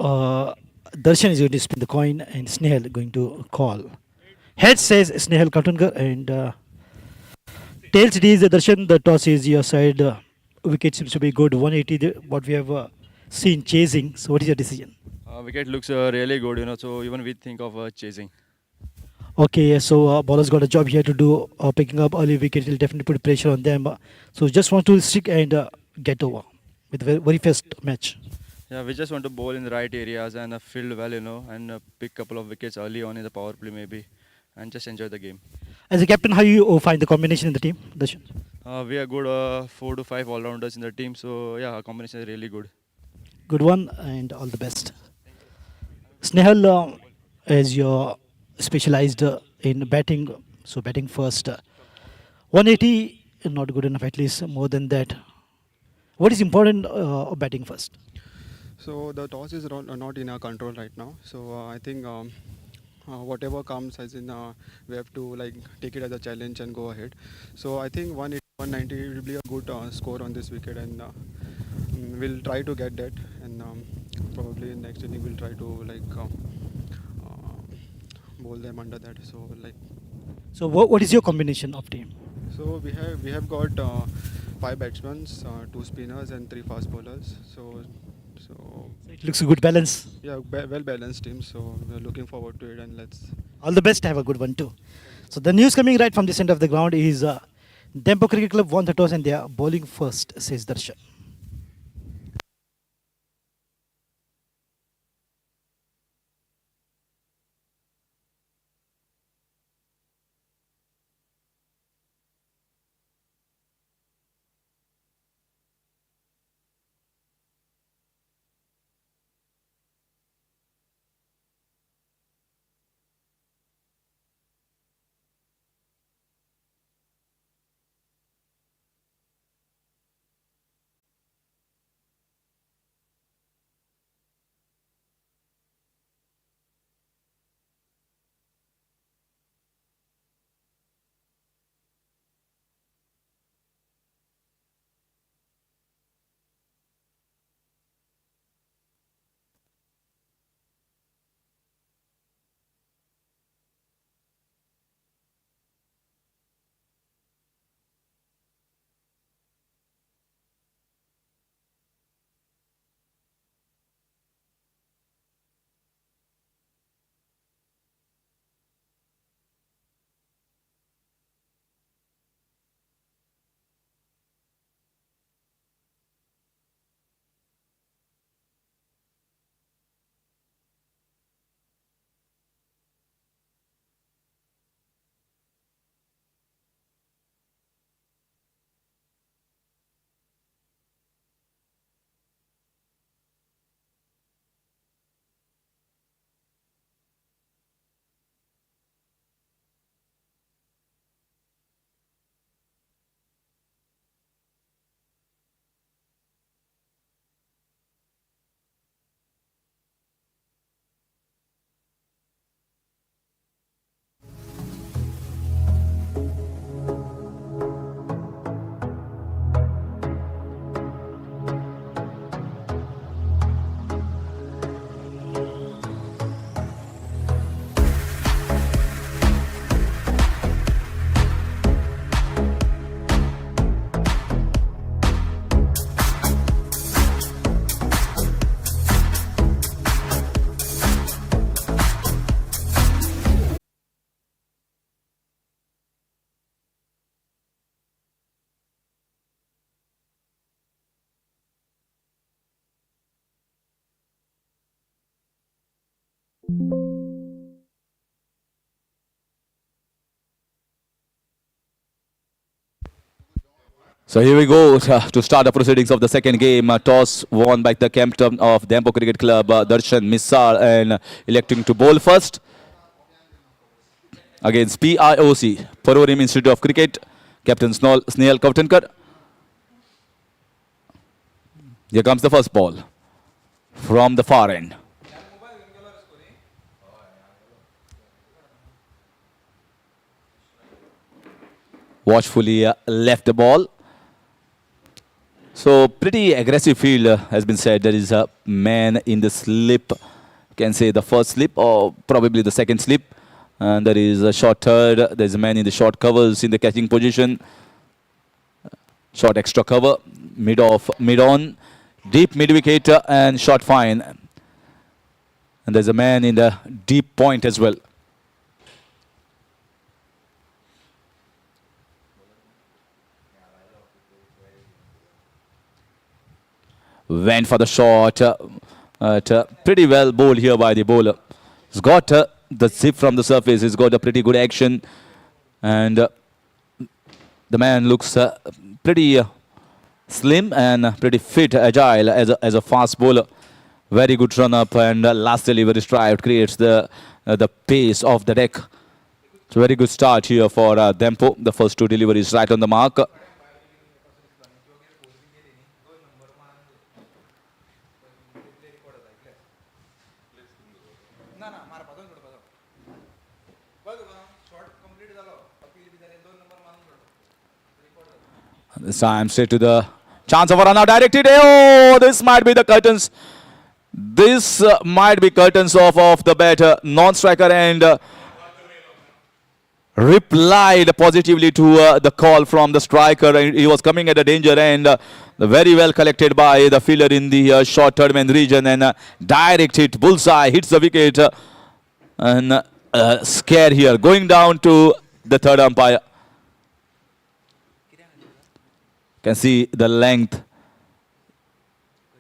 Darshan is going to spin the coin and Snehal going to call. Head says Snehal Katunkar and tails it is Darshan. The toss is your side. Wicket seems to be good. 180. What we have seen chasing. So what is your decision? Wicket looks really good, so even we think of chasing. Okay, so bowler's got a job here to do. Picking up early wicket will definitely put pressure on them. So just want to stick and get over with the very first match. Yeah, we just want to bowl in the right areas and field well, and pick a couple of wickets early on in the power play maybe, and just enjoy the game. As a captain, how you find the combination in the team, Darshan? We are good 4 to 5 all-rounders in the team, so yeah, our combination is really good. Good one and all the best. Snehal, as you're specialized in batting, so batting first. 180 not good enough, at least more than that. What is important batting first? So the toss is not in our control right now. So I think whatever comes, as in we have to like take it as a challenge and go ahead. So I think 180, 190 will be a good score on this wicket, and we'll try to get that. And probably in next inning we'll try to uh, bowl them under that. So like So what is your combination of team? so we have got five batsmen, two spinners, and three fast bowlers. So It looks a good balance. yeah, well balanced team. So we're looking forward to it, and let's. All the best. Have a good one too. So the news coming right from this end of the ground is Dempo Cricket Club won the toss and they are bowling first, says Darshan. So here we go to start the proceedings of the second game. Toss won by the captain of Dempo Cricket Club, Darshan Missar, and electing to bowl first against PIOC, Porvorim Institute of Cricket, Captain Snehal Katunkar. Here comes the first ball from the far end. Watchfully left the ball. So pretty aggressive field has been said. There is a man in the slip, can say the first slip or probably the second slip. And there is a short third. There's a man in the short covers in the catching position. Short extra cover, mid off, mid on, deep mid wicket and short fine. And there's a man in the deep point as well. Went for the shot. Pretty well bowled here by the bowler. He's got the zip from the surface. He's got a pretty good action. And the man looks pretty slim and pretty fit, agile as a fast bowler. Very good run up and last delivery strike creates the pace of the deck. It's a very good start here for Dempo. The first two deliveries right on the mark. This time straight to the chance of a run out directed. Oh, this might be the curtains. This might be curtains off the batter. Non-striker and replied positively to the call from the striker. And he was coming at a danger end. Very well collected by the fielder in the short third man region and direct hit, bullseye, hits the wicket and scare here. Going down to the third umpire. Can see the length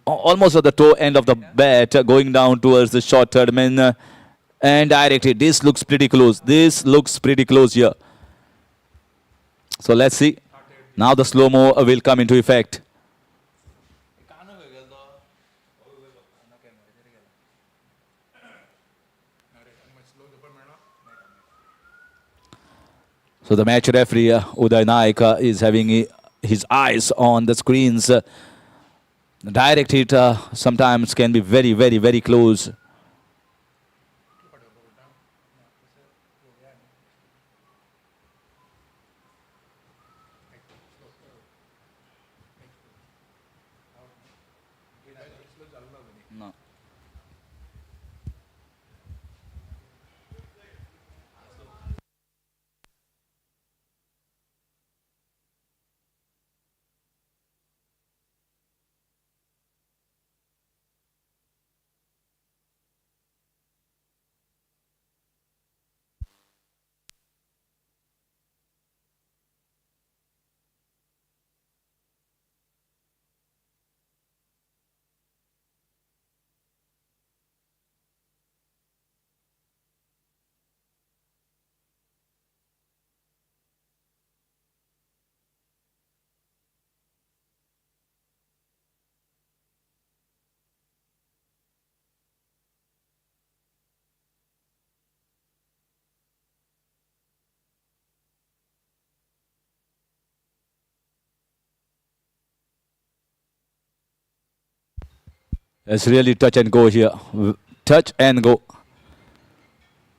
almost at the toe end of the bat going down towards the short third man and directed. This looks pretty close. This looks pretty close here. So let's see. Now the slow-mo will come into effect. So the match referee Uday Naik is having his eyes on the screens. Direct hit sometimes can be very, very, very close. No. It's really touch and go here. Touch and go.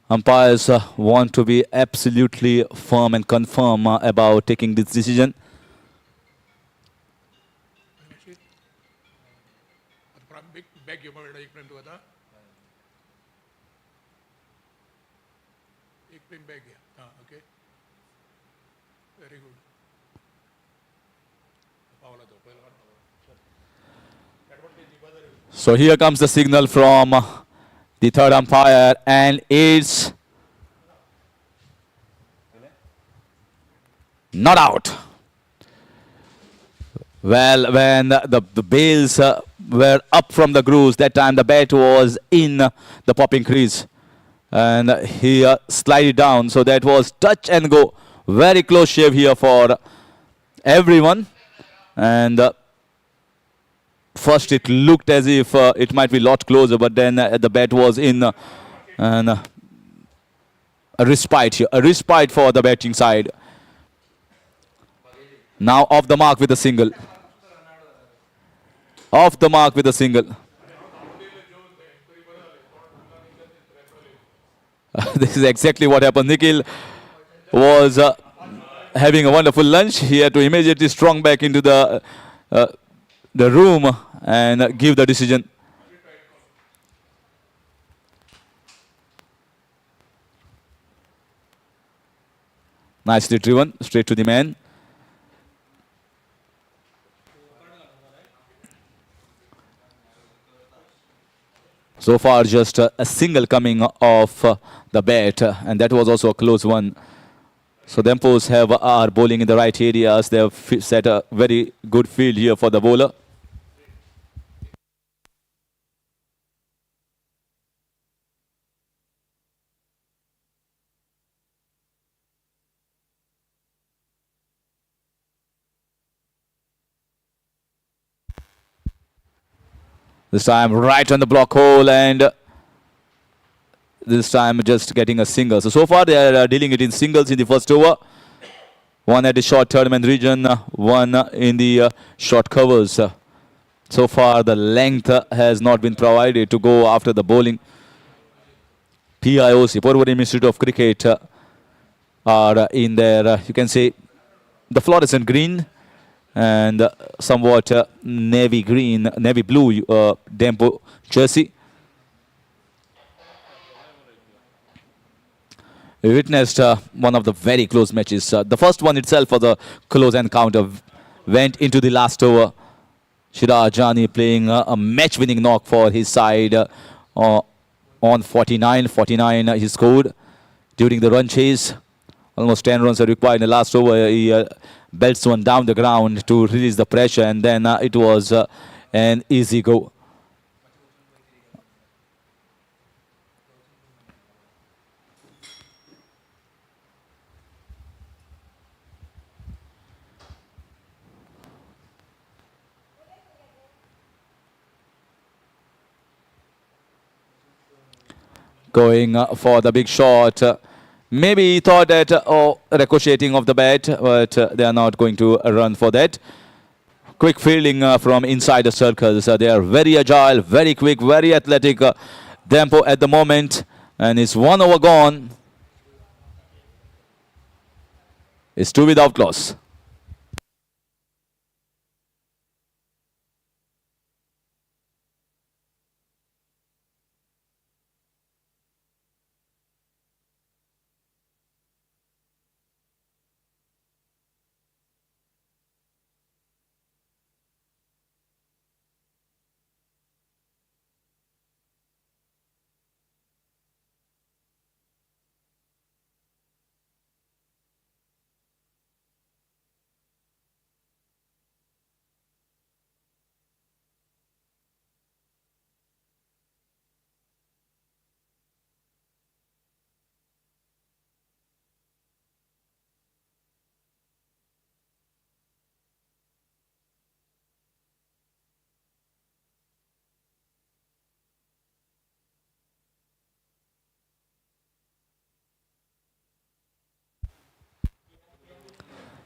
Umpires want to be absolutely firm and confirm about taking this decision. So here comes the signal from the third umpire and it's not out. Well, when the bails were up from the grooves, that time the bat was in the popping crease. And he slid it down. So that was touch and go. Very close shave here for everyone. And first it looked as if it might be a lot closer, but then the bat was in and a respite here. A respite for the batting side. Now off the mark with a single. Off the mark with a single. This is exactly what happened. Nikhil was having a wonderful lunch. He had to immediately strong back into the the room and give the decision. Nicely driven, straight to the man. So far, just a single coming off the bat, and that was also a close one. So Dempos are bowling in the right areas. They have set a very good field here for the bowler. This time right on the block hole, and this time just getting a single. So far they are dealing it in singles in the first over. One at the short tournament region, one in the short covers. So far the length has not been provided to go after the bowling. PIOC, Porvorim Institute of Cricket, are in there. You can say the fluorescent green and somewhat navy green, navy blue Dempo jersey. We witnessed one of the very close matches. The first one itself was a close encounter. Went into the last over. Shiraj Jani playing a match-winning knock for his side on 49. 49 he scored during the run chase. Almost 10 runs are required in the last over. He belts one down the ground to release the pressure, and then it was an easy go. Going for the big shot. Maybe he thought that ricocheting of the bat, but they are not going to run for that. Quick fielding from inside the circles. They are very agile, very quick, very athletic. Dempo at the moment, and it's 1 over gone. It's 2 without loss.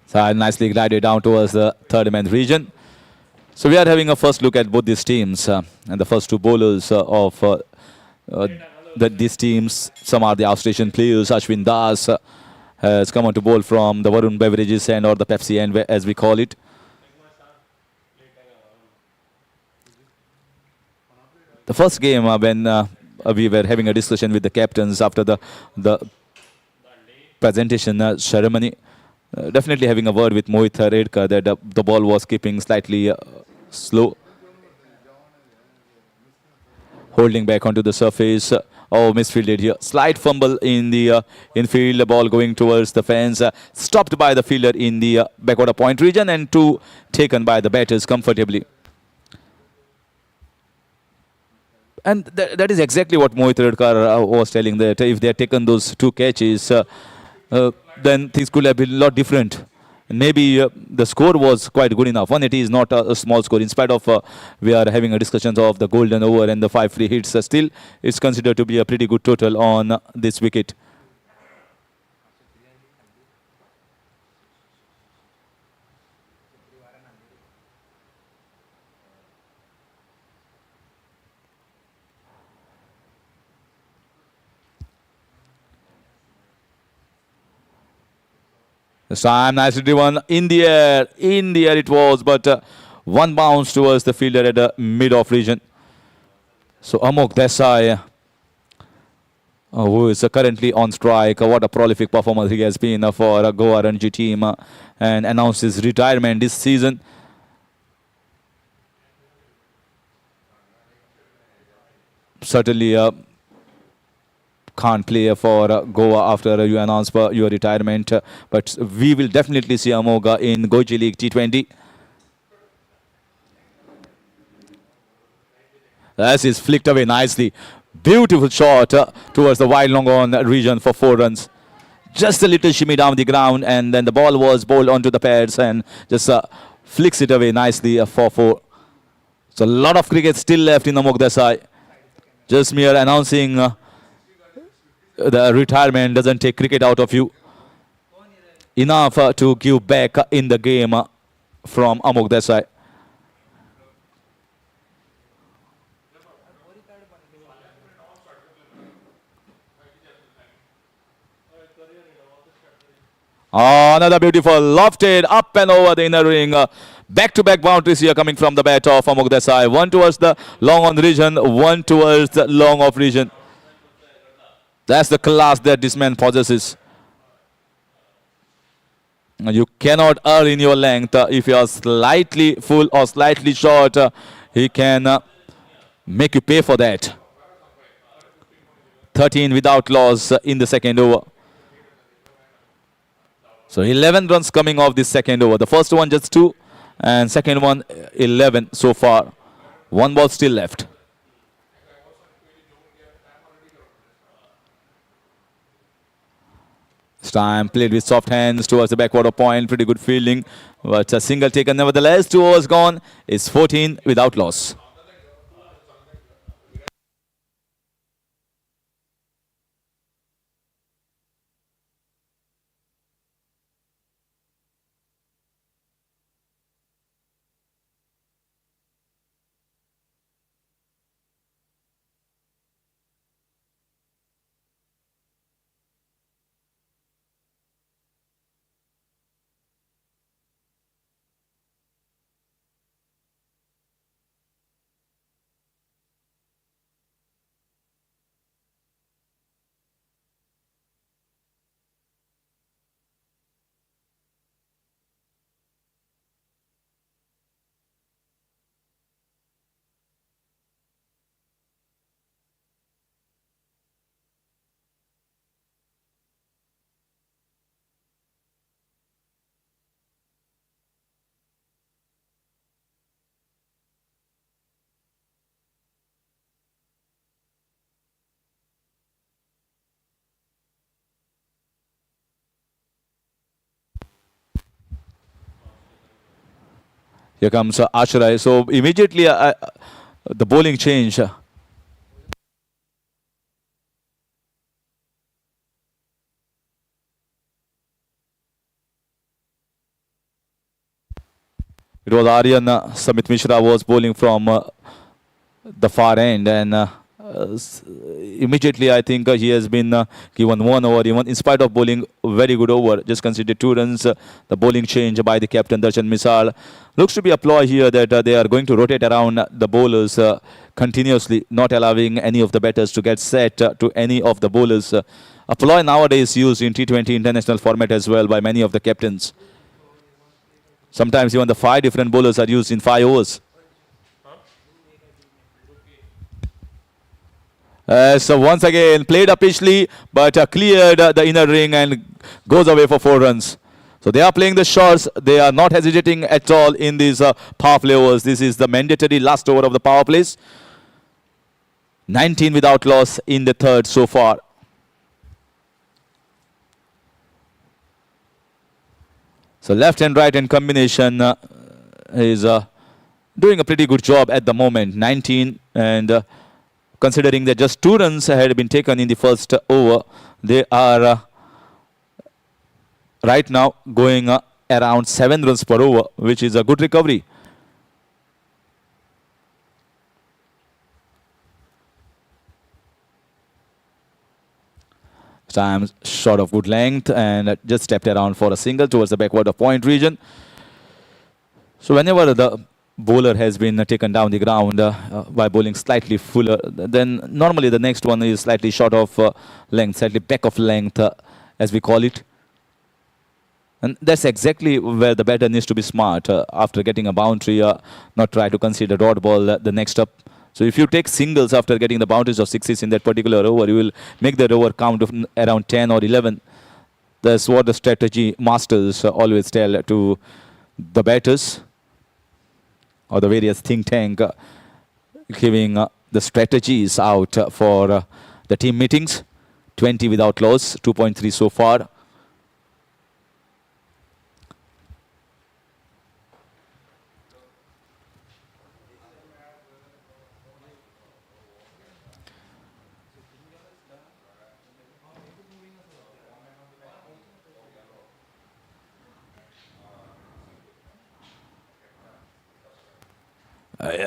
So nicely glided down towards the third man region. So we are having a first look at both these teams and the first two bowlers of these teams. Some are the outstation players. Ashwin Das has come on to bowl from the Varun Beverages and or the Pepsi end as we call it. The first game when we were having a discussion with the captains after the presentation ceremony. Definitely having a word with Mohit Redkar that the ball was keeping slightly slow. Holding back onto the surface. Oh, misfielded here. Slight fumble in the infield. The ball going towards the fence. Stopped by the fielder in the backward point region, and 2 taken by the batters comfortably. And that is exactly what Mohit Redkar was telling, that if they had taken those 2 catches, then things could have been a lot different. Maybe the score was quite good enough. 180 is not a small score. In spite of we are having a discussion of the golden over and the 5 free hits, still it's considered to be a pretty good total on this wicket. This time nicely driven in the air it was, but One bounce towards the fielder at the mid-off region. So Amok Desai, who is currently on strike. What a prolific performer he has been for Goa Ranji team and announced his retirement this season. Certainly can't play for Goa after you announce your retirement, but we will definitely see Amoga in Goichi League T20. As is flicked away nicely. Beautiful shot towards the wide long on region for 4 runs. Just a little shimmy down the ground, and then the ball was bowled onto the pads and just flicks it away nicely for 4. So a lot of cricket still left in Amok Desai. Just mere announcing the retirement doesn't take cricket out of you. Enough to give back in the game from Amok Desai. Oh, another beautiful lofted up and over the inner ring. Back-to-back boundaries here coming from the bat of Amok Desai. One towards the long on region, one towards the long off region. That's the class that this man possesses. You cannot err in your length. If you are slightly full or slightly short, he can make you pay for that. 13 without loss in the second over. So 11 runs coming off this second over. The first one just 2 and second one 11 so far. One ball still left. This time played with soft hands towards the backward point. Pretty good fielding. But a single taken nevertheless. 2 overs gone. It's 14 without loss. Here comes Asharai. So immediately the bowling change. It was Aryan. Samit Mishra was bowling from the far end, and immediately I think he has been given 1 over, even in spite of bowling very good over. Just considered 2 runs. The bowling change by the captain Darshan Misal looks to be a ploy here that they are going to rotate around the bowlers continuously, not allowing any of the batters to get set to any of the bowlers. A ploy nowadays used in T20 international format as well by many of the captains. Sometimes even the 5 different bowlers are used in 5 overs. So once again played up pitchly, but cleared the inner ring and goes away for 4 runs. So they are playing the shots. They are not hesitating at all in these power play overs. This is the mandatory last over of the power plays. 19 without loss in the third so far. So left and right in combination is doing a pretty good job at the moment. 19, and considering that just 2 runs had been taken in the first over, they are right now going around 7 runs per over, which is a good recovery. Time shot of good length and just stepped around for a single towards the backward of point region. So whenever the bowler has been taken down the ground by bowling slightly fuller. Then normally the next one is slightly short of length, slightly back of length, as we call it. And that's exactly where the batter needs to be smart after getting a boundary, not try to concede a dot ball the next up. So if you take singles after getting the boundaries of sixes in that particular over, you will make that over count of around 10 or 11. That's what the strategy masters always tell to the batters, or the various think tank giving the strategies out for the team meetings. 20 without loss, 2.3 so far.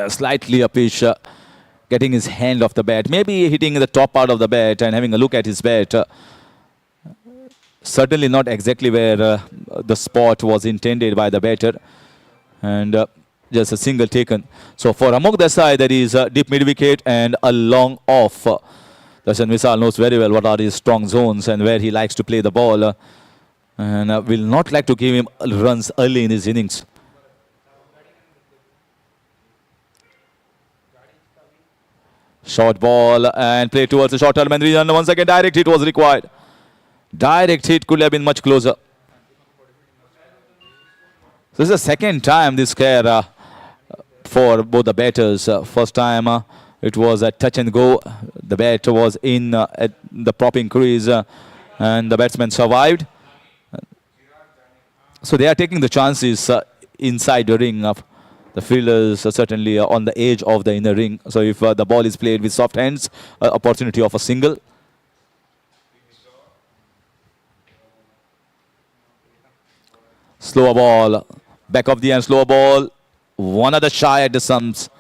Slightly a pitch, getting his hand off the bat, maybe hitting the top part of the bat and having a look at his bat. Certainly not exactly where the spot was intended by the batter, and just a single taken. So for Amok Desai, there is a deep mid wicket and a long off. Darshan Vishal knows very well what are his strong zones and where he likes to play the ball, and will not like to give him runs early in his innings. Short ball and play towards the short term and region. Once again, direct hit was required. Direct hit could have been much closer. This is the second time this scare for both the batters. First time it was a touch and go. The bat was in at the propping crease and the batsman survived. So they are taking the chances inside the ring. The fielders are certainly on the edge of the inner ring. So if the ball is played with soft hands, opportunity of a single. Slower ball, back of the end, slower ball. One other shy at the stumps.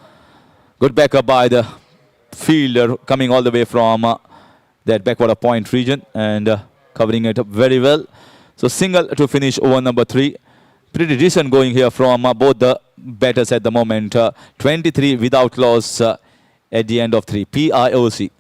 Good backup by the fielder coming all the way from that backward of point region and covering it up very well. So single to finish over number 3. Pretty decent going here from both the batters at the moment. 23 without loss at the end of 3. PIOC.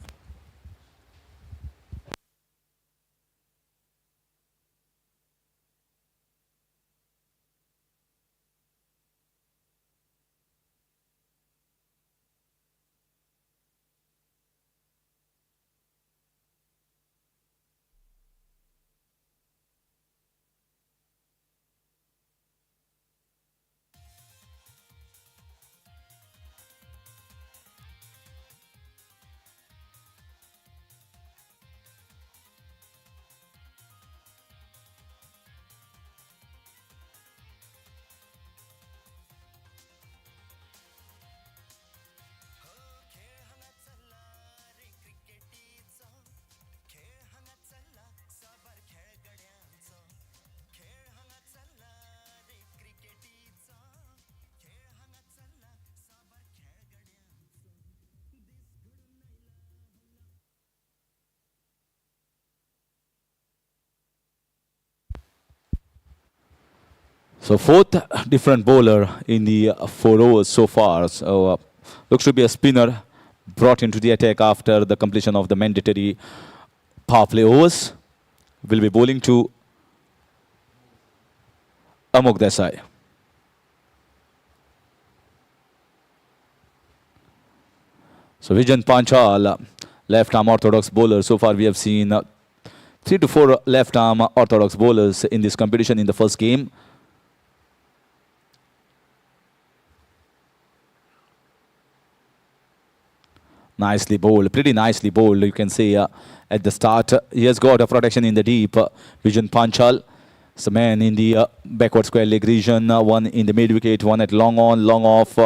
So fourth different bowler in the 4 overs so far. So looks to be a spinner brought into the attack after the completion of the mandatory power play overs. Will be bowling to Amok Desai. So Vijan Panchal, left arm orthodox bowler. So far we have seen 3 to 4 left arm orthodox bowlers in this competition in the first game. Nicely bowled, pretty nicely bowled, you can say at the start. He has got a protection in the deep. Vijan Panchal, it's a man in the backward square leg region, one in the mid wicket, one at long on, long off,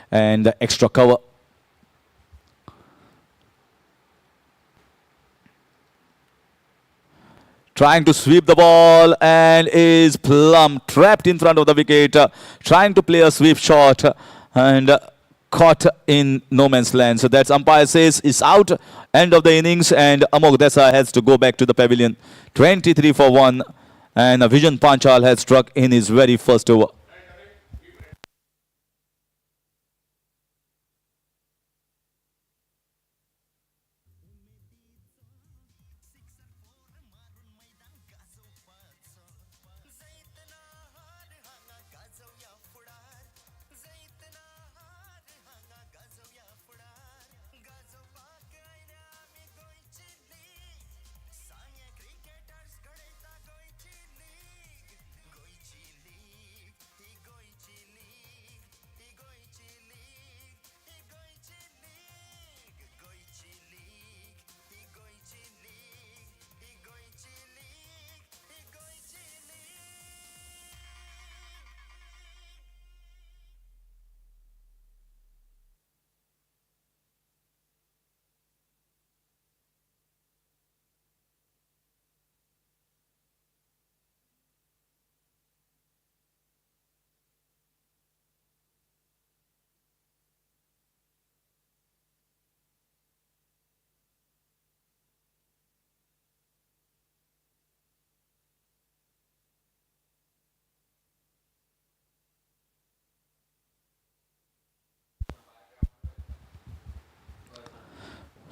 and extra cover. Trying to sweep the ball and is plumb trapped in front of the wicket, trying to play a sweep shot and caught in no man's land. So that's umpire says is out. End of the innings and Amok Desai has to go back to the pavilion. 23 for 1 and Vijan Panchal has struck in his very first over.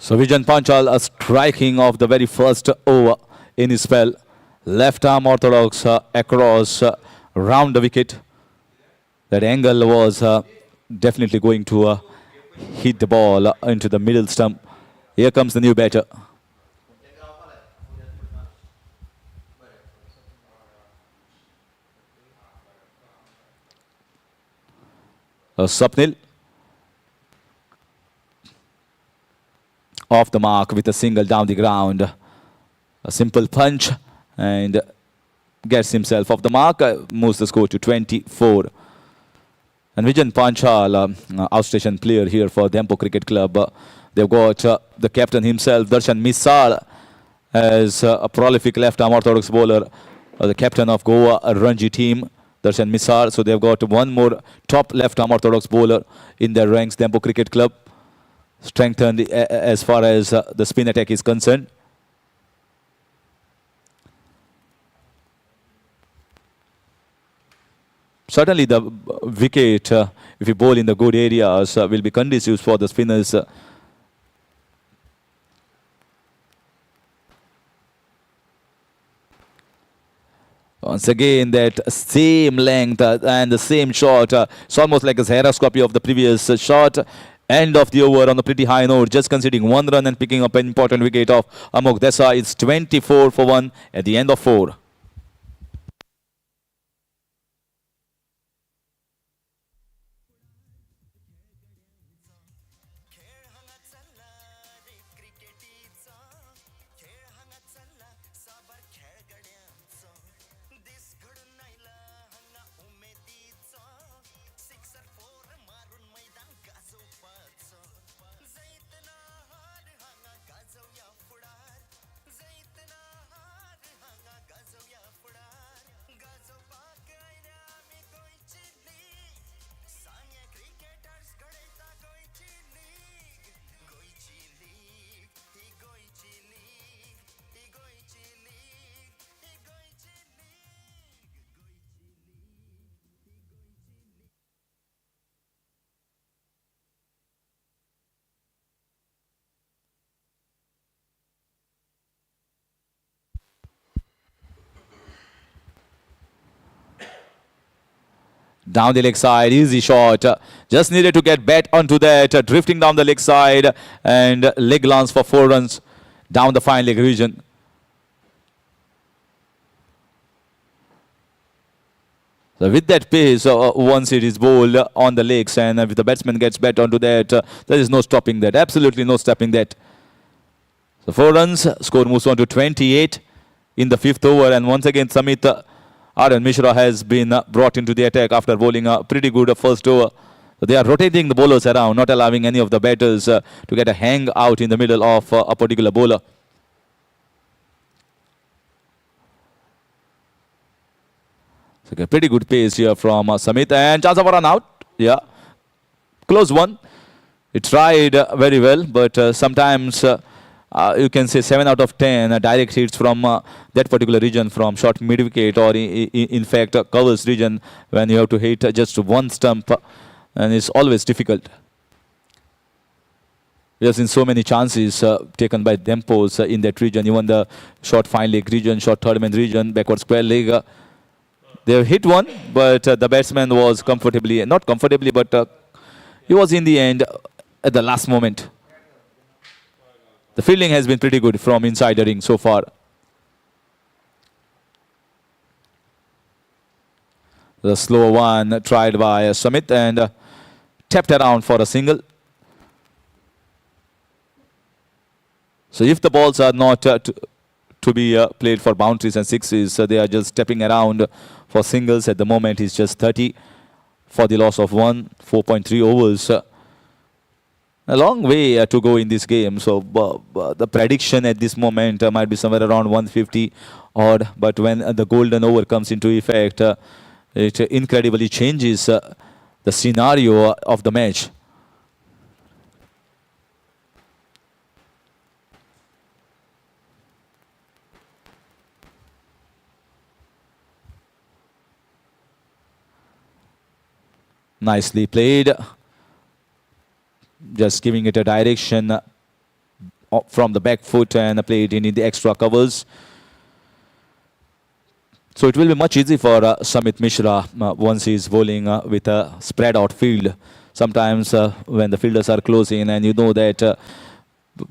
So Vijan Panchal striking off the very first over in his spell. Left arm orthodox across round the wicket. That angle was definitely going to hit the ball into the middle stump. Here comes the new batter. Swapnil off the mark with a single down the ground. A simple punch and gets himself off the mark, moves the score to 24. And Vijan Panchal, outstation player here for Dempo Cricket Club. They've got the captain himself, Darshan Misal, as a prolific left-arm orthodox bowler, the captain of Goa Ranji team, Darshan Misal. So they've got one more top left-arm orthodox bowler in their ranks, Dempo Cricket Club. Strengthened as far as the spin attack is concerned. Certainly the wicket, if you bowl in the good areas, will be conducive for the spinners. Once again, that same length and the same shot. It's almost like a heteroscopy of the previous shot. End of the over on a pretty high note, just conceding 1 run and picking up an important wicket of Amok Desa. It's 24 for 1 at the end of 4. Down the leg side, easy shot. Just needed to get bat onto that. Drifting down the leg side and leg lance for 4 runs down the fine leg region. So with that pace, once it is bowled on the legs and if the batsman gets bat onto that, there is no stopping that. Absolutely no stopping that. So 4 runs, score moves on to 28 in the 5th over. And once again, Samit Aryan Mishra has been brought into the attack after bowling a pretty good first over. So they are rotating the bowlers around, not allowing any of the batters to get a hang out in the middle of a particular bowler. So a pretty good pace here from Samit, and chance for an out. Yeah, close one. It tried very well, but sometimes you can say 7 out of 10 direct hits from that particular region, from short mid wicket or in fact covers region, when you have to hit just one stump, and it's always difficult. We have seen so many chances taken by Dempos in that region, even the short fine leg region, short third man region, backward square leg. They have hit one, but the batsman was comfortably, not comfortably, but he was in the end at the last moment. The fielding has been pretty good from inside the ring so far. The slow one tried by Samit and tapped around for a single. So if the balls are not to be played for boundaries and sixes, they are just stepping around for singles. At the moment, it's just 30 for the loss of 1, 4.3 overs. A long way to go in this game. So the prediction at this moment might be somewhere around 150 odd. But when the golden over comes into effect, it incredibly changes the scenario of the match. Nicely played. Just giving it a direction from the back foot and play it in the extra covers. So it will be much easier for Samit Mishra once he is bowling with a spread out field. Sometimes when the fielders are close in and you know that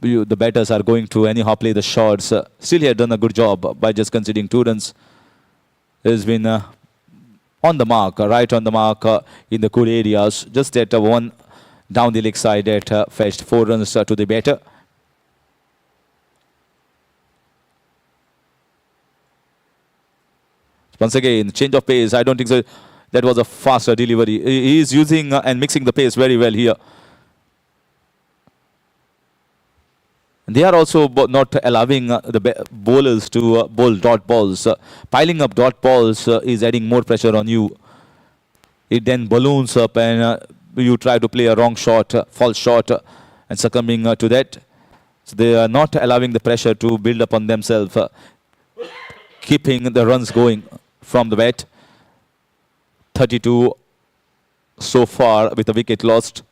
the batters are going to anyhow play the shots, still he had done a good job by just conceding 2 runs. He has been on the mark, right on the mark in the good areas. Just at one down the leg side that fetched 4 runs to the batter. Once again, change of pace. I don't think so. That was a faster delivery. He is using and mixing the pace very well here. And they are also not allowing the bowlers to bowl dot balls. Piling up dot balls is adding more pressure on you. It then balloons up and you try to play a wrong shot, false shot, and succumbing to that. So they are not allowing the pressure to build up on themselves, keeping the runs going from the bat. 32 so far with a wicket lost.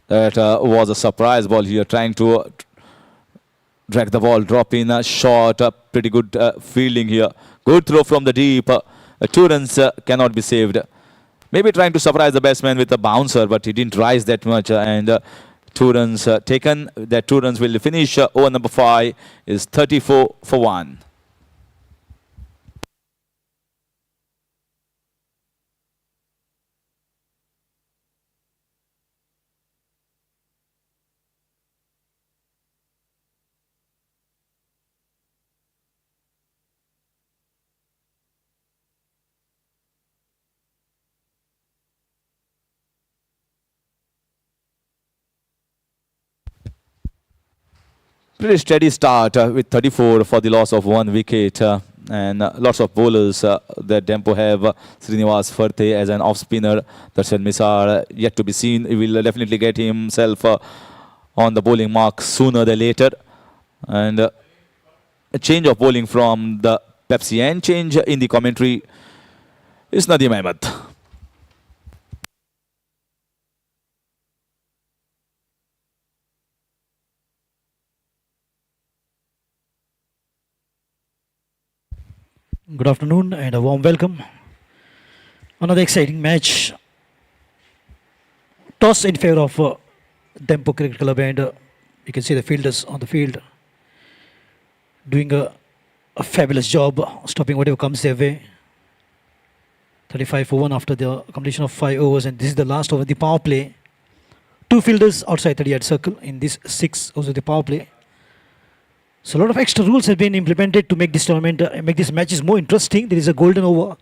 That was a surprise ball here, trying to drag the ball, drop in a shot, pretty good fielding here. Good throw from the deep. 2 runs cannot be saved. Maybe trying to surprise the batsman with a bouncer, but he didn't rise that much. And 2 runs taken. That 2 runs will finish. Over number 5 is 34 for 1. Pretty steady start with 34 for the loss of 1 wicket. And lots of bowlers that Dempo have. Srinivas Farte as an off spinner. Darshan Misar yet to be seen. He will definitely get himself on the bowling mark sooner than later. And a change of bowling from the Pepsi and change in the commentary is Nadeem Ahmed. Good afternoon and a warm welcome. Another exciting match. Toss in favor of Dempo Cricket Club, and you can see the fielders on the field doing a fabulous job stopping whatever comes their way. 35 for 1 after the completion of 5 overs, and this is the last over the power play. 2 fielders outside 30-yard circle in this 6 overs of the power play. So a lot of extra rules have been implemented to make this tournament, make these matches more interesting. There is a golden over,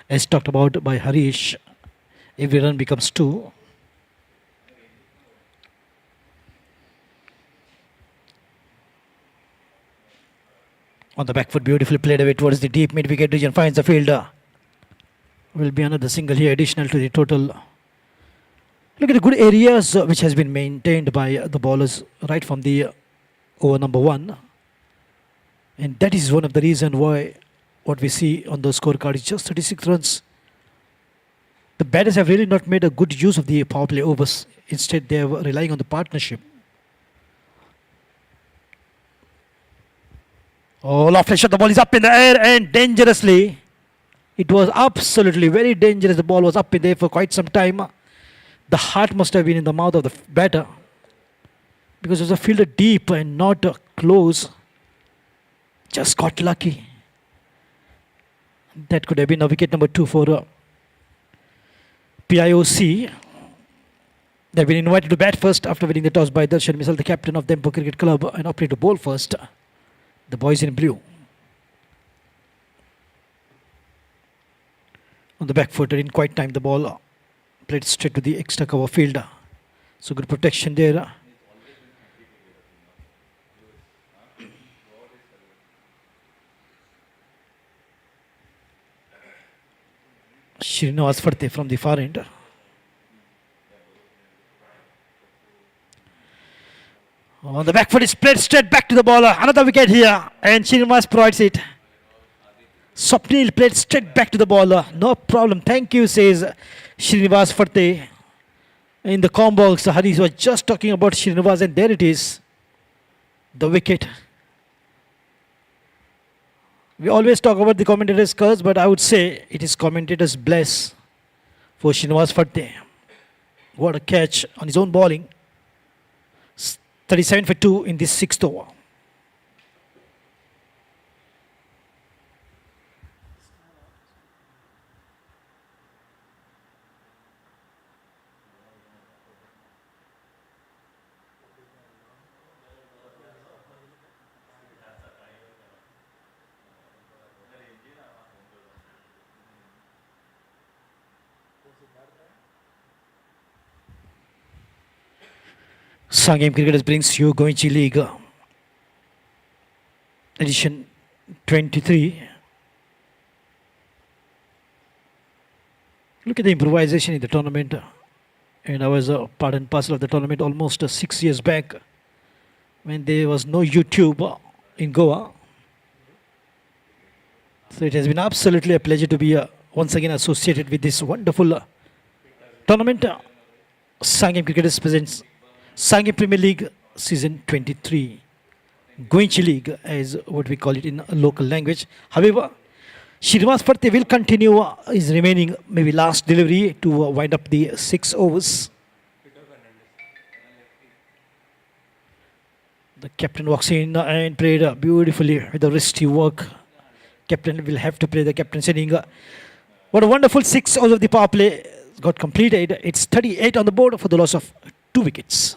as talked about by Harish. Every run becomes 2. On the back foot, beautifully played away towards the deep mid-wicket region, finds the fielder. Will be another single here, additional to the total. Look at the good areas which has been maintained by the bowlers right from the over number 1. And that is one of the reasons why what we see on the scorecard is just 36 runs. The batters have really not made a good use of the power play overs. Instead, they are relying on the partnership. Oh, lovely shot. The ball is up in the air and dangerously. It was absolutely very dangerous. The ball was up in the air for quite some time. The heart must have been in the mouth of the batter, because it was a fielder deep and not close. Just got lucky. That could have been a wicket number 2 for PIOC. They've been invited to bat first after winning the toss by Darshan Misal, the captain of Dempo Cricket Club, and opted to bowl first. The boys in blue. On the back foot, didn't quite time the ball. Played straight to the extra cover fielder. So good protection there. Srinivas Farte from the far end. On the back foot, is played straight back to the bowler. Another wicket here, and Srinivas provides it. Swapnil played straight back to the ball. No problem. Thank you, says Srinivas Fateh. In the combo, Haris was just talking about Srinivas, and there it is. The wicket. We always talk about the commentator's curse, but I would say it is commentator's bless for Srinivas Fateh. What a catch on his own bowling. 37 for 2 in this sixth over. Sanguem Cricketers brings you Goichi League edition 23. Look at the improvisation in the tournament. And I was a part and parcel of the tournament almost 6 years back when there was no YouTube in Goa. So it has been absolutely a pleasure to be once again associated with this wonderful tournament. Sanguem Cricketers presents Sanguem Premier League Season 23. Goichi League as what we call it in local language. However, Srinivas Fateh will continue his remaining maybe last delivery to wind up the 6 overs. The captain walks in and played beautifully with the wristy work. Captain will have to play the captain's inning. What a wonderful 6 overs of the power play got completed. It's 38 on the board for the loss of 2 wickets.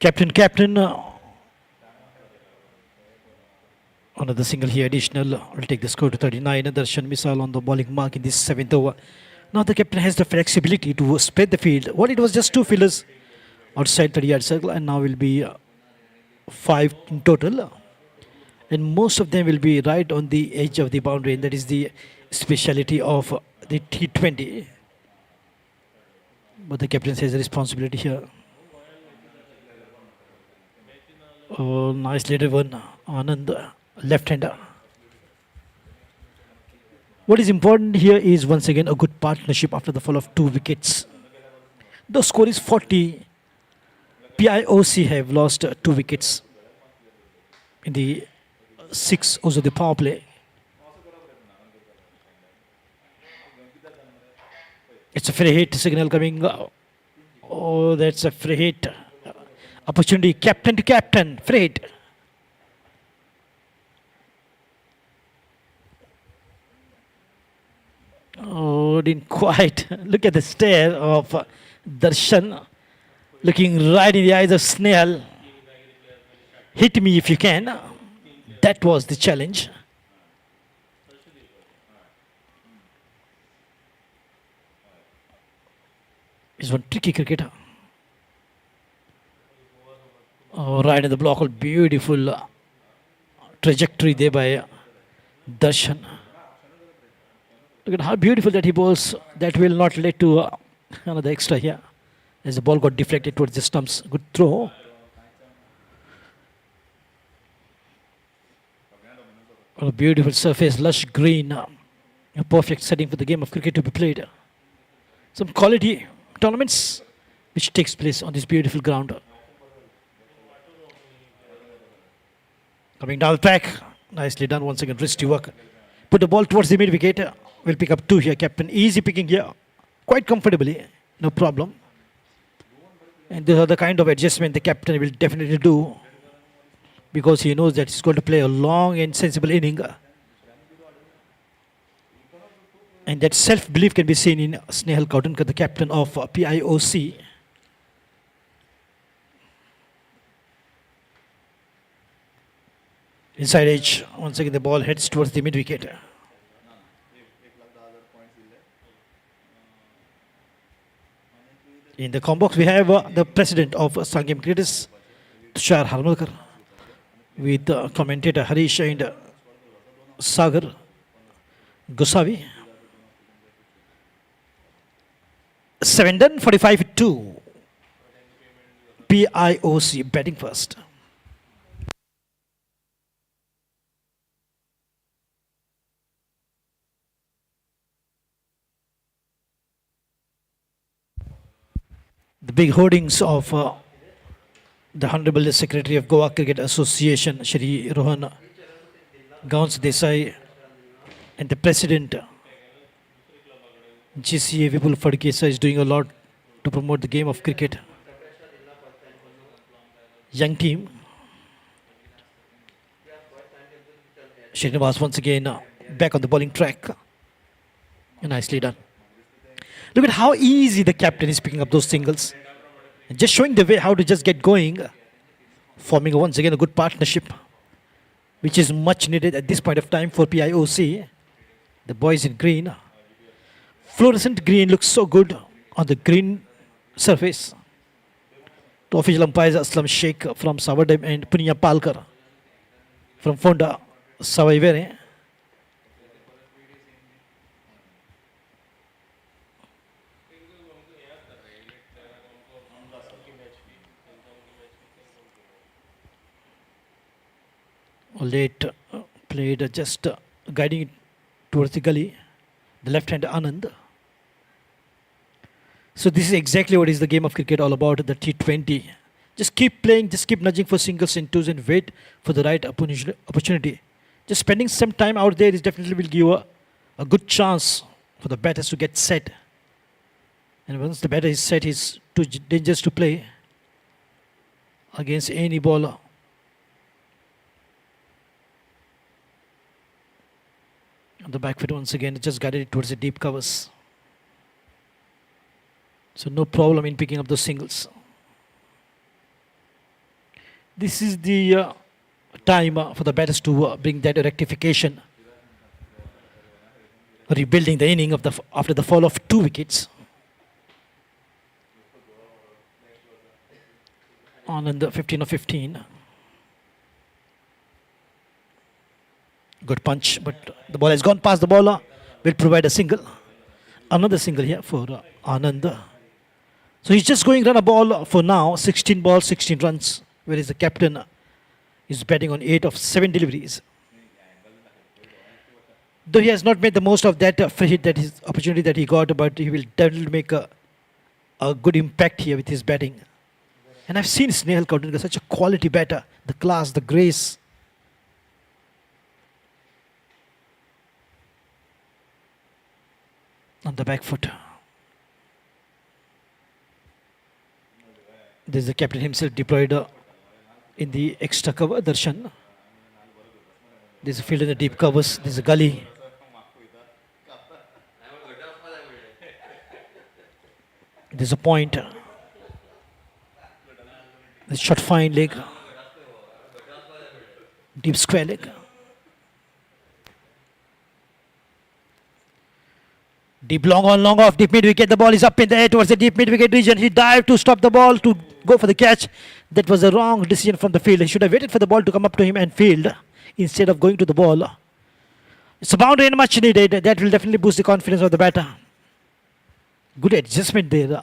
Captain, another single here additional will take the score to 39. Darshan Misal on the bowling mark in this 7th over. Now the captain has the flexibility to spread the field. What it was just 2 fielders outside 30-yard circle, and now will be 5 in total. And most of them will be right on the edge of the boundary, and that is the speciality of the T20. But the captain has a responsibility here. Oh, nicely driven, Anand, left-hander. What is important here is once again a good partnership after the fall of 2 wickets. The score is 40. PIOC have lost 2 wickets in the 6 overs of the power play. It's a free hit signal coming. Oh, that's a free hit. Opportunity, captain to captain, free hit. Oh, didn't quite. Look at the stare of Darshan, looking right in the eyes of Snehal. Hit me if you can. That was the challenge. Is one tricky cricketer. Oh, right in the block, beautiful trajectory there by Darshan. Look at how beautiful that he bowls. That will not lead to another extra here. As the ball got deflected towards the stumps. Good throw. A beautiful surface, lush green. A perfect setting for the game of cricket to be played. Some quality tournaments which takes place on this beautiful ground. Coming down the track. Nicely done once again. Wristy work. Put the ball towards the mid wicket. Will pick up 2 here, captain. Easy picking here. Quite comfortably. No problem. And these are the kind of adjustment the captain will definitely do because he knows that he's going to play a long and sensible inning. And that self-belief can be seen in Snehal Kautunkar, the captain of PIOC. Inside edge, once again the ball heads towards the mid-wicket. In the combox, we have the president of Sanguem Cricketers, Tushar Harmalkar, with commentator Harish and Sagar Gosavi. 7 done, 45-2. PIOC batting first. The big hoardings of the Honorable Secretary of Goa Cricket Association, Shri Rohan Gauns Desai, and the President, GCA Vipul Fadkesa, is doing a lot to promote the game of cricket. Young team. Srinivas once again back on the bowling track. Nicely done. Look at how easy the captain is picking up those singles. Just showing the way how to just get going. Forming once again a good partnership, which is much needed at this point of time for PIOC. The boys in green. Fluorescent green looks so good on the green surface. To official umpires Aslam Sheikh from Savadam and Punya Palkar from Fonda Savaivere. Late played just guiding it towards the gully, the left hand Anand. So this is exactly what is the game of cricket all about, the T20. Just keep playing, just keep nudging for singles and twos and wait for the right opportunity. Just spending some time out there is definitely will give you a good chance for the batters to get set. And once the batter is set, he's too dangerous to play against any bowler. On the back foot once again, it just guided it towards the deep covers. So no problem in picking up those singles. This is the time for the batters to bring that rectification. Rebuilding the inning of after the fall of 2 wickets. On in the 15 of 15. Good punch, but the ball has gone past the bowler. Will provide a single. Another single here for Anand. So he's just going run a ball for now. 16 balls, 16 runs. Whereas the captain is batting on 8 of 7 deliveries. Though he has not made the most of that free hit, that his opportunity that he got, but he will definitely make a good impact here with his batting. And I've seen Snehal Kautunkar, such a quality batter. The class, the grace. On the back foot. This is the captain himself deployed in the extra cover, Darshan. This is a field in the deep covers. This is a gully. This is a point. This shot fine leg. Deep square leg. Deep long on, long off, deep mid wicket. The ball is up in the air towards the deep mid wicket region. He dived to stop the ball to go for the catch. That was a wrong decision from the field. He should have waited for the ball to come up to him and field instead of going to the ball. It's a boundary and much needed. That will definitely boost the confidence of the batter. Good adjustment there.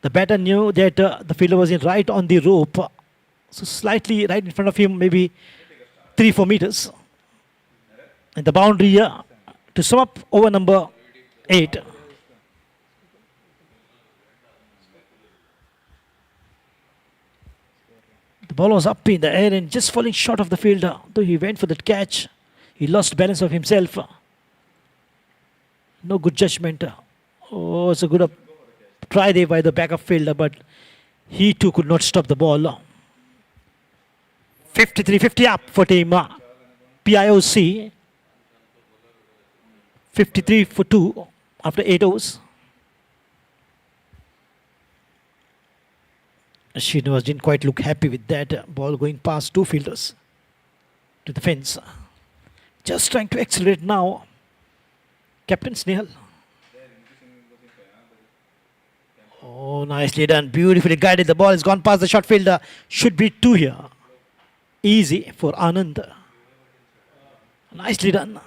The batter knew that the fielder was in right on the rope. So slightly right in front of him, maybe 3-4 meters. And the boundary to sum up over number 8. The ball was up in the air and just falling short of the fielder. Though he went for that catch, he lost balance of himself. No good judgment. Oh, it's a good try there by the backup fielder, but he too could not stop the ball. 53-50 up for team PIOC. 53 for 2 after 8 overs. Srinivas didn't quite look happy with that ball going past 2 fielders to the fence. Just trying to accelerate now. Captain Snehal. Oh, nicely done. Beautifully guided. The ball has gone past the short fielder. Should be 2 here. Easy for Anand. Nicely done.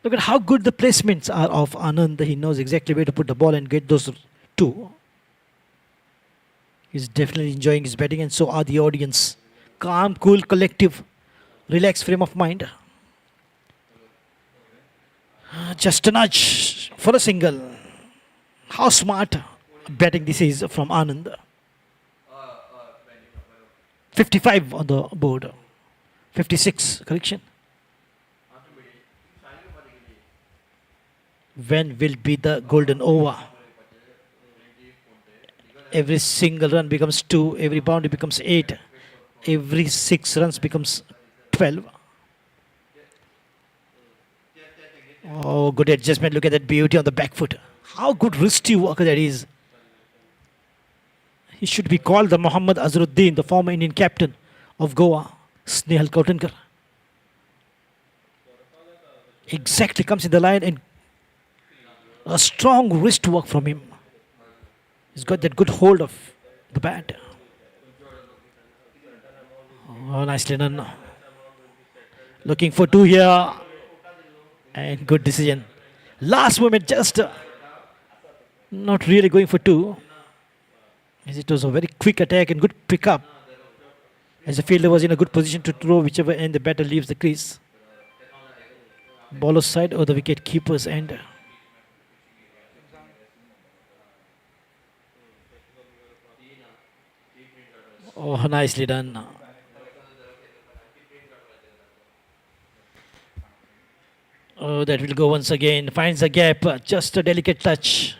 Look at how good the placements are of Anand. He knows exactly where to put the ball and get those 2. He's definitely enjoying his batting, and so are the audience. Calm, cool, collective, relaxed frame of mind. Just a nudge for a single. How smart batting this is from Anand. 55 on the board. 56, correction. When will be the golden over? Every single run becomes 2. Every boundary becomes 8. Every 6 runs becomes 12. Oh, good adjustment. Look at that beauty on the back foot. How good wristy work that is. He should be called the Muhammad Azharuddin, the former Indian captain of Goa, Snehal Kautankar. Exactly comes in the line, and a strong wrist work from him. He's got that good hold of the bat. Oh, nicely done. Looking for 2 here. And good decision. Last moment, just not really going for 2. As it was a very quick attack and good pickup. As the fielder was in a good position to throw whichever end the batter leaves the crease. Bowler's side or the wicket keeper's end. Oh, nicely done. Oh, that will go once again. Finds a gap. Just a delicate touch.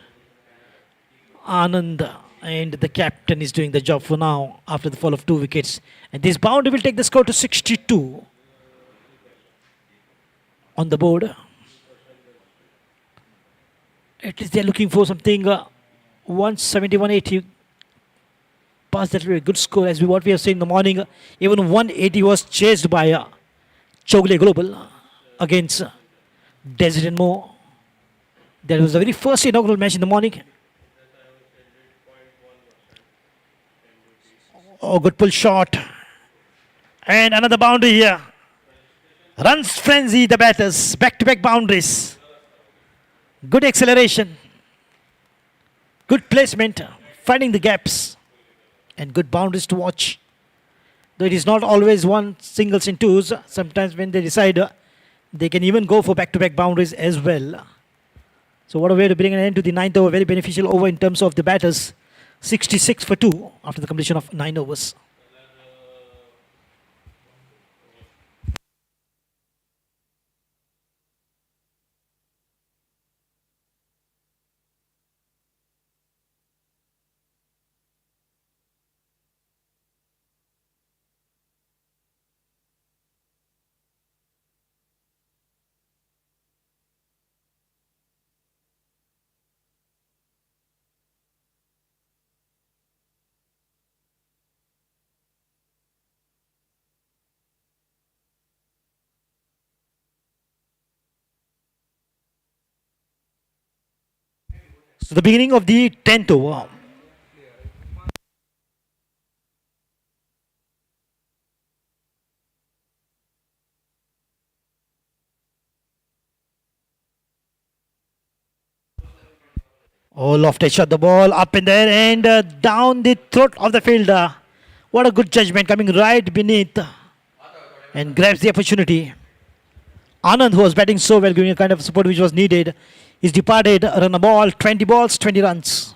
Anand and the captain is doing the job for now after the fall of 2 wickets. And this boundary will take the score to 62 on the board. At least they're looking for something 170, 180. Past that will be a good score, as what we have seen in the morning. Even 180 was chased by Chogle Global against Desert and Moore. That was the very first inaugural match in the morning. Oh, good pull shot. And another boundary here. Runs frenzy the batters. Back-to-back boundaries. Good acceleration. Good placement. Finding the gaps. And good boundaries to watch. Though it is not always one singles and twos. Sometimes when they decide, they can even go for back-to-back boundaries as well. So what a way to bring an end to the 9th over. Very beneficial over in terms of the batters. 66 for 2 after the completion of 9 overs. So the beginning of the 10th over. Oh, Lofted shot the ball up in there and down the throat of the fielder. What a good judgment, coming right beneath and grabs the opportunity. Anand, who was batting so well, giving a kind of support which was needed, is departed. Run a ball, 20 balls, 20 runs.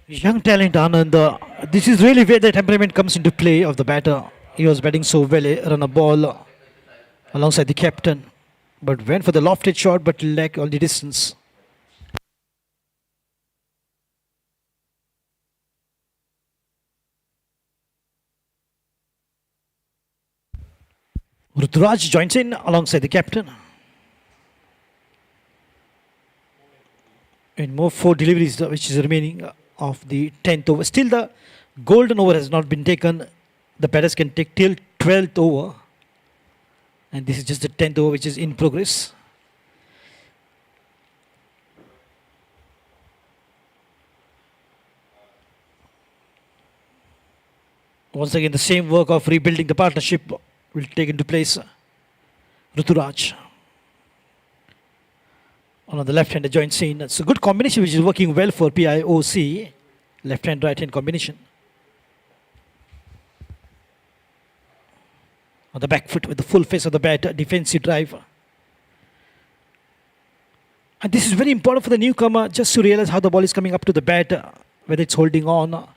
Young talent Anand. This is really where the temperament comes into play of the batter. He was batting so well, run a ball alongside the captain, but went for the lofted shot, but lacked all the distance. Ruturaj joins in alongside the captain. And more 4 deliveries which is remaining of the 10th over. Still the golden over has not been taken. The batters can take till 12th over. And this is just the 10th over which is in progress. Once again the same work of rebuilding the partnership will take into place. Ruturaj. On the left hand, the joint scene. It's a good combination which is working well for PIOC. Left hand, right hand combination. On the back foot with the full face of the bat, defensive drive. And this is very important for the newcomer just to realize how the ball is coming up to the bat, whether it's holding on.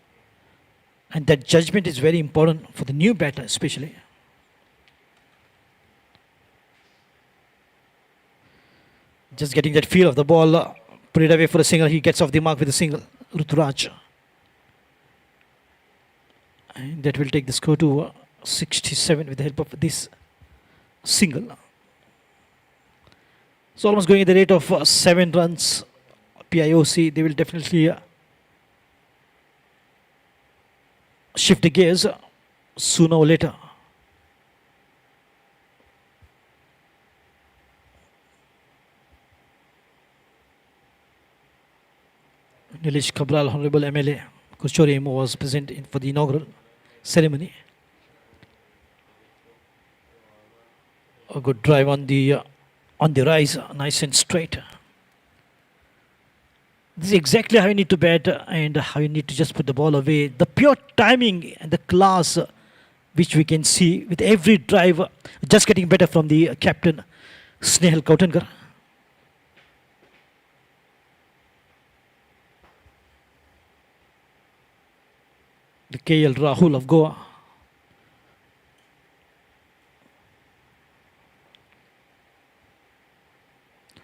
And that judgment is very important for the new batter especially. Just getting that feel of the ball, put it away for a single. He gets off the mark with a single. Ruturaj. And that will take the score to 67 with the help of this single. So almost going at the rate of 7 runs. PIOC, they will definitely shift the gears sooner or later. Nilesh Cabral, Honorable MLA Kuchorim was present for the inaugural ceremony. A good drive on the rise, nice and straight. This is exactly how you need to bat and how you need to just put the ball away. The pure timing and the class which we can see with every drive just getting better from the captain Snehal Kautankar. The KL Rahul of Goa.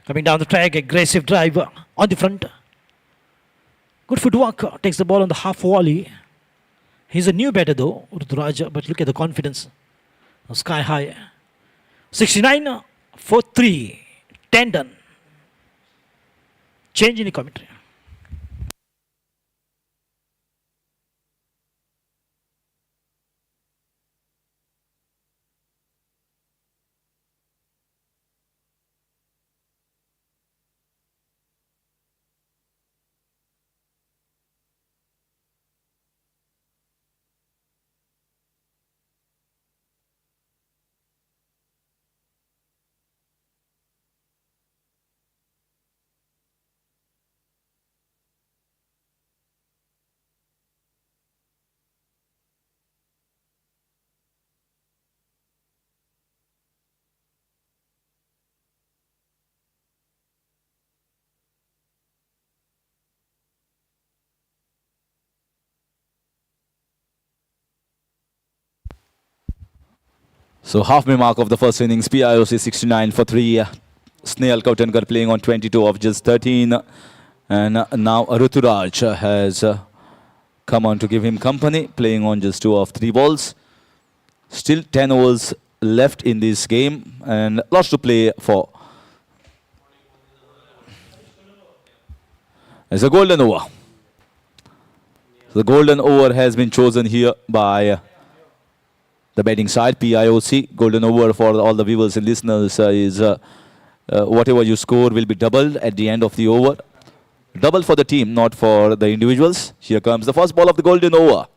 Coming down the track, aggressive drive on the front. Good footwork, takes the ball on the half volley. He's a new batter though, Ruturaj, but look at the confidence. Sky high. 69 for 3. 10 done. Change in the commentary. So halfway mark of the first innings, PIOC 69 for 3. Snehal Kautankar playing on 22 of just 13. And now Ruturaj has come on to give him company, playing on just 2 of 3 balls. Still 10 overs left in this game and lots to play for. It's a golden over. The golden over has been chosen here by the batting side, PIOC. Golden over for all the viewers and listeners is whatever you score will be doubled at the end of the over. Double for the team, not for the individuals. Here comes the first ball of the golden over.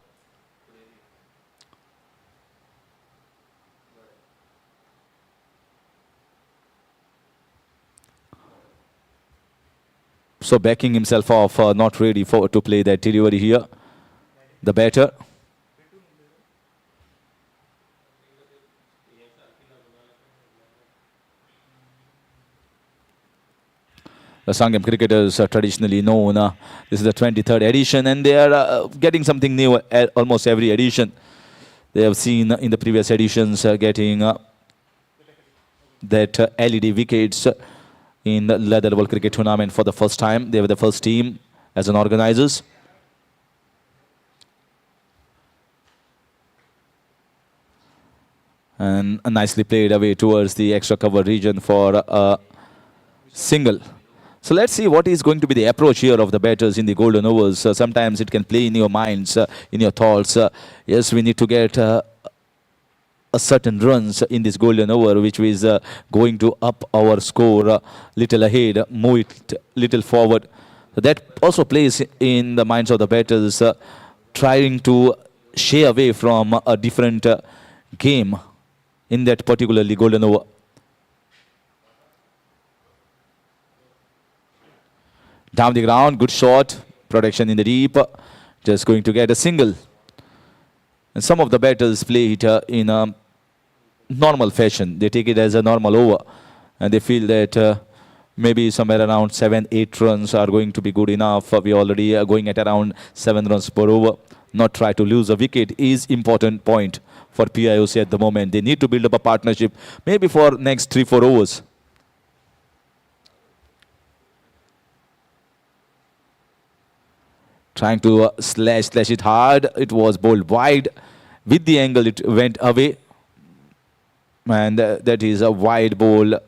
So backing himself off, not ready to play that delivery here. The batter. The Sanguem Cricketers are traditionally known. This is the 23rd edition, and they are getting something new at almost every edition. They have seen in the previous editions getting that LED wickets in the leather ball cricket tournament for the first time. They were the first team as an organizers. And nicely played away towards the extra cover region for a single. So let's see what is going to be the approach here of the batters in the golden overs. Sometimes it can play in your minds, in your thoughts. Yes, we need to get a certain runs in this golden over, which is going to up our score little ahead, move it little forward. So that also plays in the minds of the batters, trying to shy away from a different game in that particularly golden over. Down the ground, good shot, protection in the deep, just going to get a single. And some of the batters play it in a normal fashion. They take it as a normal over, and they feel that maybe somewhere around 7-8 runs are going to be good enough. We already are going at around 7 runs per over. Not try to lose a wicket is important point for PIOC at the moment. They need to build up a partnership, maybe for next 3-4 overs. Trying to slash it hard. It was bowled wide. With the angle, it went away. And that is a wide ball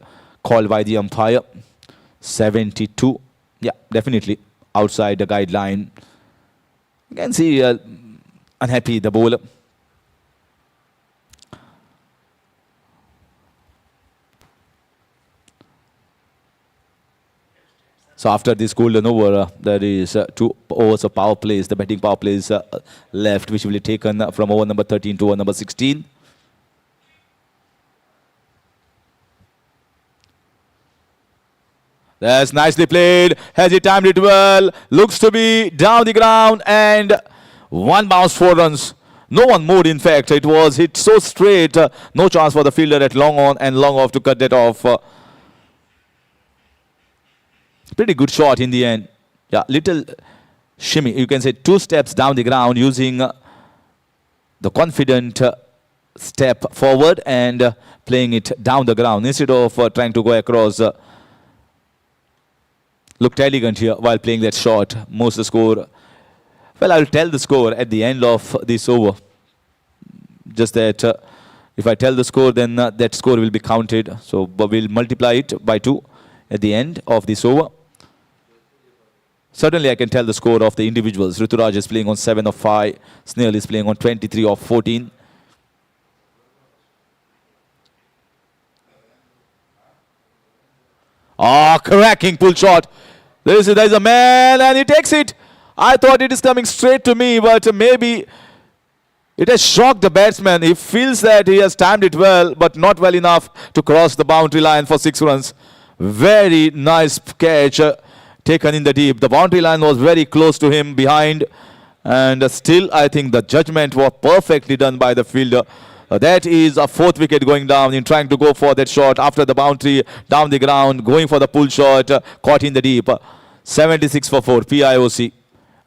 called by the umpire. 72. Yeah, definitely outside the guideline. You can see unhappy the bowler. So after this golden over, there is 2 overs of power plays. The batting power plays left, which will be taken from over number 13 to over number 16. That's nicely played. Has he timed it well? Looks to be down the ground, and 1 bounce, 4 runs. No one moved, in fact. It was hit so straight. No chance for the fielder at long on and long off to cut that off. Pretty good shot in the end. Yeah, little shimmy. You can say 2 steps down the ground using the confident step forward and playing it down the ground instead of trying to go across. Looked elegant here while playing that shot. Most the score. Well, I'll tell the score at the end of this over. Just that if I tell the score, then that score will be counted. So we'll multiply it by 2 at the end of this over. Certainly, I can tell the score of the individuals. Rituraj is playing on 7 of 5. Snail is playing on 23 of 14. Ah, cracking pull shot. There is a man, and he takes it. I thought it is coming straight to me, but maybe it has shocked the batsman. He feels that he has timed it well, but not well enough to cross the boundary line for 6 runs. Very nice catch. Taken in the deep. The boundary line was very close to him behind, and still I think the judgment was perfectly done by the fielder. That is a 4th wicket going down in trying to go for that shot after the boundary, down the ground, going for the pull shot, caught in the deep. 76 for 4, PIOC.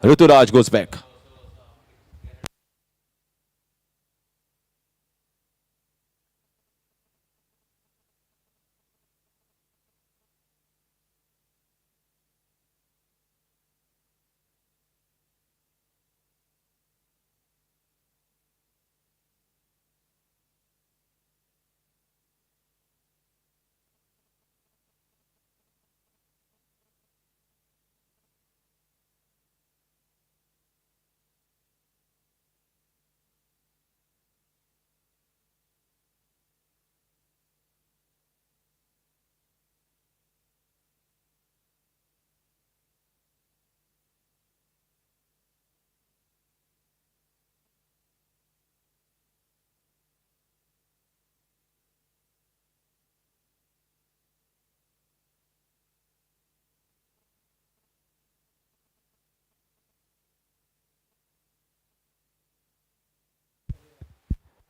Rituraj goes back.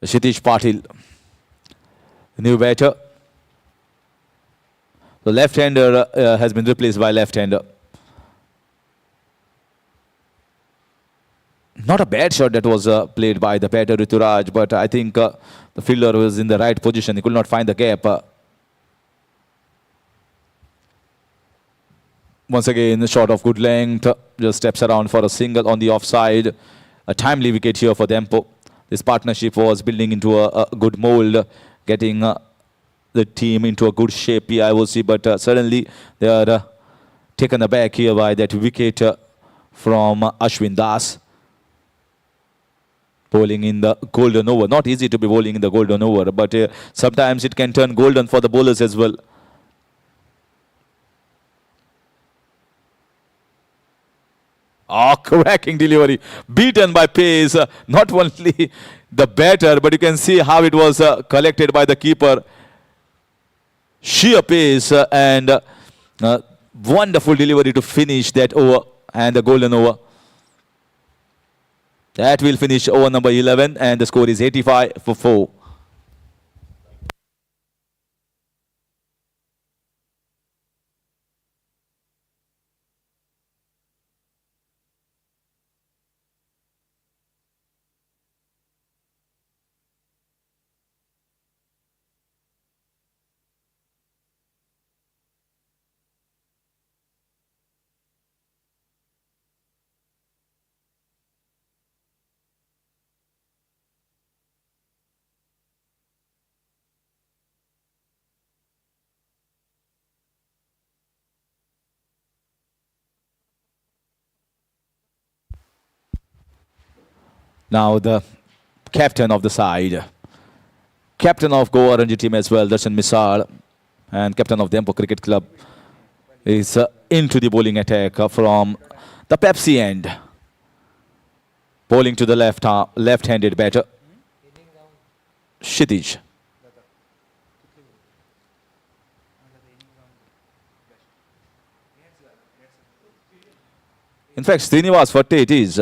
Kshitish Patil, new batter. The left-hander has been replaced by left-hander. Not a bad shot that was played by the batter Rituraj, but I think the fielder was in the right position. He could not find the gap. Once again, a shot of good length, just steps around for a single on the offside. A timely wicket here for Dempo. This partnership was building into a good mold, getting the team into a good shape, PIOC, but suddenly they are taken aback here by that wicket from Ashwin Das. Bowling in the golden over. Not easy to be bowling in the golden over, but sometimes it can turn golden for the bowlers as well. Oh, cracking delivery. Beaten by pace. Not only the batter, but you can see how it was collected by the keeper. Sheer pace and wonderful delivery to finish that over and the golden over. That will finish over number 11 and the score is 85 for 4. Now the captain of the side, captain of Goa Ranji team as well, Darshan Misal, and captain of Dempo Cricket Club, is into the bowling attack from the Pepsi end. Bowling to the left-handed batter, Kshitij. In fact, Srinivas Fatte it is.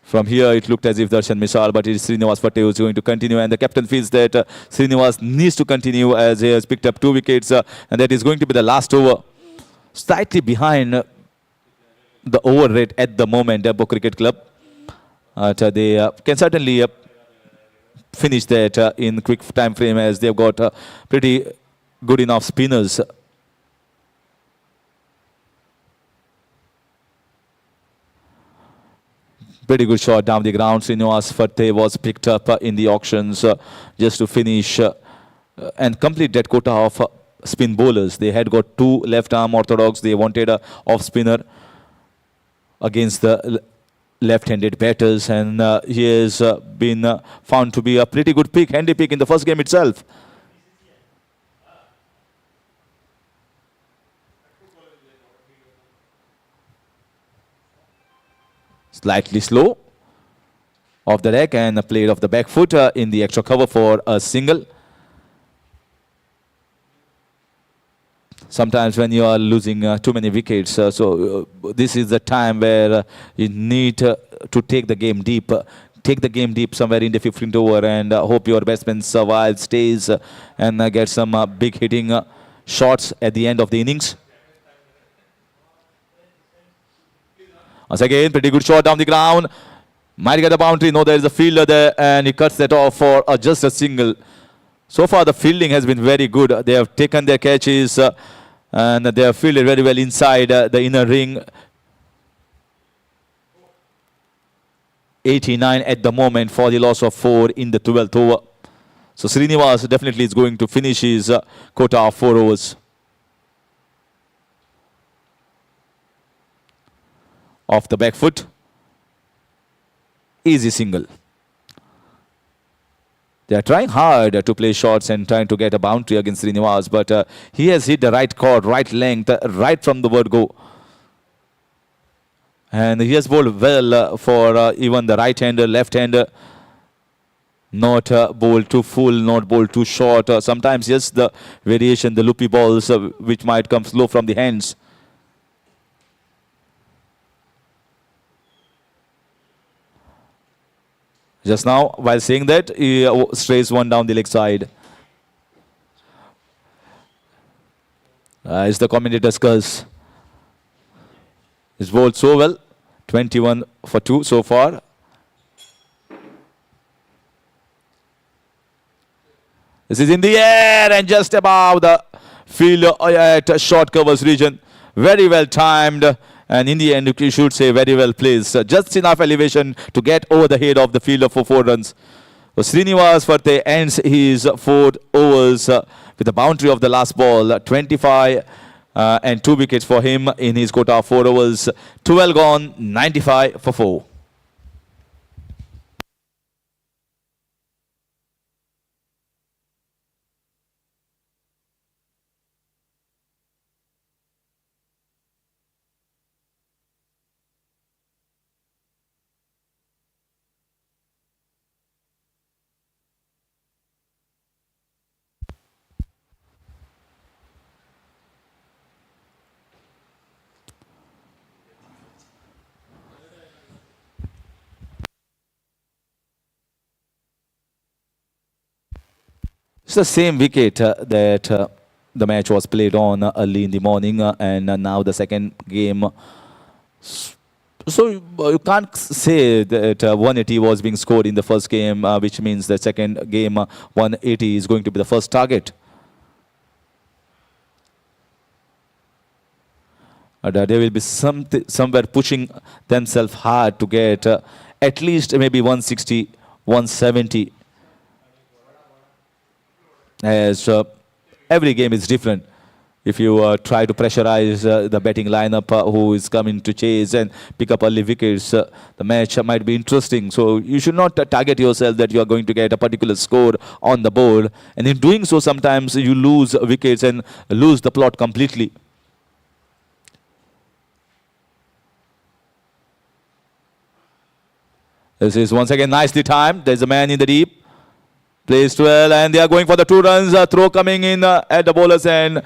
From here, it looked as if Darshan Misal, but it is Srinivas Fatte who is going to continue. And the captain feels that Srinivas needs to continue as he has picked up 2 wickets. And that is going to be the last over. Slightly behind the over rate at the moment, Dempo Cricket Club. They can certainly finish that in quick time frame as they've got pretty good enough spinners. Pretty good shot down the ground. Srinivas Fatte was picked up in the auctions just to finish and complete that quota of spin bowlers. They had got 2 left-arm orthodox. They wanted a off-spinner against the left-handed batters, and he has been found to be a pretty good pick, handy pick in the first game itself. Slightly slow off the deck and played off the back foot in the extra cover for a single. Sometimes when you are losing too many wickets, this is the time where you need to take the game deep. Take the game deep somewhere in the 15th over and hope your batsman survives, stays and get some big hitting shots at the end of the innings. Once again, pretty good shot down the ground. Might get a boundary. No, there is a fielder there and he cuts that off for just a single. So far, the fielding has been very good. They have taken their catches and they have fielded very well inside the inner ring. 89 at the moment for the loss of 4 in the 12th over. So Srinivas definitely is going to finish his quota of 4 overs. Off the back foot. Easy single. They are trying hard to play shots and trying to get a boundary against Srinivas, but he has hit the right chord, right length, right from the word go. And he has bowled well for even the right-hander, left-hander. Not bowled too full, not bowled too short. Sometimes just the variation, the loopy balls, which might come slow from the hands. Just now, while saying that, he strays one down the leg side. As the commentators curse. He's bowled so well. 21 for 2 so far. This is in the air and just above the field at short covers region. Very well timed. And in the end, you should say very well placed. Just enough elevation to get over the head of the fielder for 4 runs. So Srinivas Farte ends his 4 overs with the boundary of the last ball. 25 and 2 wickets for him in his quota of 4 overs. 12 gone, 95 for 4. It's the same wicket that the match was played on early in the morning, and now the second game. So you can't say that 180 was being scored in the first game, which means the second game 180 is going to be the first target. They will be somewhere pushing themselves hard to get at least maybe 160, 170. As every game is different. If you try to pressurize the batting lineup who is coming to chase and pick up early wickets, the match might be interesting. So you should not target yourself that you are going to get a particular score on the board. And in doing so, sometimes you lose wickets and lose the plot completely. This is once again nicely timed. There's a man in the deep. Placed well, and they are going for the 2 runs. Throw coming in at the bowler's end.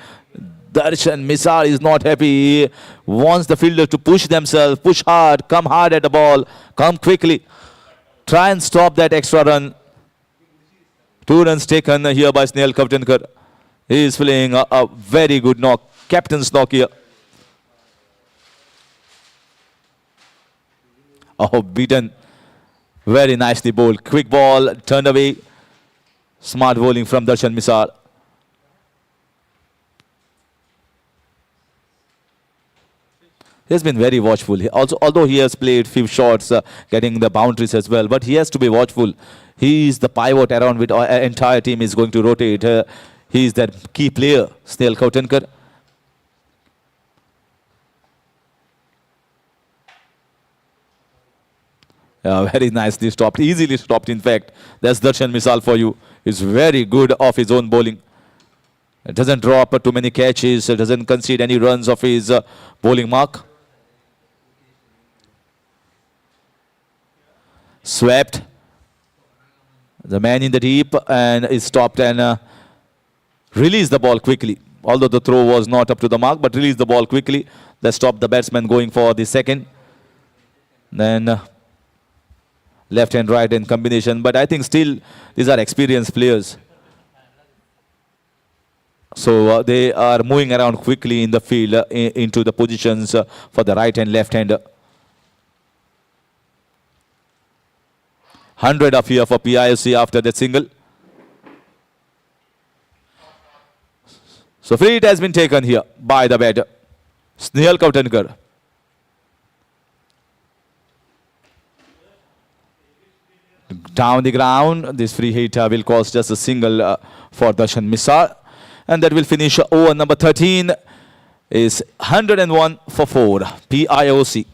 Darshan Misal is not happy. He wants the fielder to push themselves, push hard, come hard at the ball, come quickly. Try and stop that extra run. 2 runs taken here by Snehal Kavtankar. He is playing a very good knock, captain's knock here. Oh, beaten. Very nicely bowled. Quick ball, turned away. Smart bowling from Darshan Misal. He has been very watchful. Although he has played few shots, getting the boundaries as well, but he has to be watchful. He is the pivot around which our entire team is going to rotate. He is that key player, Snehal Kavtankar. Very nicely stopped, easily stopped in fact. That's Darshan Misal for you. He's very good off his own bowling. It doesn't drop too many catches, it doesn't concede any runs of his bowling mark. Swept. The man in the deep and is stopped and released the ball quickly. Although the throw was not up to the mark, but released the ball quickly. That stopped the batsman going for the second. Then left and right in combination, but I think still these are experienced players. So they are moving around quickly in the field into the positions for the right and left hander. 100 up here for PIOC after that single. So free hit has been taken here by the batter, Snehal Kavtankar. Down the ground, this free hit will cost just a single for Darshan Misal. And that will finish over number 13 is 101 for 4, PIOC.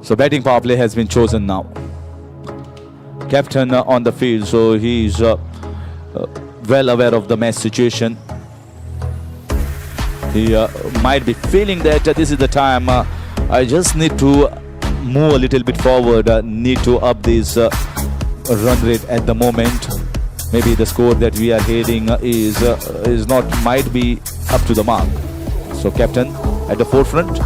So batting power play has been chosen now. Captain on the field, so he's well aware of the match situation. He might be feeling that this is the time I just need to move a little bit forward, need to up this run rate at the moment. Maybe the score that we are heading is not, might be up to the mark. So captain at the forefront.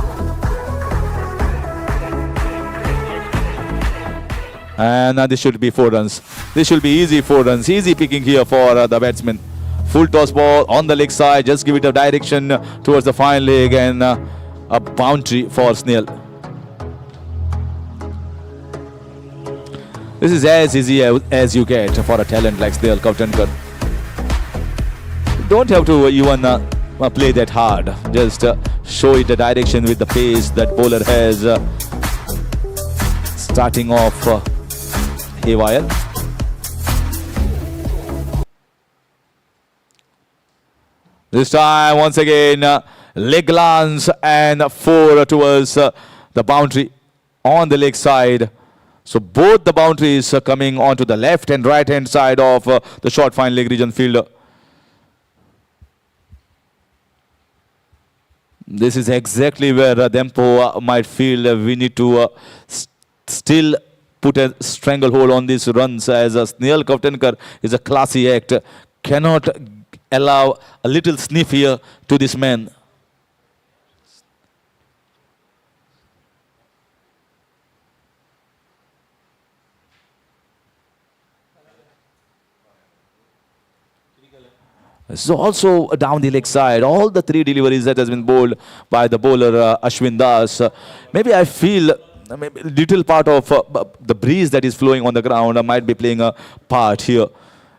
And this should be 4 runs. This should be easy 4 runs. Easy picking here for the batsman. Full toss ball on the leg side. Just give it a direction towards the fine leg, and a boundary for Snail. This is as easy as you get for a talent like Snail Kautenkar. Don't have to even play that hard. Just show it the direction with the pace that bowler has. Starting off haywire. This time once again leg glance and 4 towards the boundary on the leg side. So both the boundaries are coming onto the left and right hand side of the short fine leg region fielder. This is exactly where Dempo might feel we need to still put a stranglehold on these runs, as Snail Kautenkar is a classy act. Cannot allow a little sniff here to this man. So also down the leg side, all the 3 deliveries that has been bowled by the bowler Ashwin Das. Maybe I feel maybe little part of the breeze that is flowing on the ground might be playing a part here.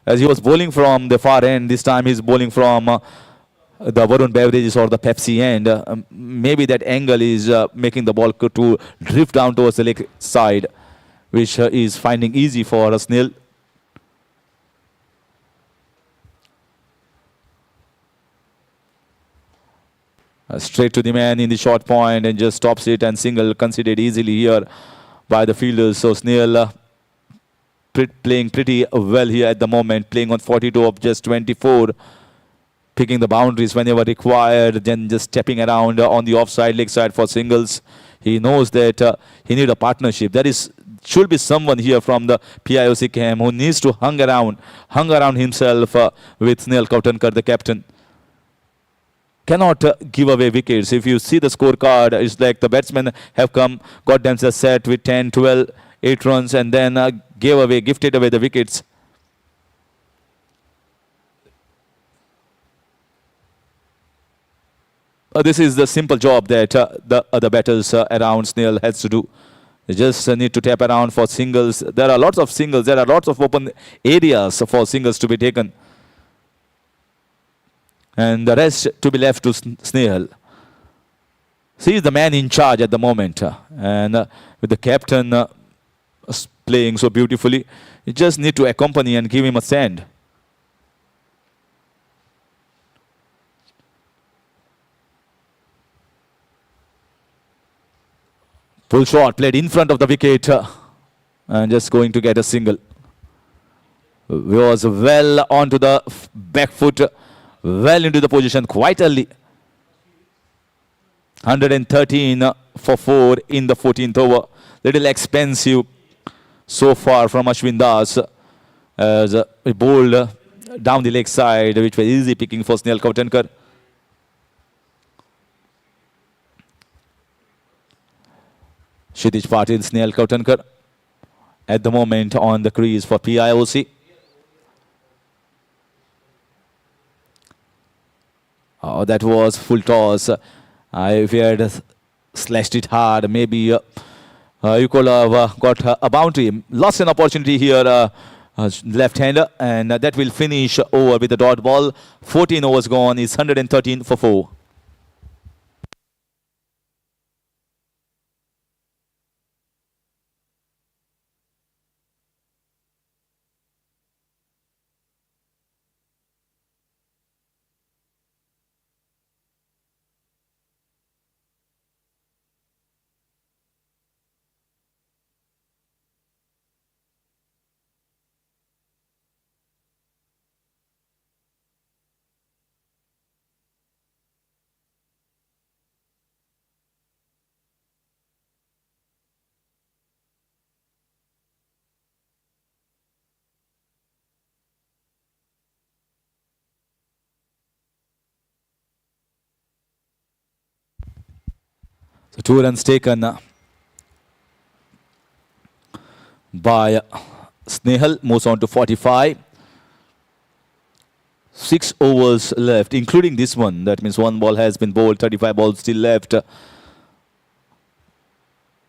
As he was bowling from the far end, this time he's bowling from the Varun Beverages or the Pepsi end. Maybe that angle is making the ball to drift down towards the leg side, which is finding easy for Snail. Straight to the man in the short point and just stops it, and single considered easily here by the fielders. So Snail playing pretty well here at the moment, playing on 42 of just 24, picking the boundaries whenever required, then just stepping around on the offside leg side for singles. He knows that he needs a partnership. There should be someone here from the PIOC camp who needs to hang around himself with Snail Kautenkar, the captain. Cannot give away wickets. If you see the scorecard, it's like the batsmen have come, got themselves set with 10, 12, 8 runs, and then gifted away the wickets. This is the simple job that the other batters around Snail has to do. They just need to tap around for singles. There are lots of singles. There are lots of open areas for singles to be taken, and the rest to be left to Snail. He is the man in charge at the moment, and with the captain playing so beautifully, you just need to accompany and give him a send. Full shot played in front of the wicket, and just going to get a single. Was well onto the back foot, well into the position quite early. 113 for 4 in the 14th over. Little expensive so far from Ashwin Das, as he bowled down the leg side, which was easy picking for Snail Kautenkar. Kshitij Patil, Snail Kautenkar at the moment on the crease for PIOC. Oh, that was full toss. If he had slashed it hard, maybe you could have got a boundary. Lost an opportunity here, left-hander, and that will finish over with a dot ball. 14 overs gone, is 113 for 4. So 2 runs taken by Snehal, moves on to 45. 6 overs left, including this one. That means 1 ball has been bowled, 35 balls still left.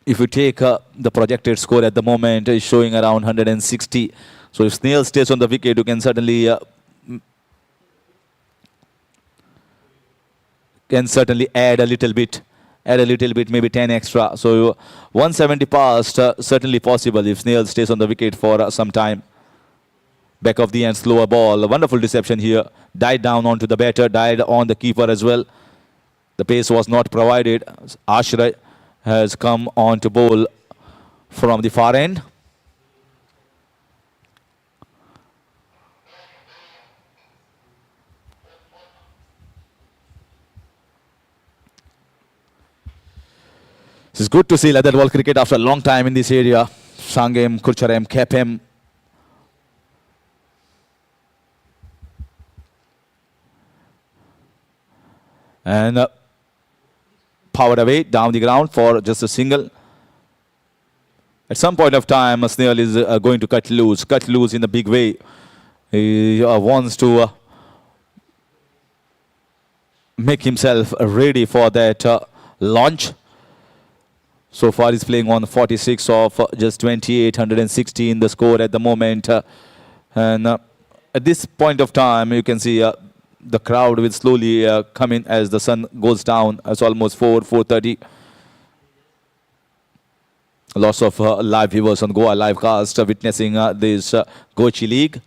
If you take the projected score at the moment, is showing around 160. So if Snehal stays on the wicket, you can certainly add a little bit, maybe 10 extra. So 170 past, certainly possible if Snehal stays on the wicket for some time. Back of the end, slower ball. A wonderful deception here. Died down onto the batter, died on the keeper as well. The pace was not provided. Ashray has come on to bowl from the far end. It's good to see leather ball cricket after a long time in this area. Sanguem, Kurcharem, Kepem. And powered away down the ground for just a single. At some point of time, Snehal is going to cut loose in a big way. He wants to make himself ready for that launch. So far, he's playing on 46 of just 28, 116 the score at the moment. And at this point of time, you can see the crowd will slowly come in as the sun goes down. It's almost 4:30. Lots of live viewers on Goa Livecast witnessing this Goichi League.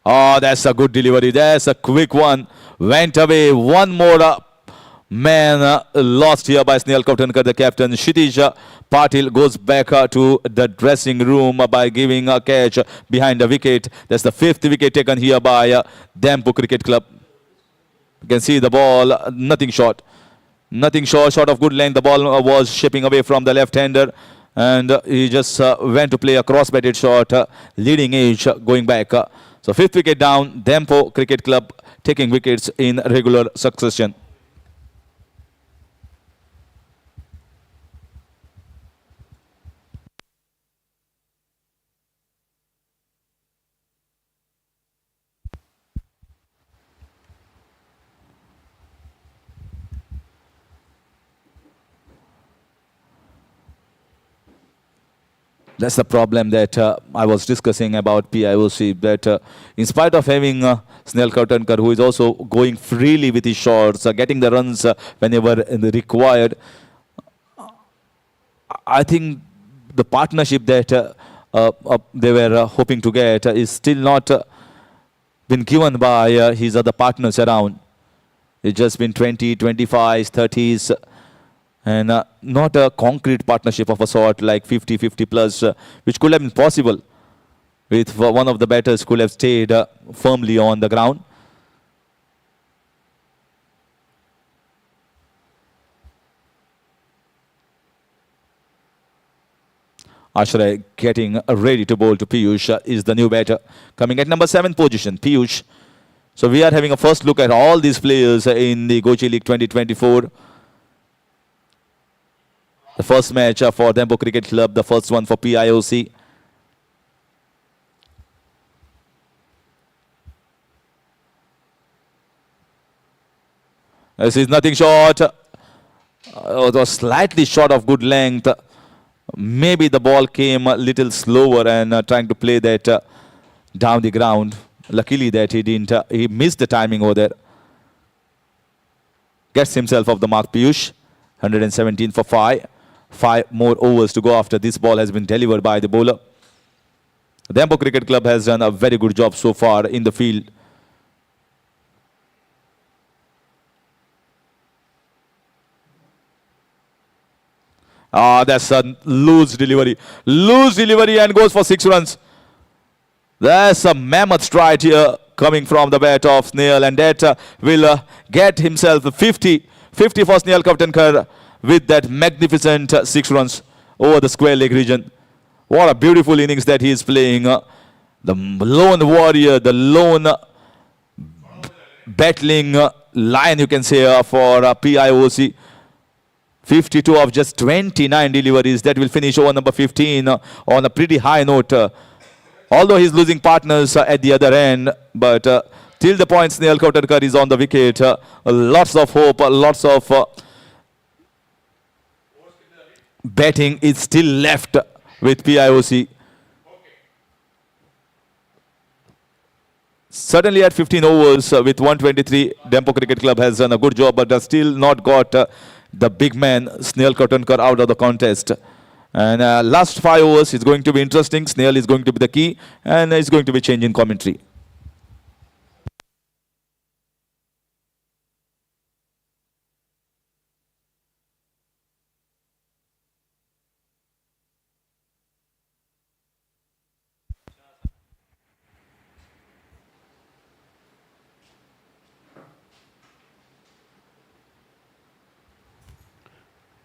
Oh, that's a good delivery. That's a quick one. Went away. One more man lost here by Snehal Kautankar, the captain. Kshitij Patil goes back to the dressing room by giving a catch behind the wicket. That's the 5th wicket taken here by Dempo Cricket Club. You can see the ball, nothing short. Nothing short of good length. The ball was shipping away from the left-hander. And he just went to play a cross-batted shot, leading edge going back. So 5th wicket down, Dempo Cricket Club taking wickets in regular succession. That's the problem that I was discussing about PIOC, that in spite of having Snehal Kautankar, who is also going freely with his shots, getting the runs whenever required, I think the partnership that they were hoping to get is still not been given by his other partners around. It's just been 20, 25s, 30s. And not a concrete partnership of a sort like 50-50 plus, which could have been possible if one of the batters could have stayed firmly on the ground. Ashray getting ready to bowl to PIOC is the new batter. Coming at number 7 position, PIOC. So we are having a first look at all these players in the Goichi League 2024. The first match for Dempo Cricket Club, the first one for PIOC. This is nothing short. It was slightly short of good length. Maybe the ball came a little slower and trying to play that down the ground. Luckily that he didn't. He missed the timing over there. Gets himself off the mark, PIOC. 117 for 5. 5 more overs to go after this ball has been delivered by the bowler. The Dempo Cricket Club has done a very good job so far in the field. That's a loose delivery. Loose delivery and goes for 6 runs. That's a mammoth stride here coming from the bat of Snehal, and that will get himself 50. 50 for Snehal Kautankar with that magnificent 6 runs over the square leg region. What a beautiful innings that he is playing. The lone warrior, the lone battling line, you can say, for PIOC. 52 of just 29 deliveries. That will finish over number 15 on a pretty high note. Although he's losing partners at the other end, but till the point Snehal Kotankar is on the wicket, lots of hope, lots of betting is still left with PIOC. Certainly at 15 overs with 123, Dempo Cricket Club has done a good job, but has still not got the big man, Snehal Kotankar, out of the contest. And last 5 overs is going to be interesting. Snehal is going to be the key, and is going to be changing commentary.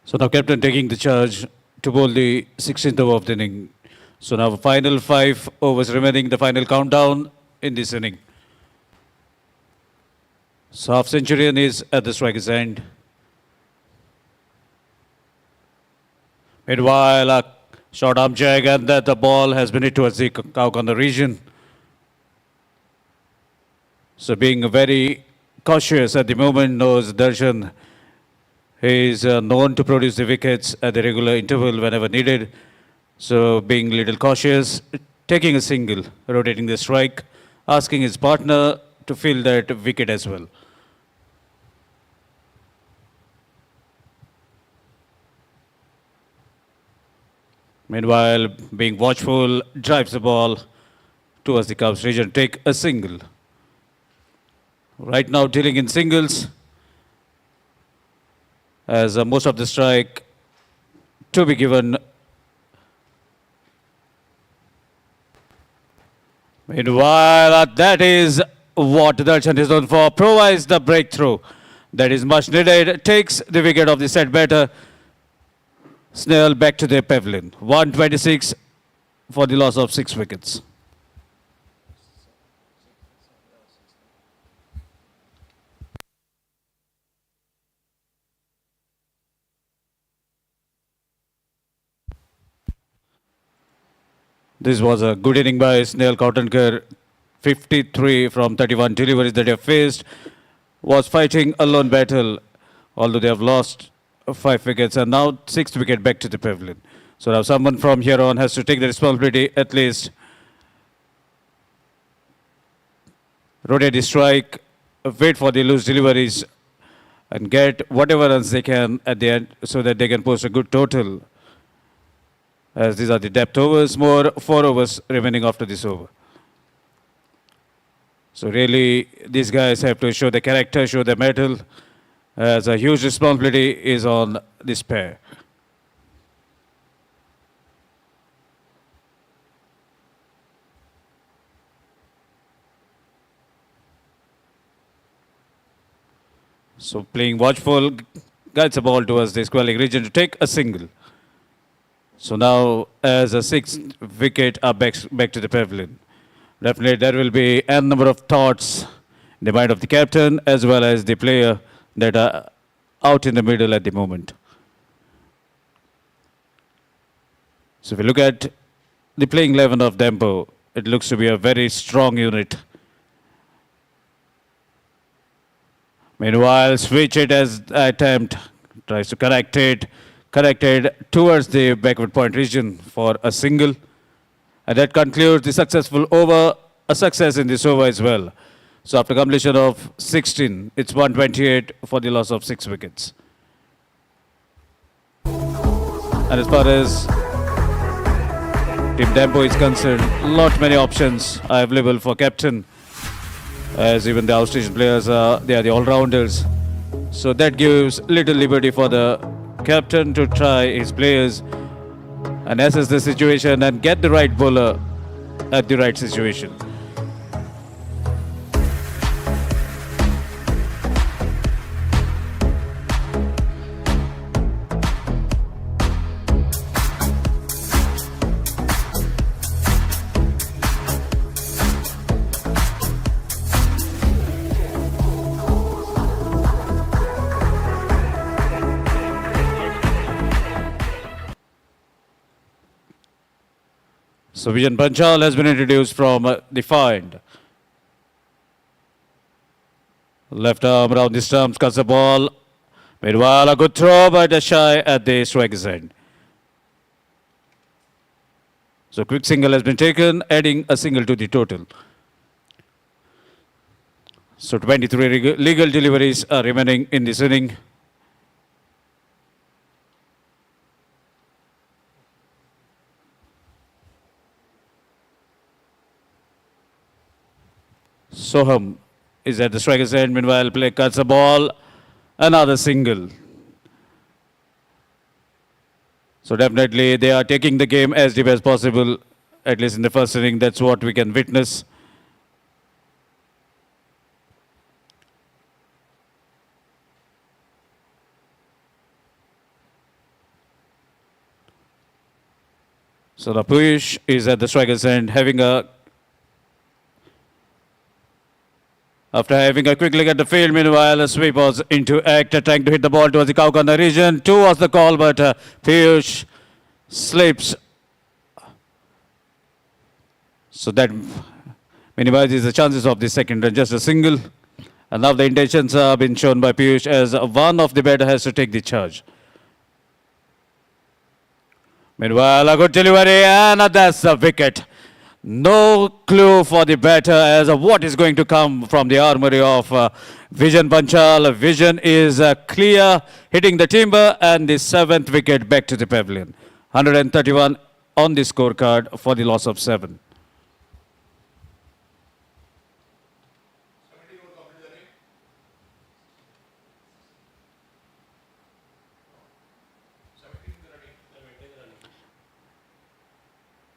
So now captain taking the charge to bowl the 16th over of the inning. So now final 5 overs remaining, the final countdown in this inning. So half centurion is at the striker's end. Meanwhile, a short arm jag, and that the ball has been hit towards the cow corner region. So being very cautious at the moment, knows Darshan. He is known to produce the wickets at the regular interval whenever needed. So being a little cautious, taking a single, rotating the strike, asking his partner to fill that wicket as well. Meanwhile, being watchful, drives the ball towards the Cubs region, take a single. Right now dealing in singles, as most of the strike to be given. Meanwhile, that is what Darshan is known for, provides the breakthrough that is much needed, takes the wicket of the set batter. Snehal back to the pavilion. 126 for the loss of 6 wickets. This was a good inning by Snehal Kotankar. 53 from 31 deliveries that they have faced. Was fighting a lone battle, although they have lost 5 wickets, and now 6th wicket back to the pavilion. So now someone from here on has to take the responsibility, at least rotate the strike, wait for the loose deliveries, and get whatever runs they can at the end so that they can post a good total. As these are the depth overs, more 4 overs remaining after this over. So really, these guys have to show the character, show the mettle, as a huge responsibility is on this pair. So playing watchful, guides the ball towards the square leg region to take a single. So now, as a 6th wicket are back to the pavilion. Definitely there will be a number of thoughts in the mind of the captain as well as the player that are out in the middle at the moment. So if you look at the playing 11 of Dempo, it looks to be a very strong unit. Meanwhile, switch it as attempt, tries to corrected towards the backward point region for a single. And that concludes the successful over, a success in this over as well. So after completion of 16, it's 128 for the loss of 6 wickets. And as far as Team Dempo is concerned, many options are available for captain, as even the outstation players they are the all-rounders. So that gives little liberty for the captain to try his players and assess the situation and get the right bowler at the right situation. So Vijan Panchal has been introduced from the find. Left arm around the stumps, cuts the ball. Meanwhile, a good throw, but a shy at the striker's end. So quick single has been taken, adding a single to the total. So 23 legal deliveries are remaining in this inning. Soham is at the striker's end. Meanwhile, play cuts the ball. Another single. So definitely they are taking the game as deep as possible, at least in the first inning. That's what we can witness. So the Piyush is at the striker's end, after having a quick look at the field. Meanwhile, a sweep was into act, trying to hit the ball towards the cow corner region. 2 was the call, but Piyush slips. So that minimizes the chances of the second run, just a single. And now the intentions have been shown by Piyush as one of the batter has to take the charge. Meanwhile, a good delivery, and that's a wicket. No clue for the batter as what is going to come from the armory of Vijan Panchal. Vision is clear, hitting the timber, and the 7th wicket back to the pavilion. 131 on the scorecard for the loss of 7.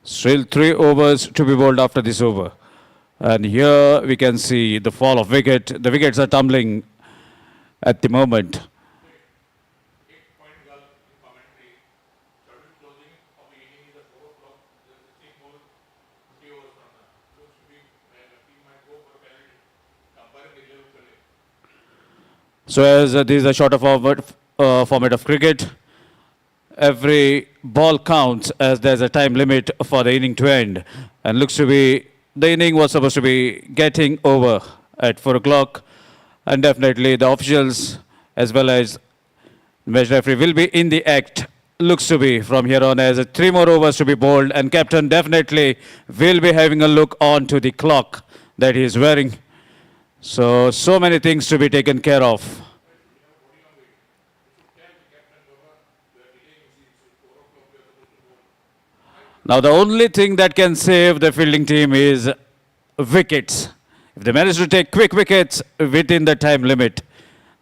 Still 3 overs to be bowled after this over. And here we can see the fall of wicket. The wickets are tumbling at the moment. So as this is a shorter format of cricket, every ball counts as there's a time limit for the inning to end. And looks to be, the inning was supposed to be getting over at 4 o'clock. And definitely the officials as well as match referee will be in the act. Looks to be from here on as 3 more overs to be bowled. And captain definitely will be having a look on to the clock that he is wearing. So many things to be taken care of. Now the only thing that can save the fielding team is wickets. If they manage to take quick wickets within the time limit,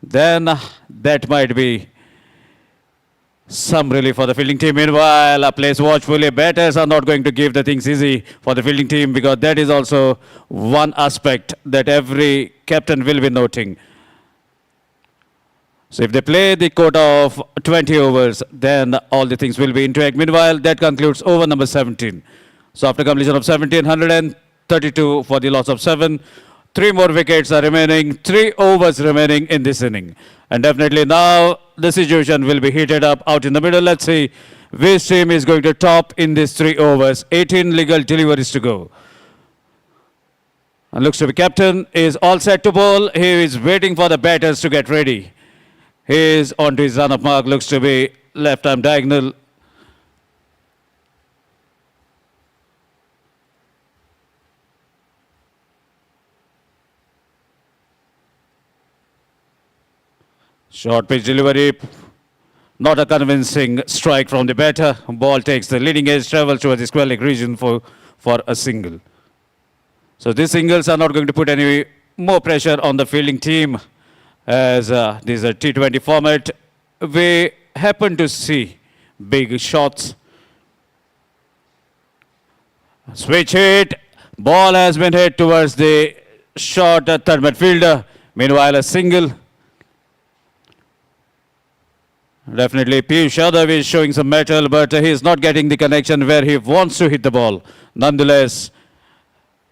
then that might be some relief for the fielding team. Meanwhile, plays watchfully. Batters are not going to give the things easy for the fielding team, because that is also one aspect that every captain will be noting. So if they play the quota of 20 overs, then all the things will be intact. Meanwhile, that concludes over number 17. So after completion of 17, 132 for the loss of 7. 3 more wickets are remaining, 3 overs remaining in this inning. And definitely now the situation will be heated up out in the middle. Let's see which team is going to top in these 3 overs. 18 legal deliveries to go. And looks to be captain is all set to bowl. He is waiting for the batters to get ready. He is on to his run-up mark. Looks to be left arm diagonal. Short pitch delivery. Not a convincing strike from the batter. Ball takes the leading edge, travels towards the square leg region for a single. So these singles are not going to put any more pressure on the fielding team. As this is a T20 format, we happen to see big shots. Switch hit. Ball has been hit towards the short third midfielder. Meanwhile, a single. Definitely Piyush Yadav is showing some mettle, but he is not getting the connection where he wants to hit the ball. Nonetheless,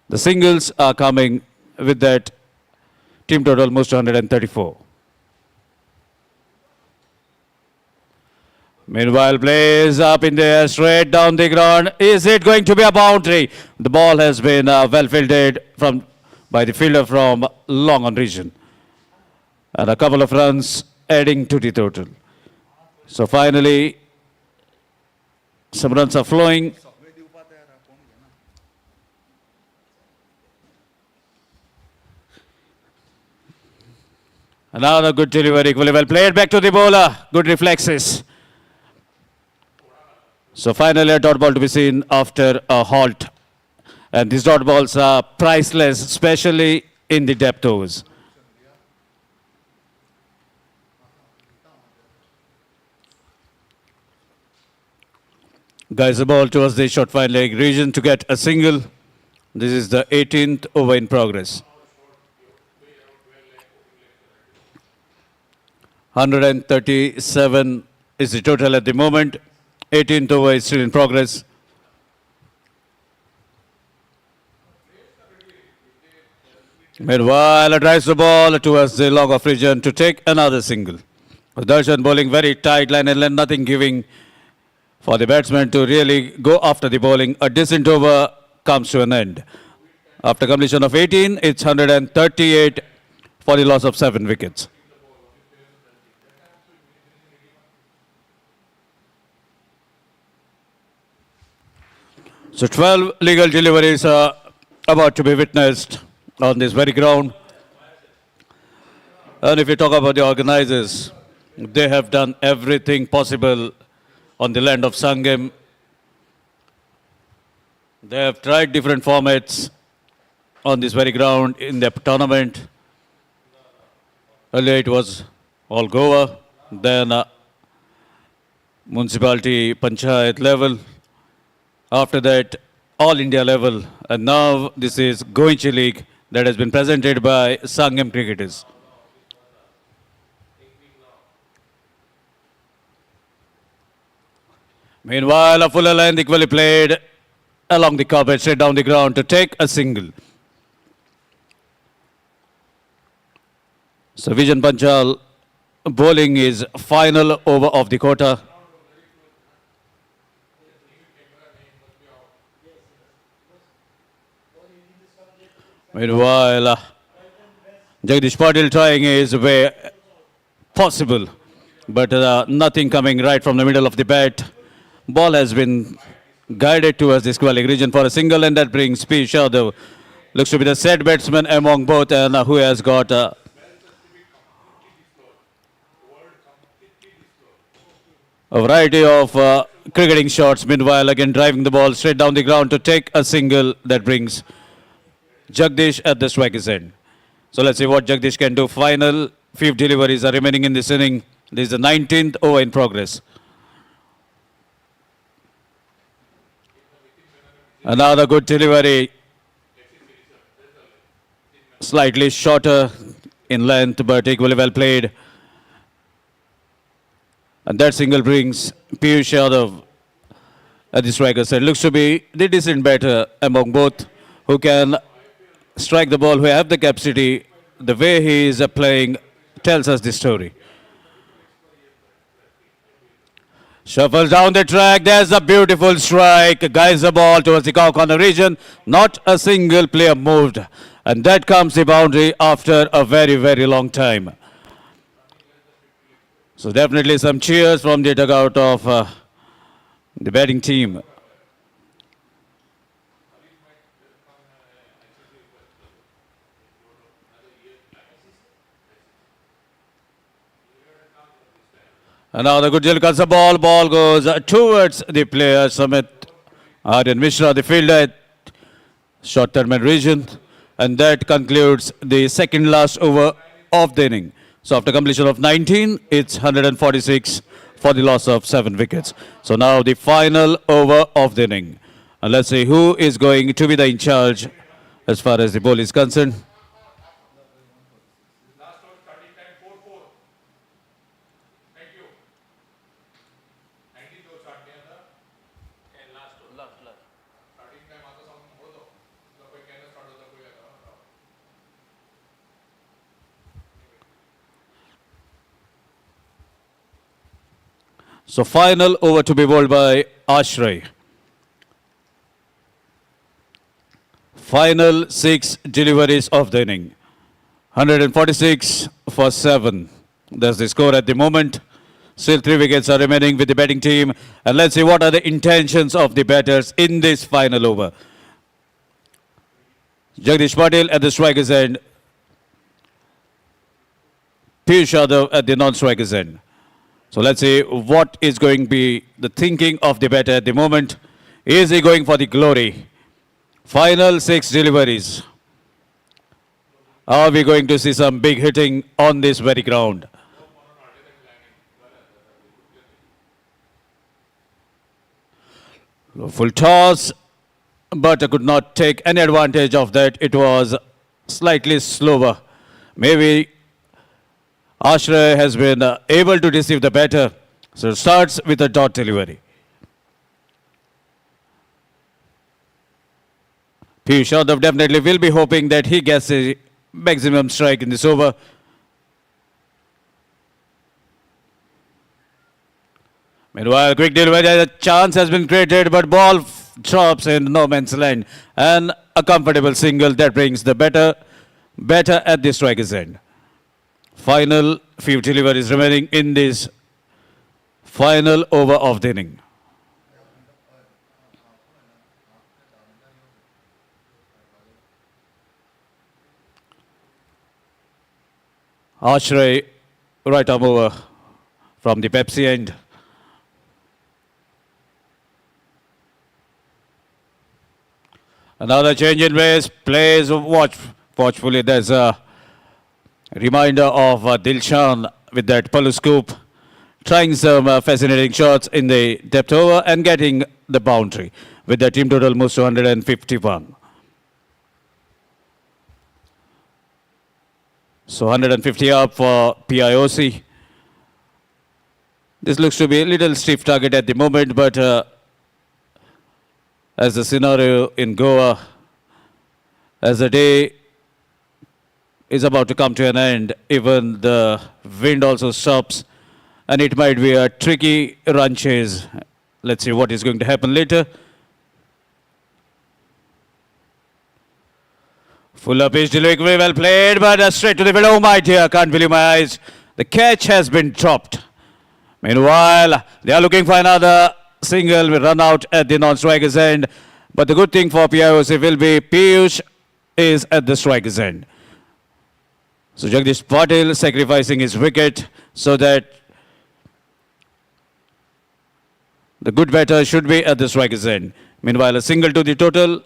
the singles are coming with that team total almost 134. Meanwhile, plays up in the air, straight down the ground. Is it going to be a boundary? The ball has been well fielded by the fielder from long on region. And a couple of runs adding to the total. So finally, some runs are flowing. Another good delivery, equally well played. Back to the bowler. Good reflexes. So finally a dot ball to be seen after a halt. And these dot balls are priceless, especially in the depth overs. Guys, the ball towards the short fine leg region to get a single. This is the 18th over in progress. 137 is the total at the moment. 18th over is still in progress. Meanwhile, drives the ball towards the long off region to take another single. Darshan bowling very tight line and nothing giving for the batsman to really go after the bowling. A decent over comes to an end. After completion of 18, it's 138 for the loss of 7 wickets. So 12 legal deliveries are about to be witnessed on this very ground. And if you talk about the organizers, they have done everything possible on the land of Sanguem. They have tried different formats on this very ground in the tournament. Earlier it was all Goa, then municipality panchayat level. After that, all India level. And now this is Goichi League that has been presented by Sanguem Cricketers. Meanwhile, a fuller length equally played along the carpet, straight down the ground to take a single. So Vijan Panchal bowling is final over of the quarter. Meanwhile, Jagdish Patil trying his way possible, but nothing coming right from the middle of the bat. Ball has been guided towards the square leg region for a single, and that brings PIOC, the looks to be the set batsman among both, and who has got a variety of cricketing shots. Meanwhile, again driving the ball straight down the ground to take a single that brings Jagdish at the striker's end. So let's see what Jagdish can do. Final few deliveries are remaining in this inning. This is the 19th over in progress. Another good delivery. Slightly shorter in length, but equally well played. And that single brings PIOC at the striker's end. Looks to be the decent batter among both, who can strike the ball, who have the capacity. The way he is playing tells us the story. Shuffles down the track. There's a beautiful strike. Guides the ball towards the cow corner region. Not a single player moved. And that comes the boundary after a very, very long time. So definitely some cheers from the dugout of the batting team. And now the good deal cuts the ball. Ball goes towards the player, Samit Aryan Mishra, the fielder at short terminal region. And that concludes the second last over of the inning. So after completion of 19, it's 146 for the loss of 7 wickets. So now the final over of the inning. And let's see who is going to be the in charge as far as the ball is concerned. So final over to be bowled by Ashray. Final 6 deliveries of the inning. 146 for 7. That's the score at the moment. Still 3 wickets are remaining with the batting team. And let's see what are the intentions of the batters in this final over. Jagdish Patil at the striker's end. Piyush Yadav at the non-striker's end. So let's see what is going to be the thinking of the batter at the moment. Is he going for the glory? Final 6 deliveries. Are we going to see some big hitting on this very ground? Full toss, but I could not take any advantage of that. It was slightly slower. Maybe Ashray has been able to deceive the batter. So it starts with a dot delivery. Piyush Yadav definitely will be hoping that he gets a maximum strike in this over. Meanwhile, quick delivery, a chance has been created, but ball drops in no man's land. And a comfortable single that brings the batter at the striker's end. Final few deliveries remaining in this final over of the inning. Ashray, right arm over from the Pepsi end. Another change in pace, plays watchfully. There's a reminder of Dilshan with that Palu scoop, trying some fascinating shots in the depth over and getting the boundary with the team total moves to 151. So 150 up for PIOC. This looks to be a little stiff target at the moment, but as the scenario in Goa, as the day is about to come to an end, even the wind also stops, and it might be a tricky run chase. Let's see what is going to happen later. Full pitch delivery, very well played, but straight to the field. Oh my dear, can't believe my eyes. The catch has been dropped. Meanwhile, they are looking for another single. Will run out at the non-striker's end. But the good thing for PIOC will be Piyush is at the striker's end. So Jagdish Patil sacrificing his wicket so that the good batter should be at the striker's end. Meanwhile, a single to the total.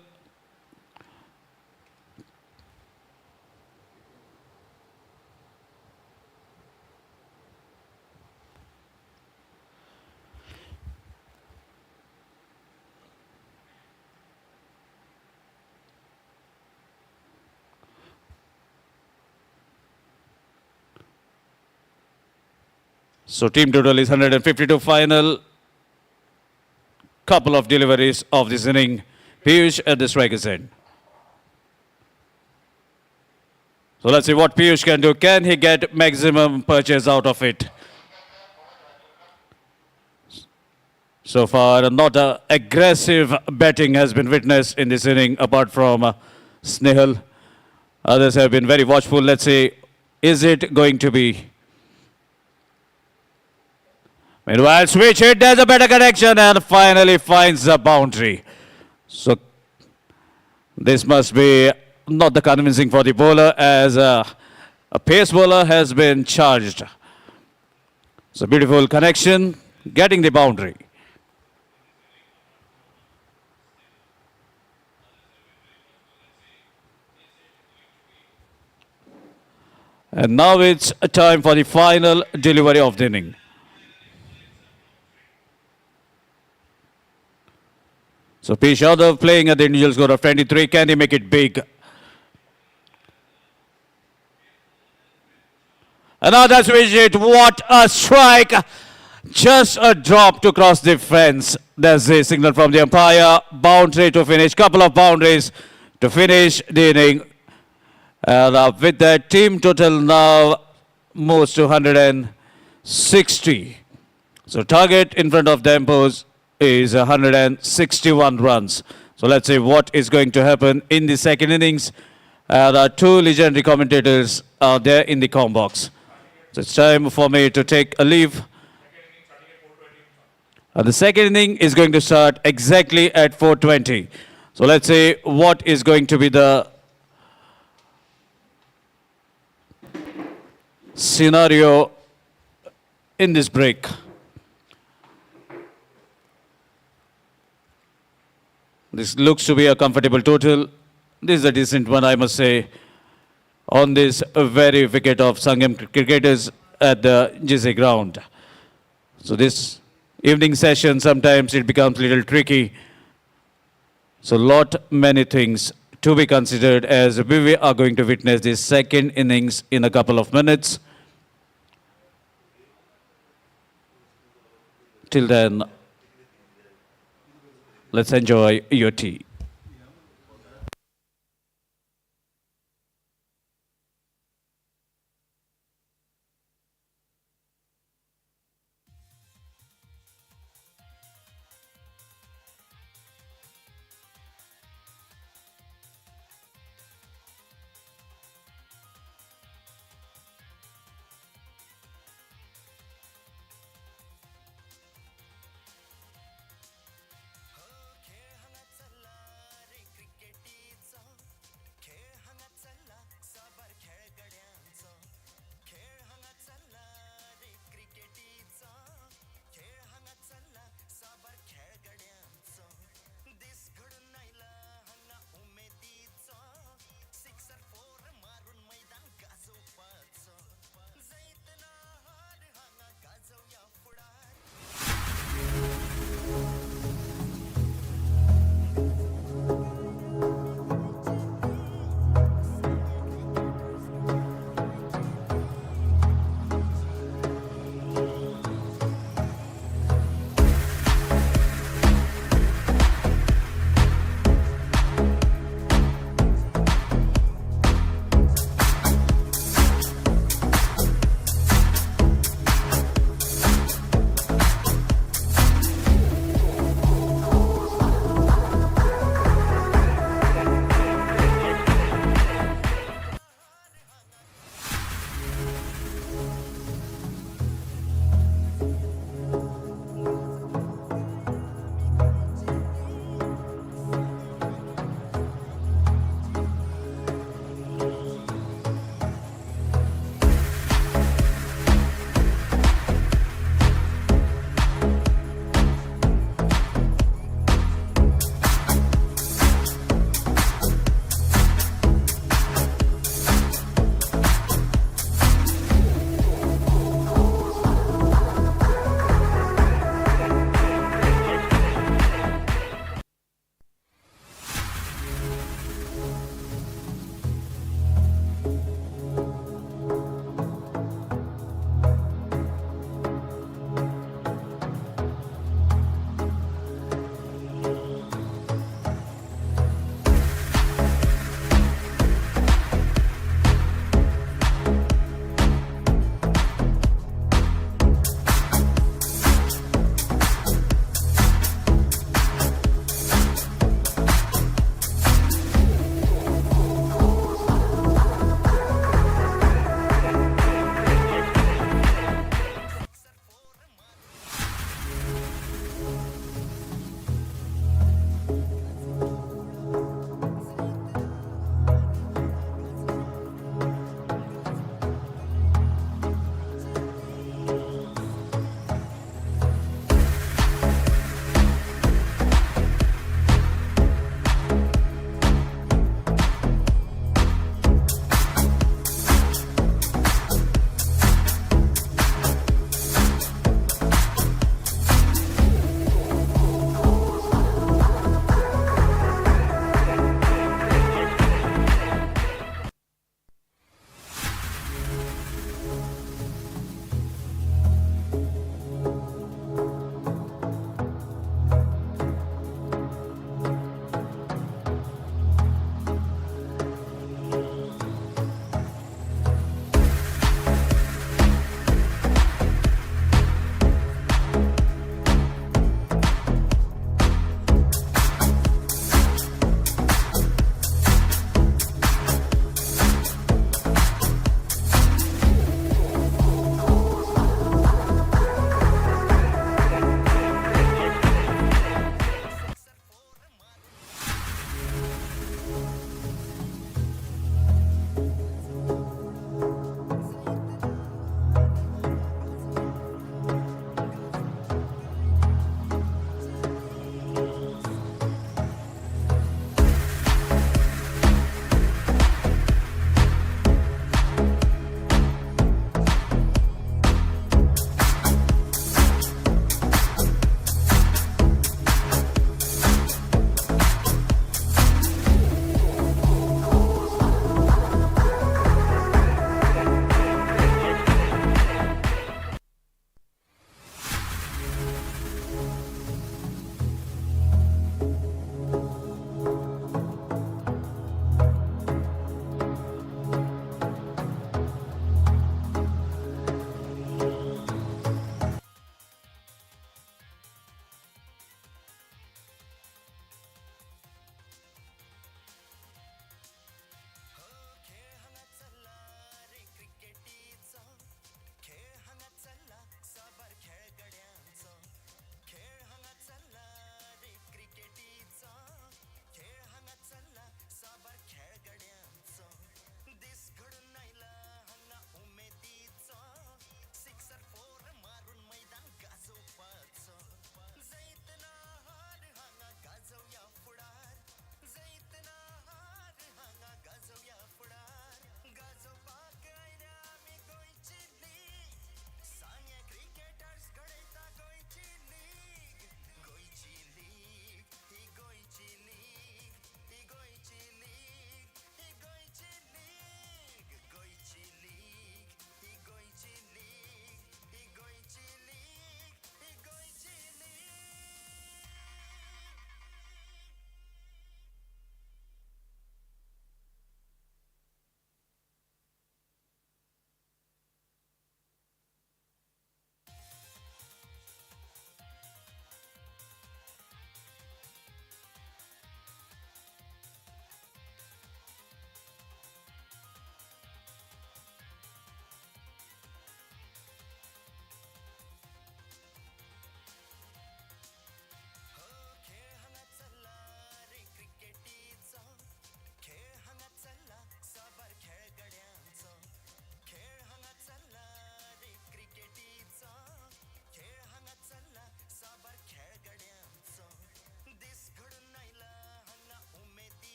So team total is 152 final. Couple of deliveries of this inning. Piyush at the striker's end. So let's see what Piyush can do. Can he get maximum purchase out of it? So far, not aggressive batting has been witnessed in this inning apart from Snehal. Others have been very watchful. Let's see, is it going to be? Meanwhile, switch hit, there's a better connection and finally finds the boundary. So this must be not the convincing for the bowler as a pace bowler has been charged. So beautiful connection, getting the boundary. And now it's time for the final delivery of the inning. So Piyush Yadav playing at the individual score of 23. Can he make it big? Another switch hit. What a strike. Just a drop to cross the fence. There's a signal from the umpire. Boundary to finish. Couple of boundaries to finish the inning. And with that, team total now moves to 160. So target in front of Dempo's is 161 runs. So let's see what is going to happen in the second innings. The two legendary commentators are there in the comm box. So it's time for me to take a leave. The second inning is going to start exactly at 4:20. So let's see what is going to be the scenario in this break. This looks to be a comfortable total. This is a decent one, I must say, on this very wicket of Sanguem Cricketers at the GC ground. So this evening session, sometimes it becomes a little tricky. So many things to be considered as we are going to witness this second innings in a couple of minutes. Till then, let's enjoy your tea.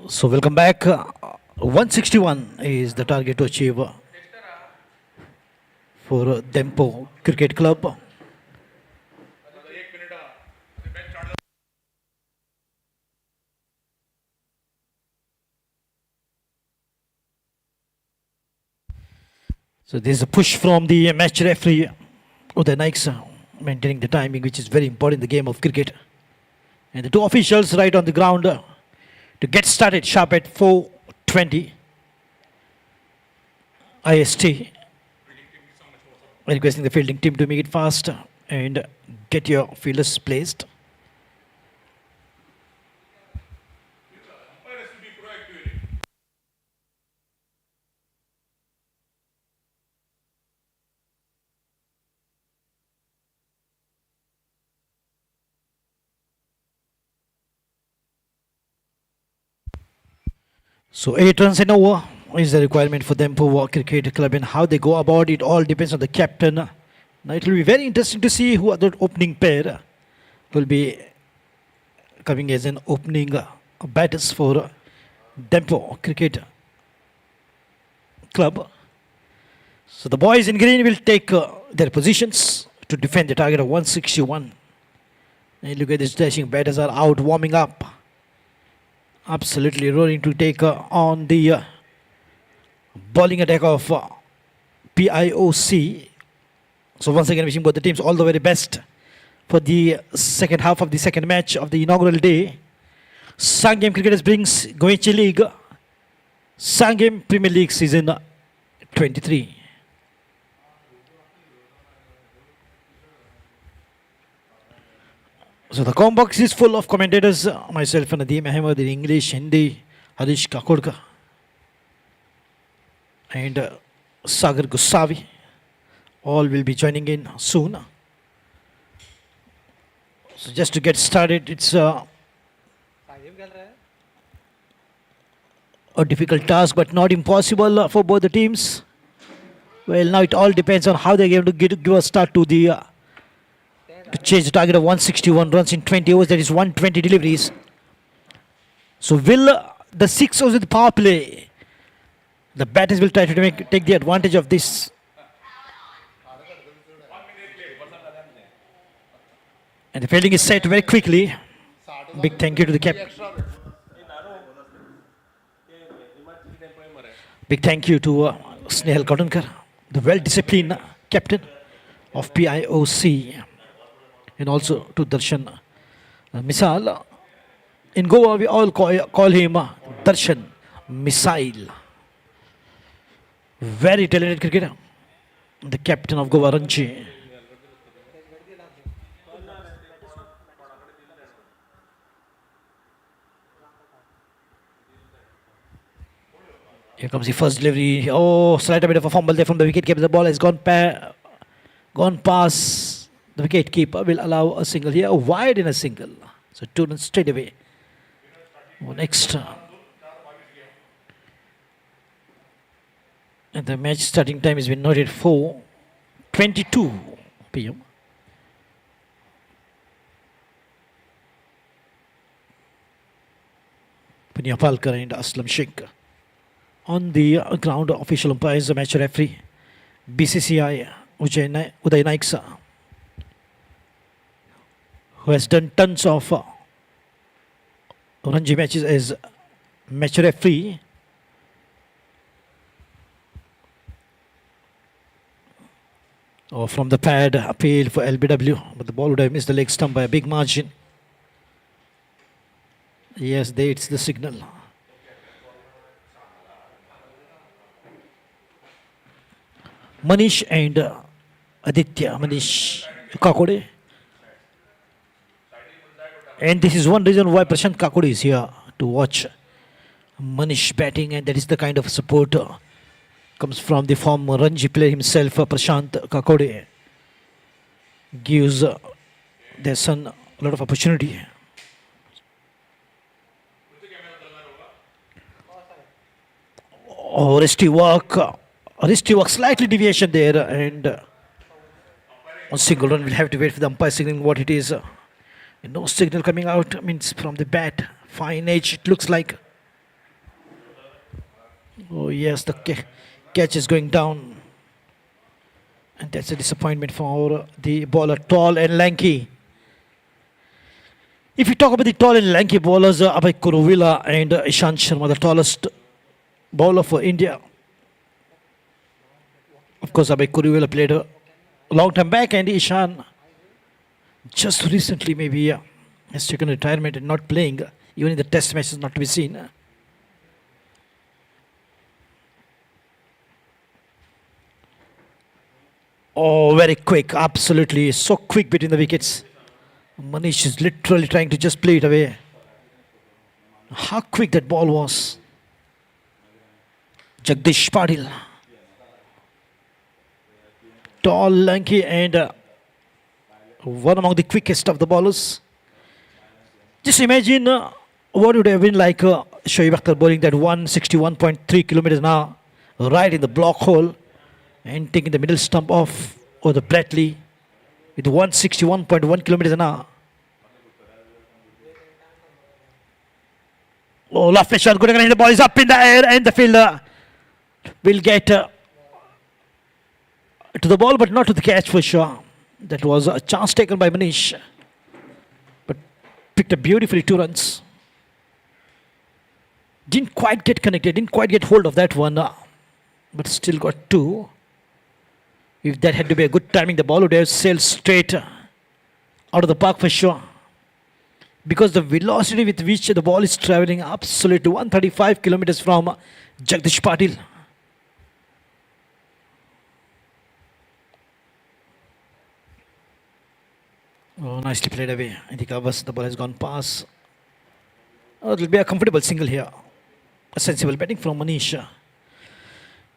So welcome back. 161 is the target to achieve for Dempo Cricket Club. So there's a push from the match referee Uday Naik's maintaining the timing, which is very important in the game of cricket. And the two officials right on the ground to get started sharp at 4:20 IST. Requesting the fielding team to make it fast and get your fielders placed. So 8 runs and over is the requirement for them for Cricket Club, and how they go about it all depends on the captain. Now it will be very interesting to see who are the opening pair will be coming as an opening batters for Dempo Cricket Club. So the boys in green will take their positions to defend the target of 161. And look at this, dashing batters are out warming up. Absolutely roaring to take on the bowling attack of PIOC. So once again, wishing both the teams all the very best for the second half of the second match of the inaugural day. Sanguem Cricketers brings Goichi League, Sanguem Premier League season 23. So the combox is full of commentators, myself and Nadeem Ahmed in English, Hindi, Harish Kakodka, and Sagar Gussavi. All will be joining in soon. So just to get started, it's a difficult task, but not impossible for both the teams. Well, now it all depends on how they're going to give a start to the to chase the target of 161 runs in 20 overs. That is 120 deliveries. So will the 6 overs with power play, the batters will try to take the advantage of this. And the fielding is set very quickly. Big thank you to the captain. Big thank you to Snehal Kaudankar, the well-disciplined captain of PIOC. And also to Darshan Misal. In Goa, we all call him Darshan Misail. Very talented cricketer. The captain of Goa Ranji. Here comes the first delivery. Oh, slight bit of a fumble there from the wicketkeeper. The ball has gone past. The wicket keeper will allow a single here, a wide in a single. So 2 runs straight away. One extra. And the match starting time has been noted 4:22 p.m. Punya Palkar and Aslam Sheikh. On the ground, official umpires, the match referee, BCCI, Uday Naiksa, who has done tons of Ranji matches as match referee. Oh, from the pad, appeal for LBW, but the ball would have missed the leg stump by a big margin. Yes, it's the signal. Manish and Aditya, Manish Kakode. And this is one reason why Prashant Kakode is here, to watch Manish batting, and that is the kind of support comes from the former Ranji player himself, Prashant Kakode. Gives their son a lot of opportunity. Oh, risky work slightly deviation there, and one single run. Will have to wait for the umpire signaling what it is. No signal coming out, means from the bat. Fine edge, it looks like. Oh yes, the catch is going down. And that's a disappointment for the bowler, tall and lanky. If you talk about the tall and lanky bowlers, Abhay Kuruvilla and Ishant Sharma, the tallest bowler for India. Of course, Abhay Kuruvilla played a long time back, and Ishan just recently maybe has taken retirement and not playing. Even in the test matches, not to be seen. Oh, very quick, absolutely. So quick between the wickets. Manish is literally trying to just play it away. How quick that ball was. Jagdish Patil. Tall, lanky, and one among the quickest of the bowlers. Just imagine what would have been like Shoaib Akhtar bowling that 161.3 kilometers an hour right in the block hole and taking the middle stump off or the Bradley with 161.1 kilometers an hour. Oh, left shot, good again. The ball is up in the air, and the fielder will get to the ball, but not to the catch for sure. That was a chance taken by Manish, but picked up beautifully 2 runs. Didn't quite get connected, didn't quite get hold of that one, but still got 2. If that had to be a good timing, the ball would have sailed straight out of the park for sure. Because the velocity with which the ball is traveling, absolutely 135 kilometers from Jagdish Patil. Oh, nicely played away. I think the ball has gone past. Oh, it will be a comfortable single here. A sensible batting from Manish.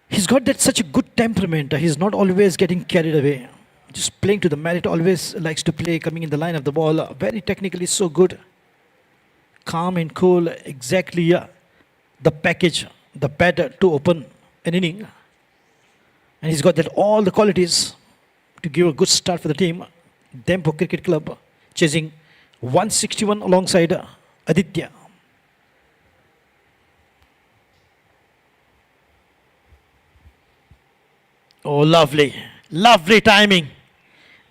He's got that such a good temperament. He's not always getting carried away. Just playing to the merit, always likes to play, coming in the line of the ball. Very technically so good. Calm and cool, exactly the package, the batter to open an inning. And he's got that all the qualities to give a good start for the team. Dempo Cricket Club chasing 161 alongside Aditya. Oh, lovely. Lovely timing.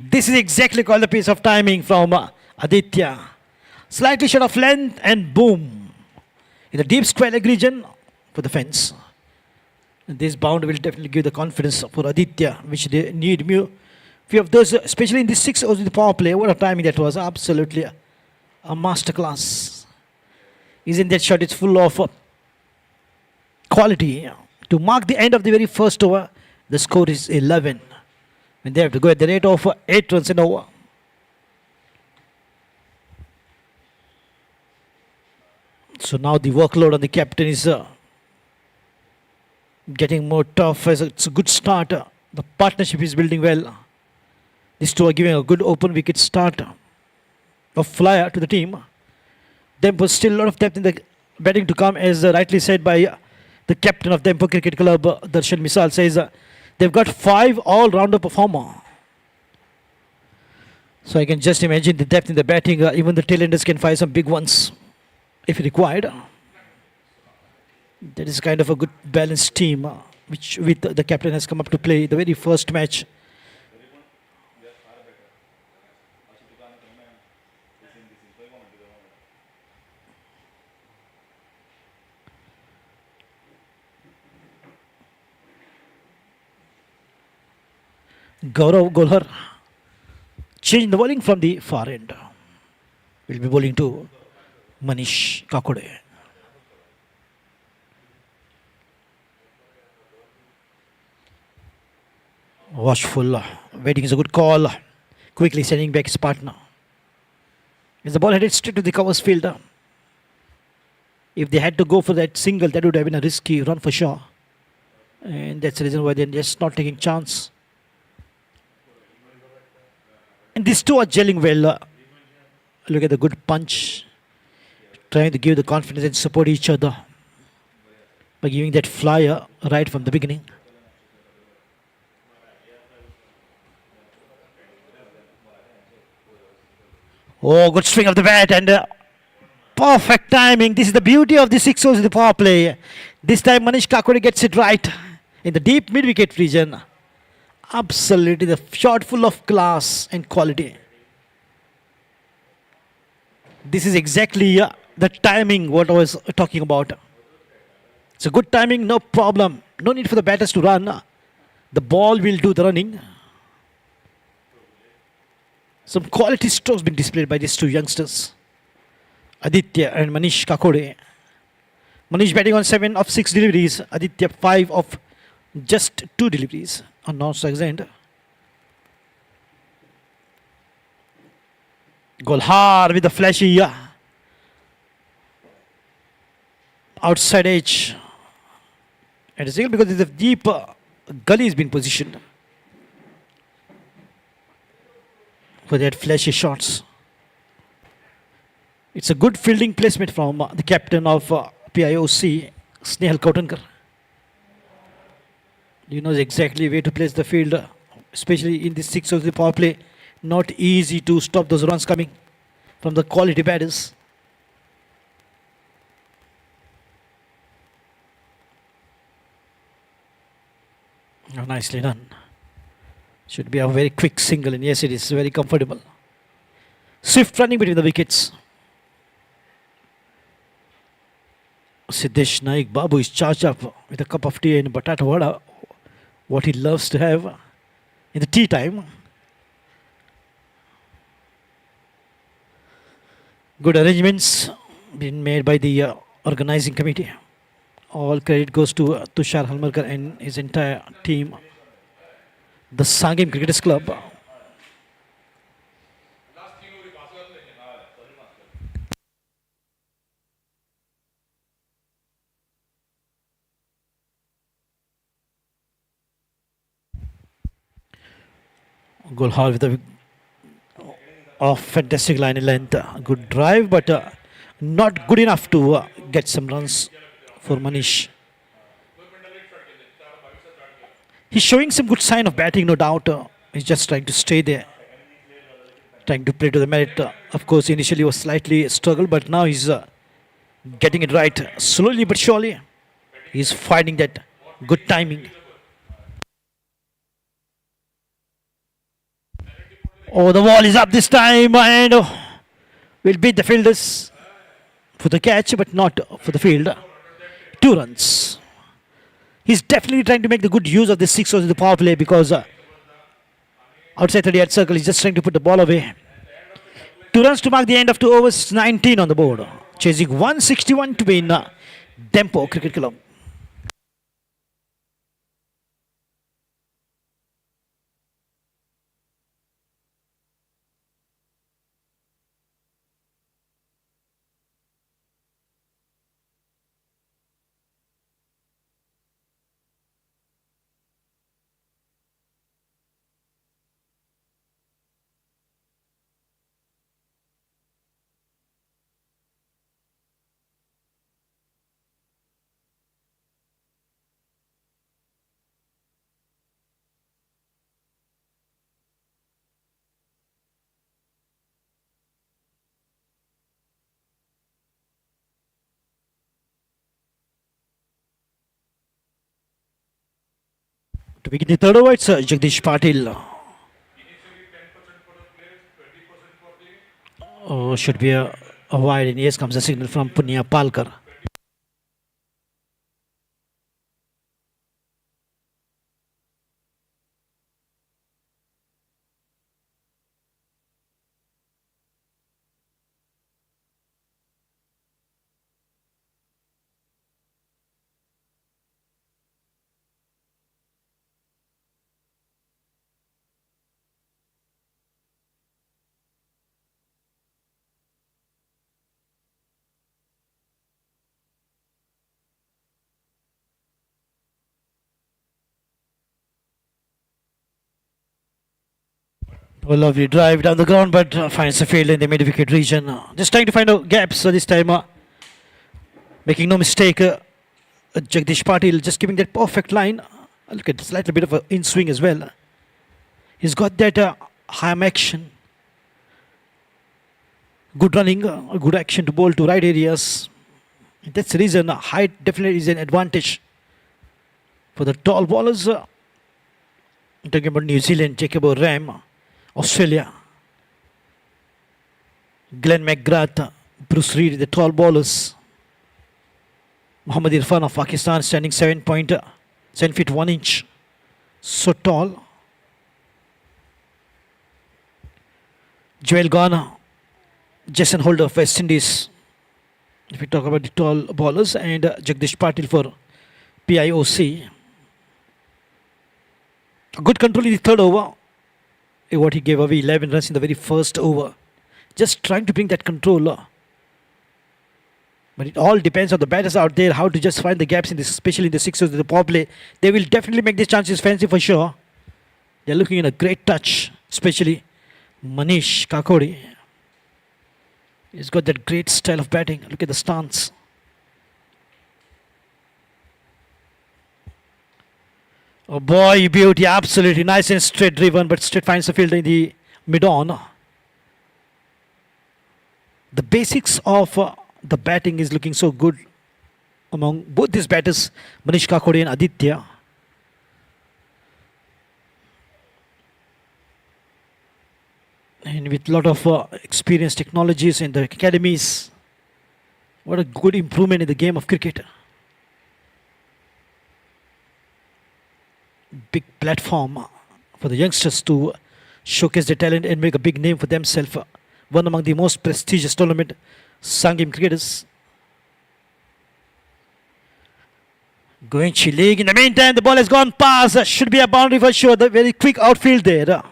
This is exactly called a piece of timing from Aditya. Slightly short of length and boom. In the deep square leg region for the fence. And this bound will definitely give the confidence for Aditya, which they need. Few of those, especially in the 6 overs in the power play. What a timing that was. Absolutely a masterclass. Isn't that shot? It's full of quality. To mark the end of the very first over, the score is 11. And they have to go at the rate of 8 runs an over. So now the workload on the captain is getting more tough. It's a good start. The partnership is building well. These two are giving a good open wicket start of flyer to the team. Dempo still a lot of depth in the batting to come, as rightly said by the captain of Dempo Cricket Club, Darshan Misal, says they've got 5 all-rounder performer. So I can just imagine the depth in the batting. Even the tailenders can fire some big ones if required. That is kind of a good balanced team, which with the captain has come up to play the very first match. Gaurav Golhar changing the bowling from the far end. Will be bowling to Manish Kakode. Watchful, waiting is a good call. Quickly sending back his partner. As the ball headed straight to the covers fielder. If they had to go for that single, that would have been a risky run for sure. And that's the reason why they're just not taking chance. And these two are gelling well. Look at the good punch. Trying to give the confidence and support each other by giving that flyer right from the beginning. Oh, good swing of the bat, and Perfect timing. This is the beauty of the 6 overs in the power play. This time Manish Kakuri gets it right in the deep mid-wicket region. Absolutely the shot full of class and quality. This is exactly the timing what I was talking about. It's a good timing, no problem. No need for the batters to run. The ball will do the running. Some quality strokes being displayed by these two youngsters, Aditya and Manish Kakore. Manish batting on 7 of 6 deliveries. Aditya 5 of just 2 deliveries on non-strikes end. Golhar with the flashy outside edge. And it's because it's a deep gully has been positioned for that flashy shots. It's a good fielding placement from the captain of PIOC, Snehal Kotankar. He knows exactly where to place the field, especially in the 6 of the power play. Not easy to stop those runs coming from the quality batters. Oh, nicely done. Should be a very quick single, and yes, it is very comfortable. Swift running between the wickets. Siddesh Naik Babu is charged up with a cup of tea and batata vada, what he loves to have in the tea time. Good arrangements being made by the organizing committee. All credit goes to Tushar Halmarkar and his entire team. The Sanguem Cricketers Club. Golhar with a fantastic line in length. Good drive, but not good enough to get some runs for Manish. He's showing some good sign of batting, no doubt. He's just trying to stay there, trying to play to the merit. Of course, initially was slightly struggle, but now he's getting it right. Slowly but surely, he's finding that good timing. Oh, the ball is up this time, and will beat the fielders for the catch, but not for the field. 2 runs. He's definitely trying to make the good use of the 6 overs in the power play, because outside 38 circle, he's just trying to put the ball away. 2 runs to mark the end of 2 overs, 19 on the board. Chasing 161 to win Dempo Cricket Club. To begin the third over, it's Jagdish Patil. Oh, should be a wide, and yes, comes a signal from Punya Palkar. A lovely drive down the ground, but finds a field in the mid-wicket region. Just trying to find out gaps this time. Making no mistake, Jagdish Patil just giving that perfect line. Look at slightly bit of an in-swing as well. He's got that ham action. Good running, good action to bowl to right areas. That's the reason height definitely is an advantage for the tall bowlers. Talking about New Zealand, Jacob Ram, Australia, Glenn McGrath, Bruce Reid, the tall bowlers. Muhammad Irfan of Pakistan standing 7 feet 1 inch. So tall. Joel Garner, Jason Holder of West Indies. If we talk about the tall bowlers, and Jagdish Patil for PIOC. Good control in the third over. What he gave away 11 runs in the very first over. Just trying to bring that control. But it all depends on the batters out there, how to just find the gaps in this, especially in the sixers, the power play. They will definitely make these chances fancy for sure. They're looking in a great touch, especially Manish Kakori. He's got that great style of batting. Look at the stance. Oh boy, beauty, absolutely nice and straight driven, but straight finds the field in the mid-on. The basics of the batting is looking so good among both these batters, Manish Kakori and Aditya. And with a lot of experienced technologies in the academies, what a good improvement in the game of cricket. Big platform for the youngsters to showcase their talent and make a big name for themselves. One among the most prestigious tournament, Sanguem Cricketers. Goichi league. In the meantime, the ball has gone past. Should be a boundary for sure. The very quick outfield there.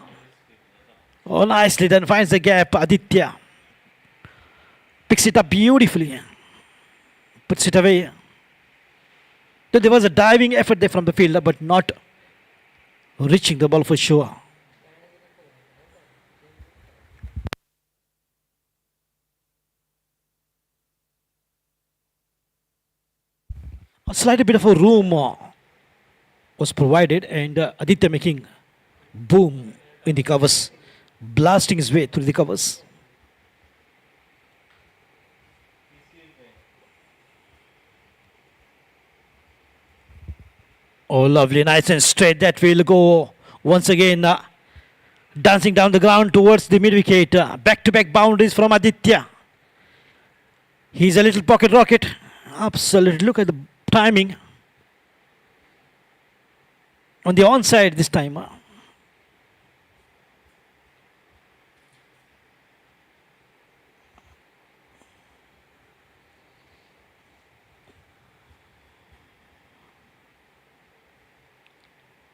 Oh, nicely done. Finds the gap. Aditya picks it up beautifully. Puts it away. There was a diving effort there from the fielder, but not reaching the ball for sure. A slight bit of a room was provided, and Aditya making boom in the covers, blasting his way through the covers. Oh, lovely, nice and straight. That will go once again, dancing down the ground towards the mid wicket. Back-to-back boundaries from Aditya. He's a little pocket rocket. Absolutely. Look at the timing. On the onside this time.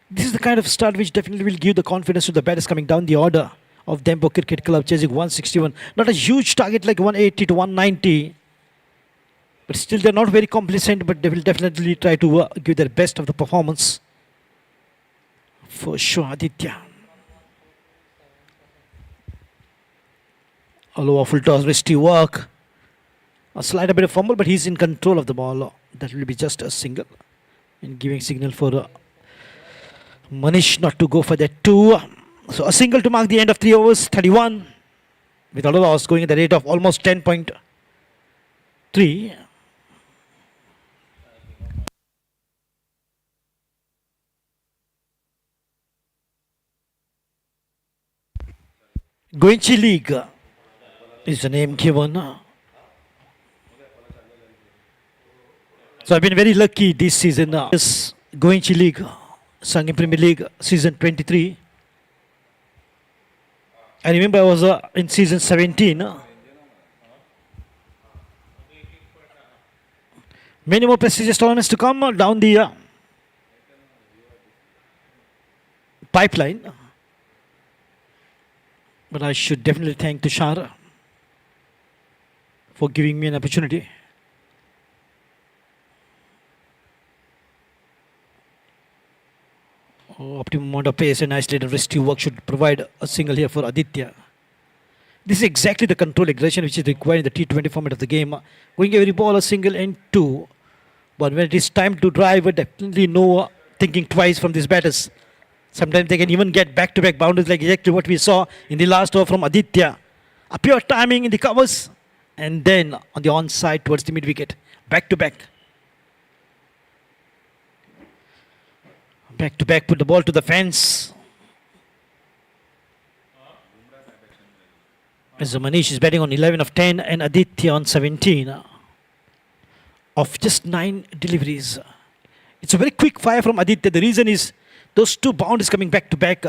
This is the kind of start which definitely will give the confidence to the batters coming down the order of Dempo Cricket Club, chasing 161. Not a huge target like 180 to 190. But still they're not very complacent, but they will definitely try to give their best of the performance. For sure, Aditya. A low full toss, risky work. A slight bit of fumble, but he's in control of the ball. That will be just a single. And giving signal for Manish not to go for that two. So a single to mark the end of 3 overs, 31. With all of us going at the rate of almost 10.3. Goichi League is the name given. So I've been very lucky this season. This Goichi League, Sanguem Premier League, season 23. I remember I was in season 17. Many more prestigious tournaments to come down the pipeline. But I should definitely thank Tushar for giving me an opportunity. Oh, optimum amount of pace and nicely done rescue work should provide a single here for Aditya. This is exactly the control aggression which is required in the T20 format of the game. Going every ball a single and two. But when it is time to drive, definitely no thinking twice from these batters. Sometimes they can even get back-to-back boundaries like exactly what we saw in the last over from Aditya. A pure timing in the covers. And then on the onside towards the mid-wicket. Back to back. Back to back, put the ball to the fence. As Manish is batting on 11 of 10 and Aditya on 17 of just 9 deliveries. It's a very quick fire from Aditya. The reason is those 2 boundaries coming back to back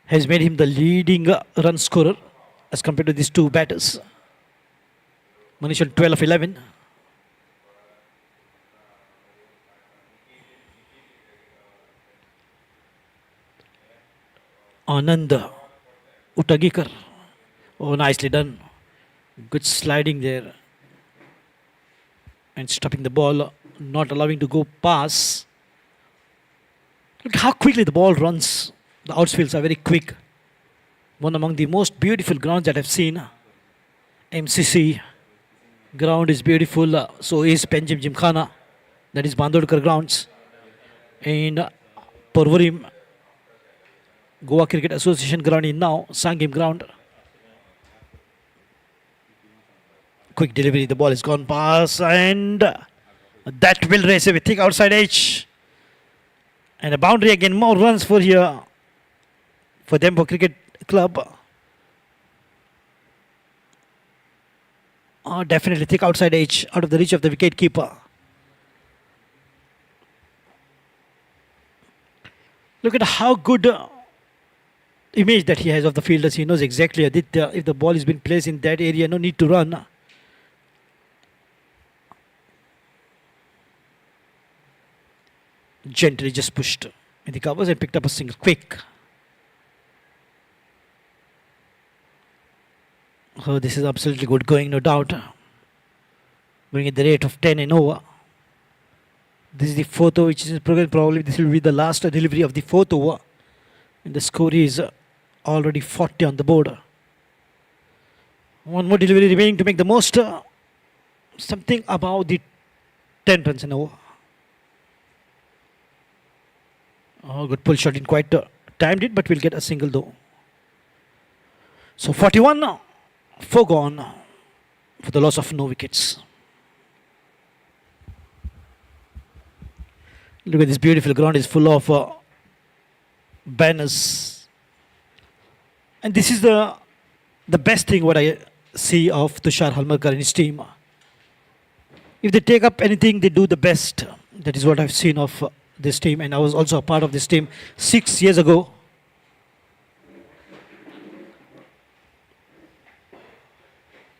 has made him the leading run scorer as compared to these 2 batters. Manish on 12 of 11. Anand Utagikar. Oh, nicely done. Good sliding there. And stopping the ball, not allowing to go past. Look how quickly the ball runs. The outfields are very quick. One among the most beautiful grounds that I've seen. MCC ground is beautiful. So is Penjim Gymkhana. That is Bandodkar grounds. And Porvorim Goa Cricket Association ground is now Sanguem ground. Quick delivery, the ball is gone past, and that will race a thick outside edge. And a boundary again, more runs for here for Dempo Cricket Club. Oh, definitely thick outside edge, out of the reach of the wicket keeper. Look at how good image that he has of the fielders. He knows exactly Aditya, if the ball has been placed in that area, no need to run. Gently just pushed in the covers and picked up a single quick. Oh, this is absolutely good going, no doubt. Going at the rate of 10 and over. This is the 4th over which is in progress. Probably this will be the last delivery of the 4th over. And the score is already 40 on the board. One more delivery remaining to make the most. Something about the 10 runs an over. Oh, good pull shot. Didn't quite timed it, but we'll get a single though. So 41 now. 4 gone for the loss of no wickets. Look at this beautiful ground. It's full of banners. And this is the best thing what I see of Tushar Halmarkar and his team. If they take up anything, they do the best. That is what I've seen of this team, and I was also a part of this team 6 years ago.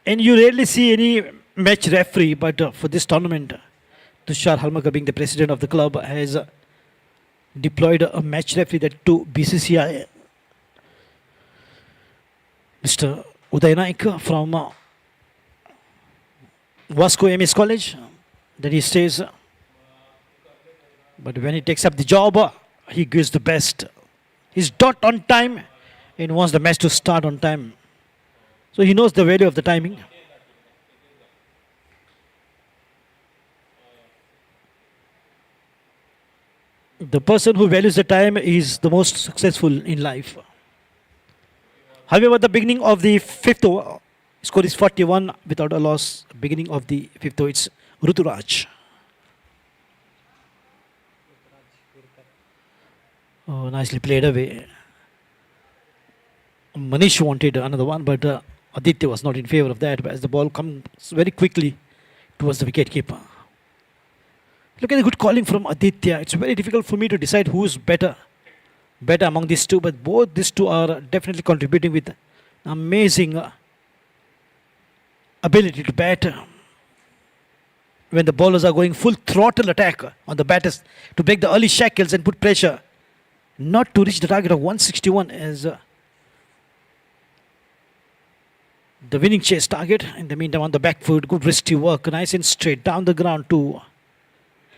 And you rarely see any match referee, but for this tournament, Tushar Halmarkar, being the president of the club, has deployed a match referee that to BCCI. Mr. Uday Naik from Vasco MS College, that he stays. But when he takes up the job, he gives the best. He's dot on time and wants the match to start on time. So he knows the value of the timing. The person who values the time is the most successful in life. However, the beginning of the 5th over, score is 41 without a loss. Beginning of the 5th over, it's Ruturaj. Oh, nicely played away. Manish wanted another one, but Aditya was not in favor of that as the ball comes very quickly towards the wicket keeper. Look at the good calling from Aditya. It's very difficult for me to decide who's better among these two, but both these two are definitely contributing with amazing ability to bat. When the bowlers are going full throttle attack on the batters to break the early shackles and put pressure, not to reach the target of 161 as the winning chase target. In the meantime, on the back foot, good wristy work, nice and straight down the ground to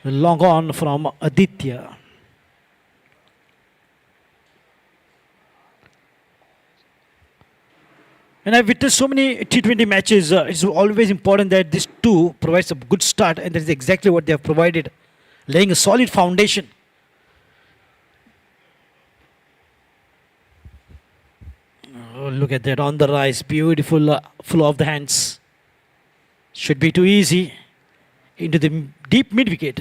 long on from Aditya. And I've witnessed so many T20 matches. It's always important that these two provides a good start, and that is exactly what they have provided, laying a solid foundation. Oh, look at that on the rise. Beautiful flow of the hands. Should be too easy. Into the deep mid wicket.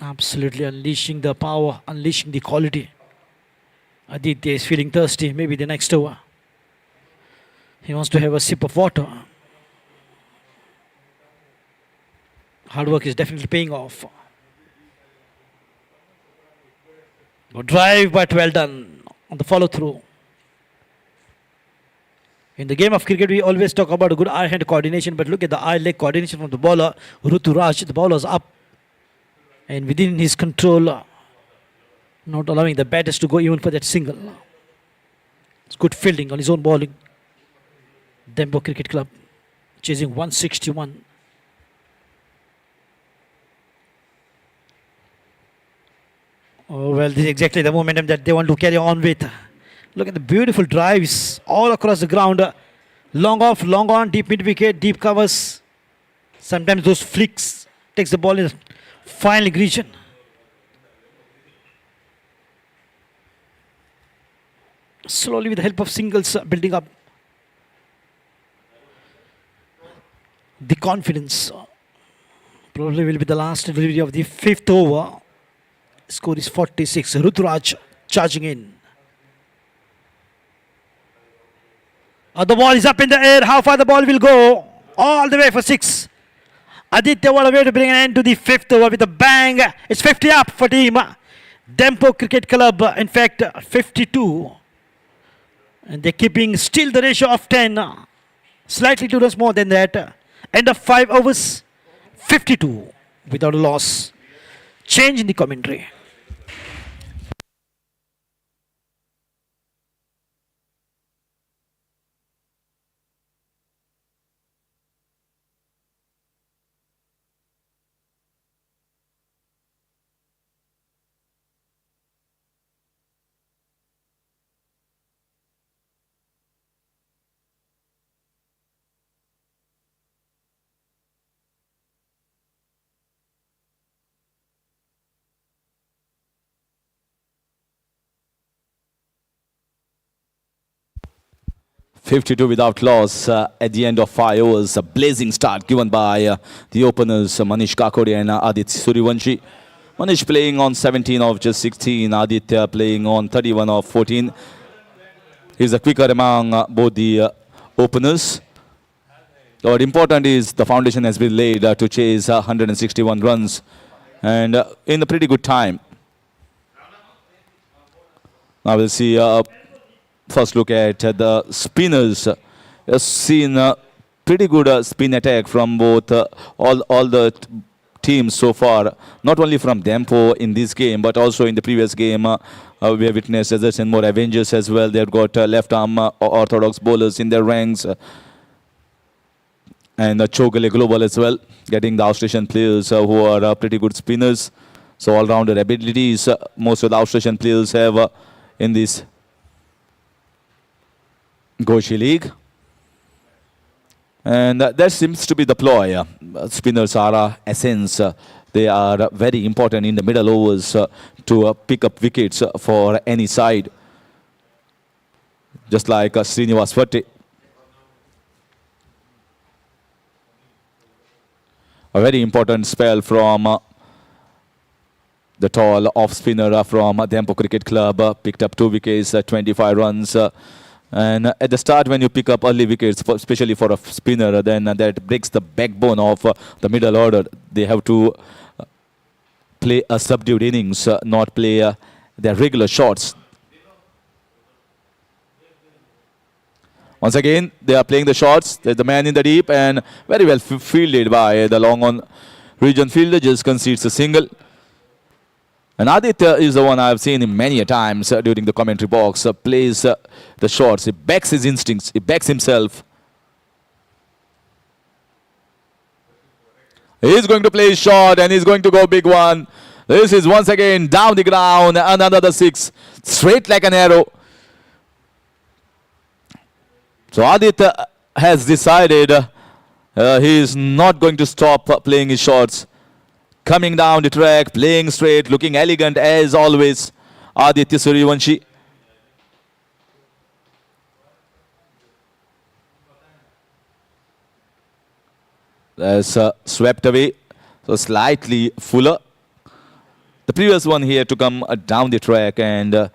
Absolutely unleashing the power, unleashing the quality. Aditya is feeling thirsty. Maybe the next over. He wants to have a sip of water. Hard work is definitely paying off. Good drive, but well done on the follow through. In the game of cricket, we always talk about a good eye-hand coordination, but look at the eye-leg coordination from the bowler, Ruturaj. The bowler's up and within his control, not allowing the batters to go even for that single. It's good fielding on his own bowling. Dempo Cricket Club chasing 161. Oh, well, this is exactly the momentum that they want to carry on with. Look at the beautiful drives all across the ground. Long off, long on, deep mid wicket, deep covers. Sometimes those flicks takes the ball in the final region. Slowly with the help of singles building up the confidence. Probably will be the last delivery of the fifth over. Score is 46. Ruturaj charging in. The ball is up in the air. How far the ball will go? All the way for 6. Aditya, what a way to bring an end to the fifth over with a bang. It's 50 up for team Dempo Cricket Club. In fact, 52. And they're keeping still the ratio of 10. Slightly 2 runs more than that. End of 5 overs. 52 without a loss. Change in the commentary. .52 without loss at the end of 5 overs. A blazing start given by the openers Manish Kakode and Aditya Suryavanshi. Manish playing on 17 of just 16. Aditya playing on 31 of 14. He's the quicker among both the openers. What important is the foundation has been laid to chase 161 runs and in a pretty good time. Now we'll see first look at the spinners. You've seen a pretty good spin attack from both all the teams so far. Not only from Dempo in this game, but also in the previous game. We have witnessed others and more Avengers as well. They've got left arm orthodox bowlers in their ranks. And Chogale Global as well, getting the Australian players who are pretty good spinners. So all-rounder abilities most of the Australian players have in this Goichi League. And that seems to be the ploy. Spinners are essence. They are very important in the middle overs to pick up wickets for any side. Just like Srinivas Vatti. A very important spell from the tall off spinner from Dempo Cricket Club. Picked up 2 wickets, 25 runs. And at the start, when you pick up early wickets, especially for a spinner, then that breaks the backbone of the middle order. They have to play a subdued innings, not play their regular shots. Once again, they are playing the shots. There's the man in the deep and very well fielded by the long on region fielder. Just concedes a single. And Aditya is the one I've seen him many a times during the commentary box. Plays the shots. He backs his instincts. He backs himself. He's going to play his shot and he's going to go big one. This is once again down the ground. Another 6. Straight like an arrow. So Aditya has decided he is not going to stop playing his shots. Coming down the track, playing straight, looking elegant as always. Aditya Suryavanshi. That's swept away. So slightly fuller. The previous one here to come down the track and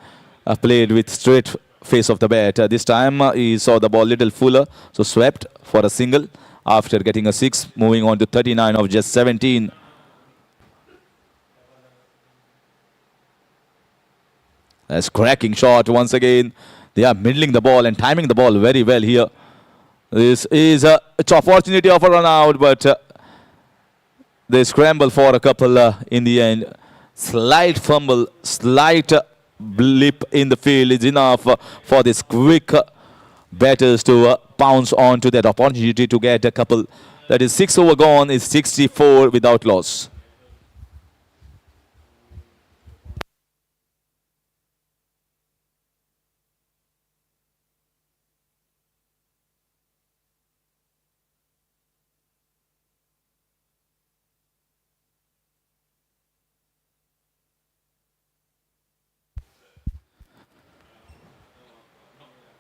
played with straight face of the bat. This time he saw the ball little fuller, so swept for a single after getting a 6, moving on to 39 of just 17. That's cracking shot once again. They are middling the ball and timing the ball very well here. This is a opportunity of a run out, but they scramble for a couple in the end. Slight fumble, slight blip in the field is enough for this quick batters to pounce on to that opportunity to get a couple. That is 6 over gone is 64 without loss.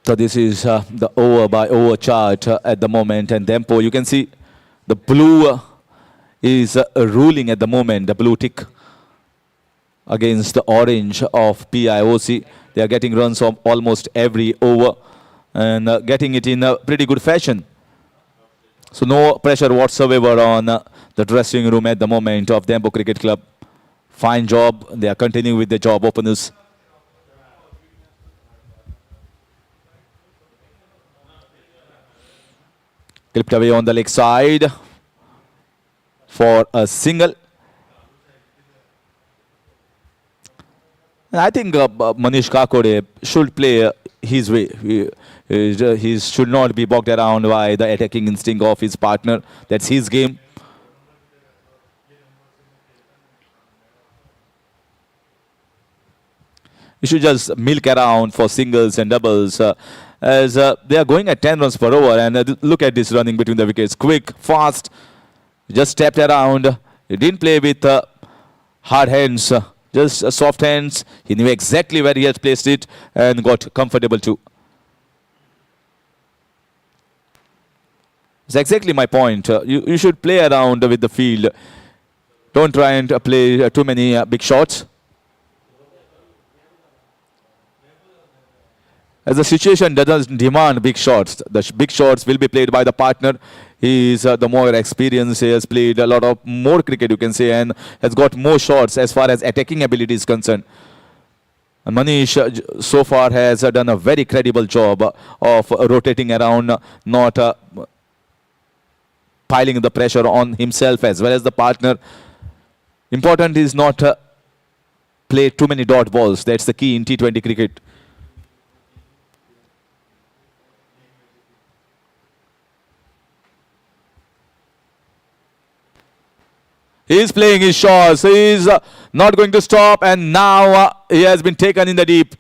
So this is the over by over chart at the moment, and Dempo, you can see the blue is ruling at the moment, the blue tick against the orange of PIOC. They are getting runs of almost every over and getting it in a pretty good fashion. So no pressure whatsoever on the dressing room at the moment of Dempo Cricket Club. Fine job. They are continuing with the job openers. Clipped away on the leg side for a single. And I think Manish Kakode should play his way. He should not be bogged around by the attacking instinct of his partner. That's his game. You should just milk around for singles and doubles as they are going at 10 runs per over. And look at this running between the wickets. Quick, fast, just stepped around. He didn't play with hard hands, just soft hands. He knew exactly where he had placed it and got comfortable too. It's exactly my point. You should play around with the field. Don't try and play too many big shots. As the situation doesn't demand big shots, the big shots will be played by the partner. He is the more experienced. He has played a lot of more cricket, you can say, and has got more shots as far as attacking ability is concerned. And Manish so far has done a very credible job of rotating around, not piling the pressure on himself as well as the partner. Important is not play too many dot balls. That's the key in T20 cricket. He is playing his shots. He is not going to stop, and now he has been taken in the deep.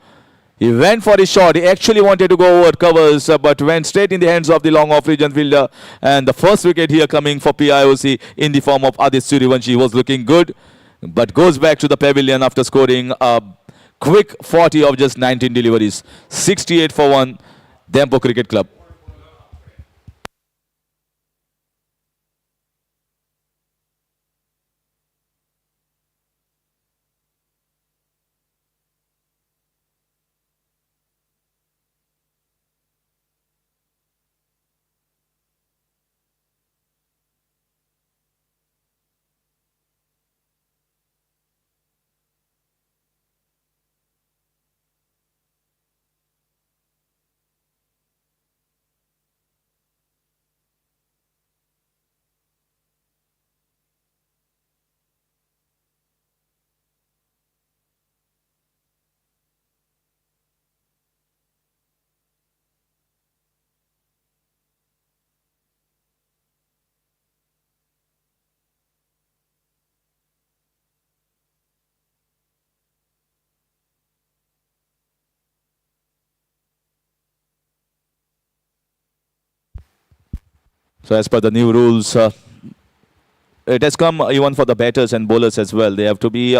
He went for his shot. He actually wanted to go over covers, but went straight in the hands of the long off region fielder. And the first wicket here coming for PIOC in the form of Aditya Surivanshi was looking good, but goes back to the pavilion after scoring a quick 40 of just 19 deliveries. 68 for 1, Dempo Cricket Club. So as per the new rules, it has come even for the batters and bowlers as well. They have to be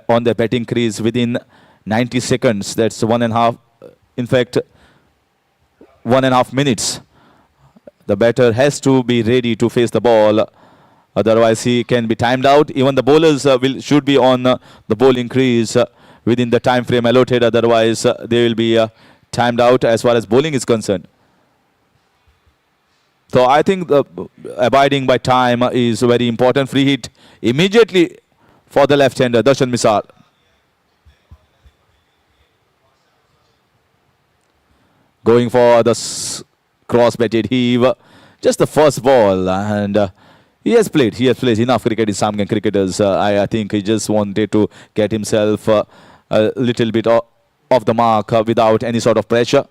on the batting crease within 90 seconds. That's 1.5, in fact, 1.5 minutes. the batter has to be ready to face the ball. Otherwise, he can be timed out. Even the bowlers should be on the bowling crease within the time frame allotted. Otherwise, they will be timed out as far as bowling is concerned. So I think the abiding by time is very important. Free hit immediately for the left-hander, Darshan Misal. Going for the cross-batted heave. Just the first ball, and he has played enough cricket in Sanguem Cricketers. I think he just wanted to get himself a little bit off the mark without any sort of pressure.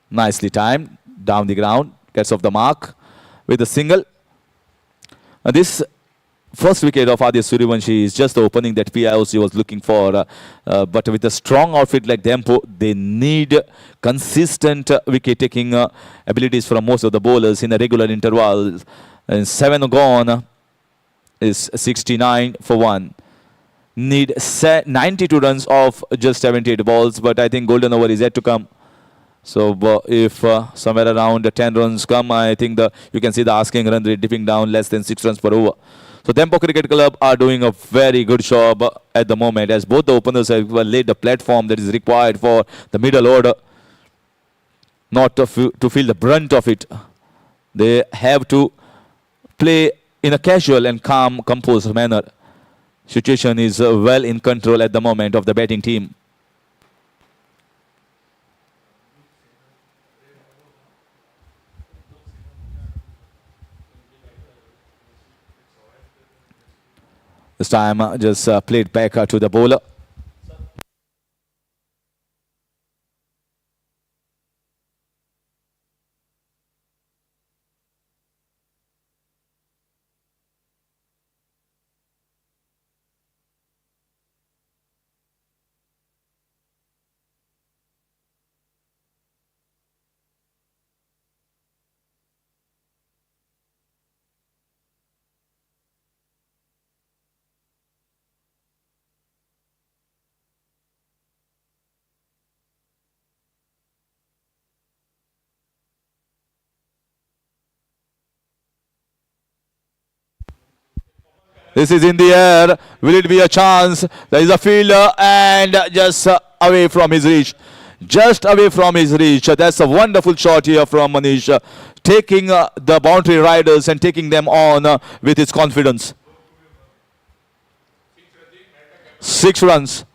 Nicely timed, down the ground, gets off the mark with a single. This first wicket of Aditya Suryavanshi is just the opening that PIOC was looking for. But with a strong outfit like Dempo, they need consistent wicket-taking abilities from most of the bowlers in a regular interval. And 7 gone is 69 for 1. Need 92 runs off just 78 balls, but I think golden over is yet to come. So if somewhere around 10 runs come, I think you can see the asking run rate dipping down less than 6 runs per over. So Dempo Cricket Club are doing a very good job at the moment, as both the openers have laid the platform that is required for the middle order not to feel the brunt of it. They have to play in a casual and calm, composed manner. Situation is well in control at the moment of the batting team. This time just played back to the bowler. This is in the air. Will it be a chance? There is a fielder and just away from his reach. Just away from his reach. That's a wonderful shot here from Manish. Taking the boundary riders and taking them on with his confidence. 6 runs.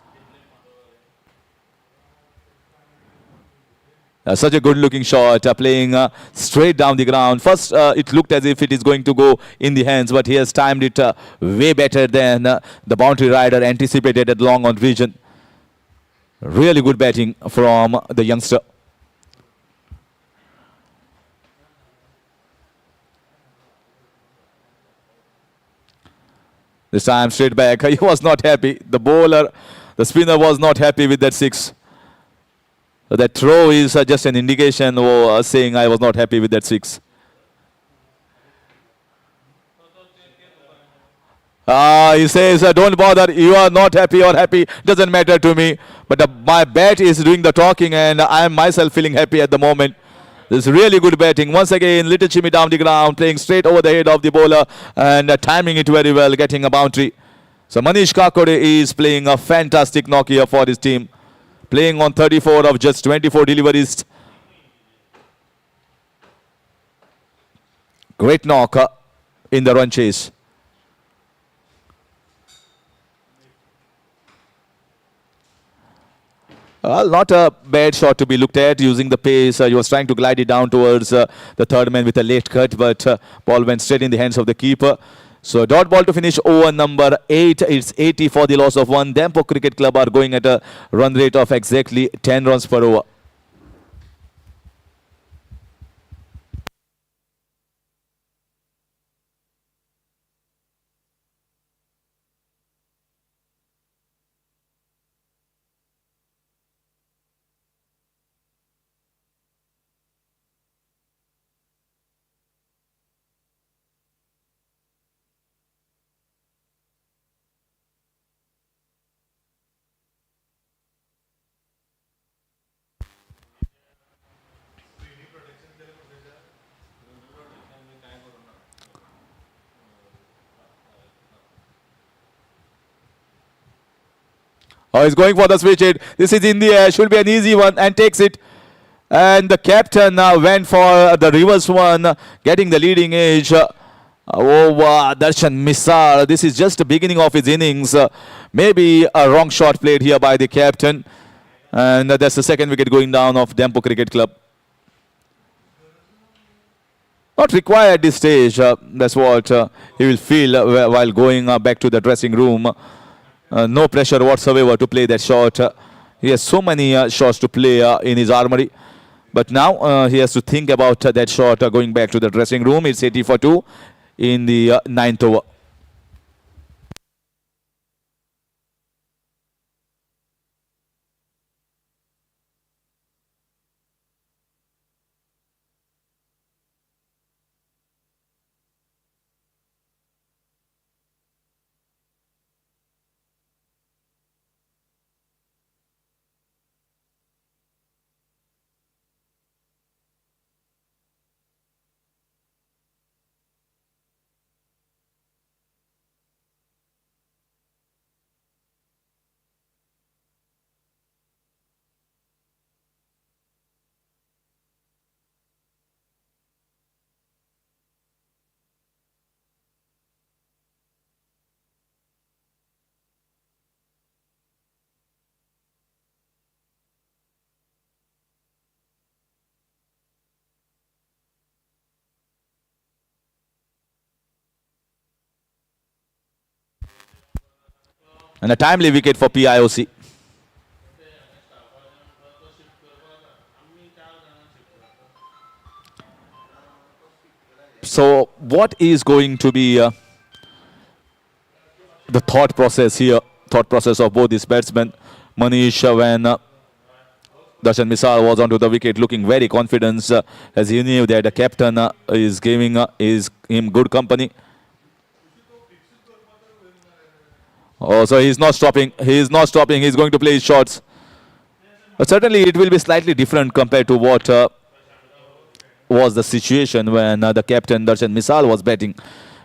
Such a good looking shot, playing straight down the ground. First it looked as if it is going to go in the hands, but he has timed it way better than the boundary rider anticipated at long on vision. Really good batting from the youngster. This time straight back. He was not happy. The bowler, the spinner was not happy with that 6. So that throw is just an indication of saying I was not happy with that 6. He says, don't bother, you are not happy or happy, doesn't matter to me. But my bat is doing the talking and I am myself feeling happy at the moment. This is really good batting. Once again, little shimmy down the ground, playing straight over the head of the bowler and timing it very well, getting a boundary. So Manish Kakode is playing a fantastic knock here for his team. Playing on 34 of just 24 deliveries. Great knock in the run chase. Not a bad shot to be looked at, using the pace. He was trying to glide it down towards the third man with a late cut, but ball went straight in the hands of the keeper. So dot ball to finish over number 8. It's 80 for the loss of 1. Dempo Cricket Club are going at a run rate of exactly 10 runs per over. Oh, he's going for the switch hit. This is in the air. Should be an easy one and takes it. And the captain went for the reverse one, getting the leading edge. Darshan Misal. This is just the beginning of his innings. Maybe a wrong shot played here by the captain. And that's the second wicket going down of Dempo Cricket Club. Not required at this stage. That's what he will feel while going back to the dressing room. No pressure whatsoever to play that shot. He has so many shots to play in his armory. But now he has to think about that shot going back to the dressing room. It's 80 for 2 in the ninth over. And a timely wicket for PIOC. So what is going to be the thought process here? Thought process of both these batsmen. Manish, when Darshan Misal was onto the wicket looking very confident as he knew that the captain is giving him good company. Oh, so he's not stopping. He's not stopping. He's going to play his shots. But certainly it will be slightly different compared to what was the situation when the captain Darshan Misal was batting.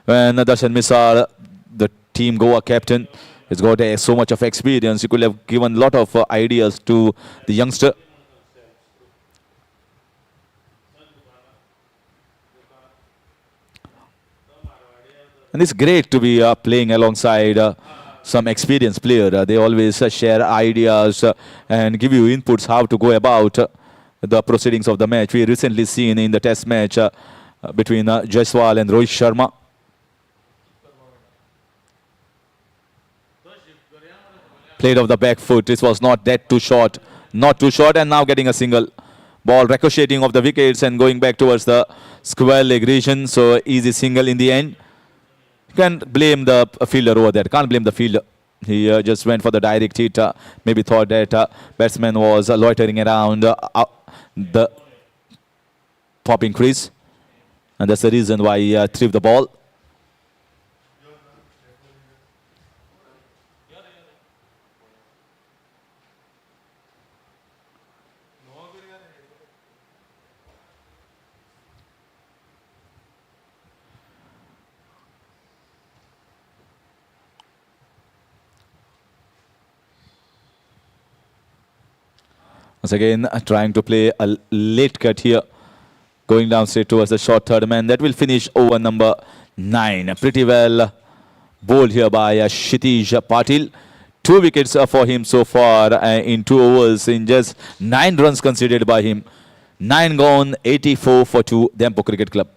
When Darshan Misal, the team Goa captain, has got so much of experience. He could have given a lot of ideas to the youngster. And it's great to be playing alongside some experienced player. They always share ideas and give you inputs how to go about the proceedings of the match. We recently seen in the test match between Jaiswal and Rohit Sharma. Played off the back foot. This was not that too short. Not too short, and now getting a single. Ball ricocheting off the wickets and going back towards the square leg region. So easy single in the end. Can't blame the fielder over there. Can't blame the fielder. He just went for the direct hit. Maybe thought that batsman was loitering around the popping crease. And that's the reason why he threw the ball. Once again, trying to play a late cut here. Going down straight towards the short third man. That will finish over number 9. Pretty well bowled here by Kshitij Patil. 2 wickets for him so far in 2 overs in just 9 runs conceded by him. 9 gone, 84 for 2, Dempo Cricket Club.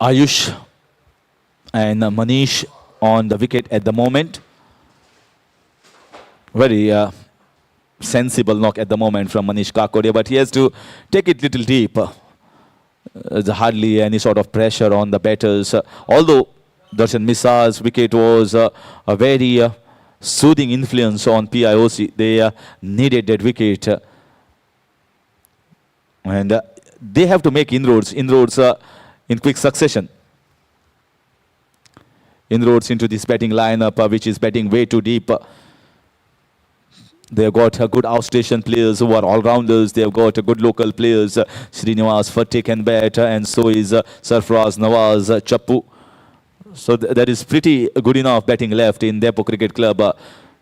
Ayush and Manish on the wicket at the moment. Very sensible knock at the moment from Manish Kakodia, but he has to take it little deep. There's hardly any sort of pressure on the batters. Although Darshan Misa's wicket was a very soothing influence on PIOC. They needed that wicket. And they have to make inroads in quick succession. Inroads into this batting lineup, which is batting way too deep. They've got good outstation players who are all-rounders. They've got good local players. Srinivas Fateh can bat, and so is Sarfraz Nawaz Chappu. So that is pretty good enough batting left in Dempo Cricket Club.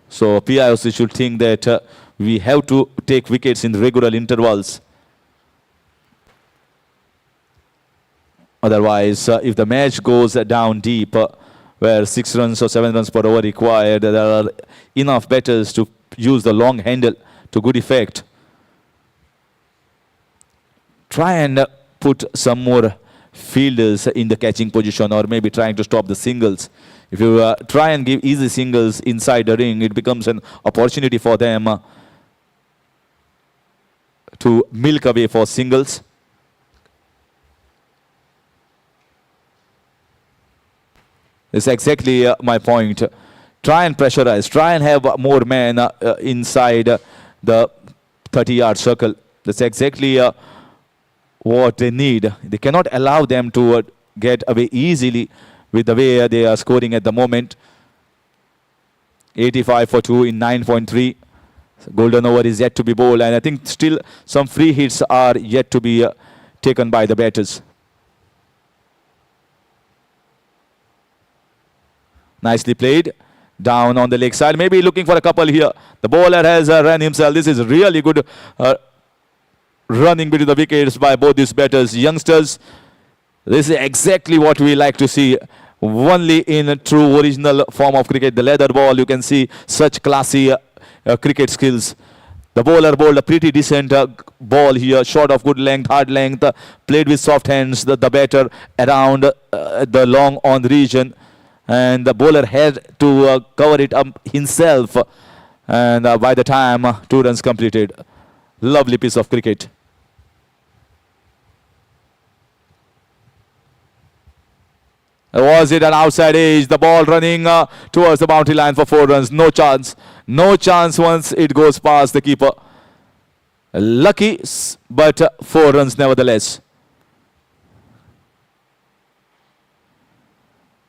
So PIOC should think that we have to take wickets in regular intervals. Otherwise, if the match goes down deep, where 6 runs or 7 runs per over required, there are enough batters to use the long handle to good effect. Try and put some more fielders in the catching position, or maybe trying to stop the singles. If you try and give easy singles inside the ring, it becomes an opportunity for them to milk away for singles. That's exactly my point. Try and pressurize. Try and have more men inside the 30-yard circle. That's exactly what they need. They cannot allow them to get away easily with the way they are scoring at the moment. 85 for 2 in 9.3. Golden over is yet to be bowled, and I think still some free hits are yet to be taken by the batters. Nicely played. Down on the leg side. Maybe looking for a couple here. The bowler has run himself. This is really good running between the wickets by both these batters. Youngsters, this is exactly what we like to see. Only in a true original form of cricket. The leather ball, you can see such classy cricket skills. The bowler bowled a pretty decent ball here. Short of good length, hard length. Played with soft hands. The batter around the long on region. And the bowler had to cover it up himself. And by the time 2 runs completed. Lovely piece of cricket. Was it an outside edge? The ball running towards the boundary line for 4 runs. No chance. No chance once it goes past the keeper. Lucky, but 4 runs nevertheless.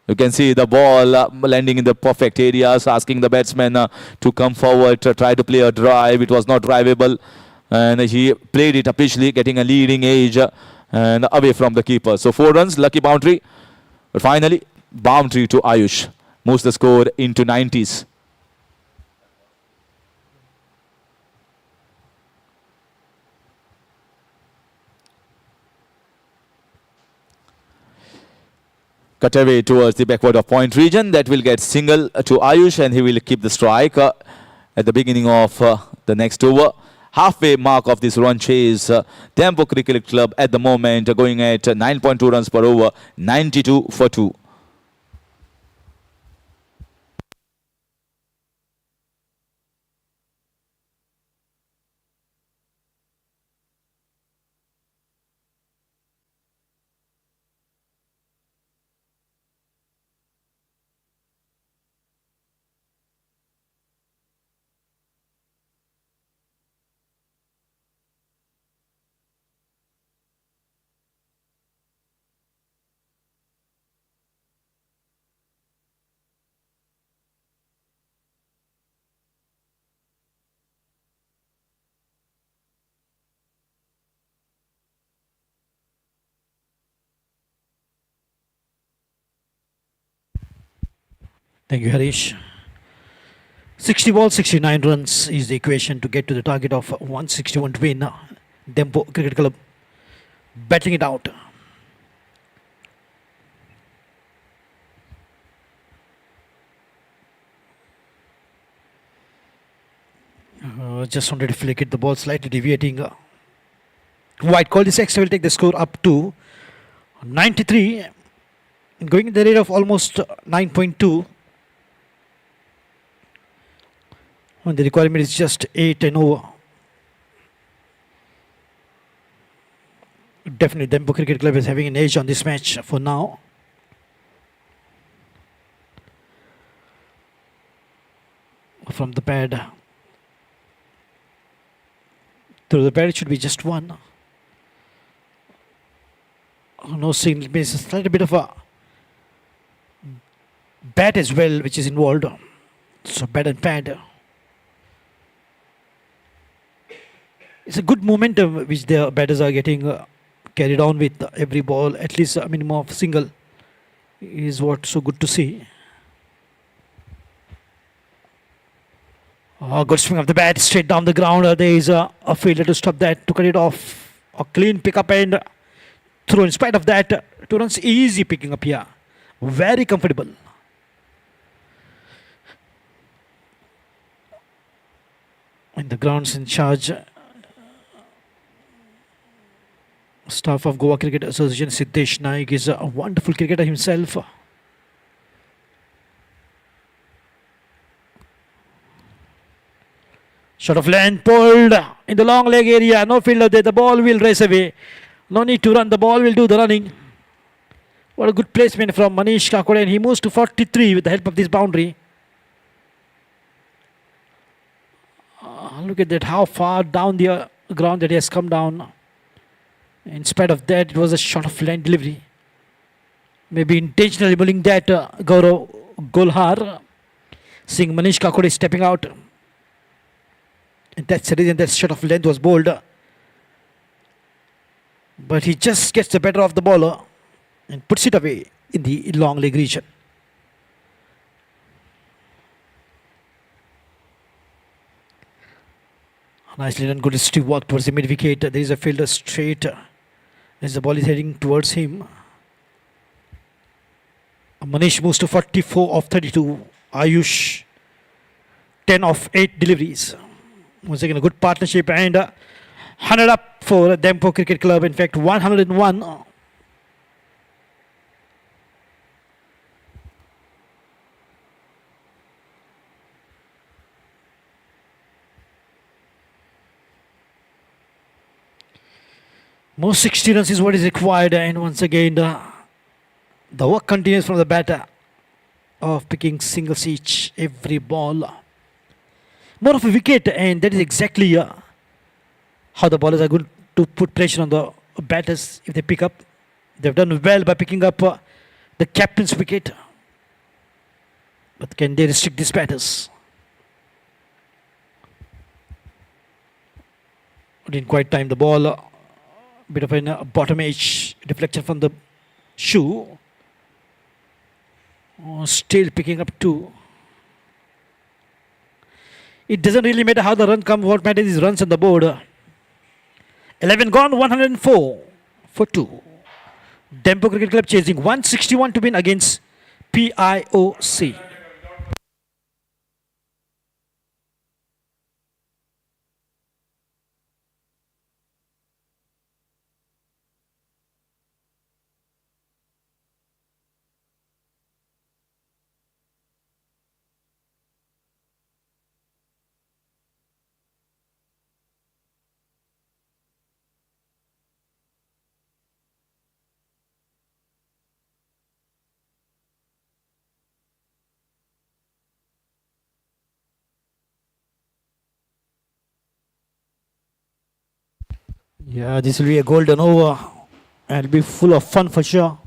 You can see the ball landing in the perfect areas, asking the batsman to come forward, try to play a drive. It was not drivable. And he played it officially, getting a leading edge and away from the keeper. So 4 runs, lucky boundary. But finally, boundary to Ayush. Moves the score into 90s. Cut away towards the backward of point region. That will get single to Ayush, and he will keep the strike at the beginning of the next over. Halfway mark of this run chase. Dempo Cricket Club at the moment going at 9.2 runs per over, 92 for 2. Thank you, Harish. 60 balls, 69 runs is the equation to get to the target of 161 to win. Dempo Cricket Club batting it out. Just wanted to flick it, the ball slightly deviating. White call this extra will take the score up to 93. Going in the rate of almost 9.2. And the requirement is just 8 and over. Definitely Dempo Cricket Club is having an edge on this match for now. from the pad. Through the pad, it should be just one. No single miss. A slight bit of a bat as well, which is involved. So bat and pad. It's a good momentum which the batters are getting carried on with every ball. At least a minimum of single is what so good to see. Good swing of the bat straight down the ground. There is a failure to stop that, to cut it off. A clean pickup and throw. In spite of that, 2 runs easy picking up here. Very comfortable. And the grounds in charge. Staff of Goa Cricket Association, Siddesh Naik is a wonderful cricketer himself. Shot of length pulled in the long leg area. No fielder there. The ball will race away. No need to run. The ball will do the running. What a good placement from Manish Kakode. And he moves to 43 with the help of this boundary. Look at that. How far down the ground that he has come down. In spite of that, it was a shot of length delivery. Maybe intentionally bowling that Gaurav Golhar. Seeing Manish Kakode stepping out. And that's the reason that shot of length was bowled. But he just gets the better of the bowler and puts it away in the long leg region. Nicely done, good stiff work towards the mid wicket. There is a fielder straight as the ball is heading towards him. Manish moves to 44 of 32. Ayush 10 of 8 deliveries. Once again, a good partnership and 100 up for Dempo Cricket Club. In fact, 101. More 60 runs is what is required, and once again, the work continues from the batter of picking singles each every ball. More of a wicket, and that is exactly how the bowlers are going to put pressure on the batters if they pick up. They've done well by picking up the captain's wicket. But can they restrict these batters? Didn't quite time the ball. Bit of a bottom edge deflection from the shoe. Still picking up 2. It doesn't really matter how the run comes. What matters is runs on the board. 11 gone, 104 for 2. Dempo Cricket Club chasing 161 to win against PIOC. Yeah, this will be a golden over and it'll be full of fun for sure.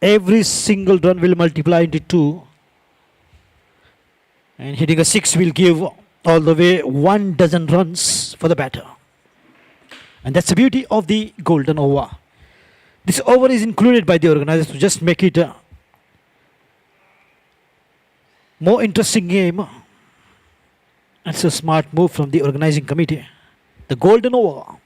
Every single run will multiply into 2. And hitting a 6 will give all the way 1 dozen runs for the batter. And that's the beauty of the golden over. This over is included by the organizers to just make it a more interesting game. That's a smart move from the organizing committee. The golden over.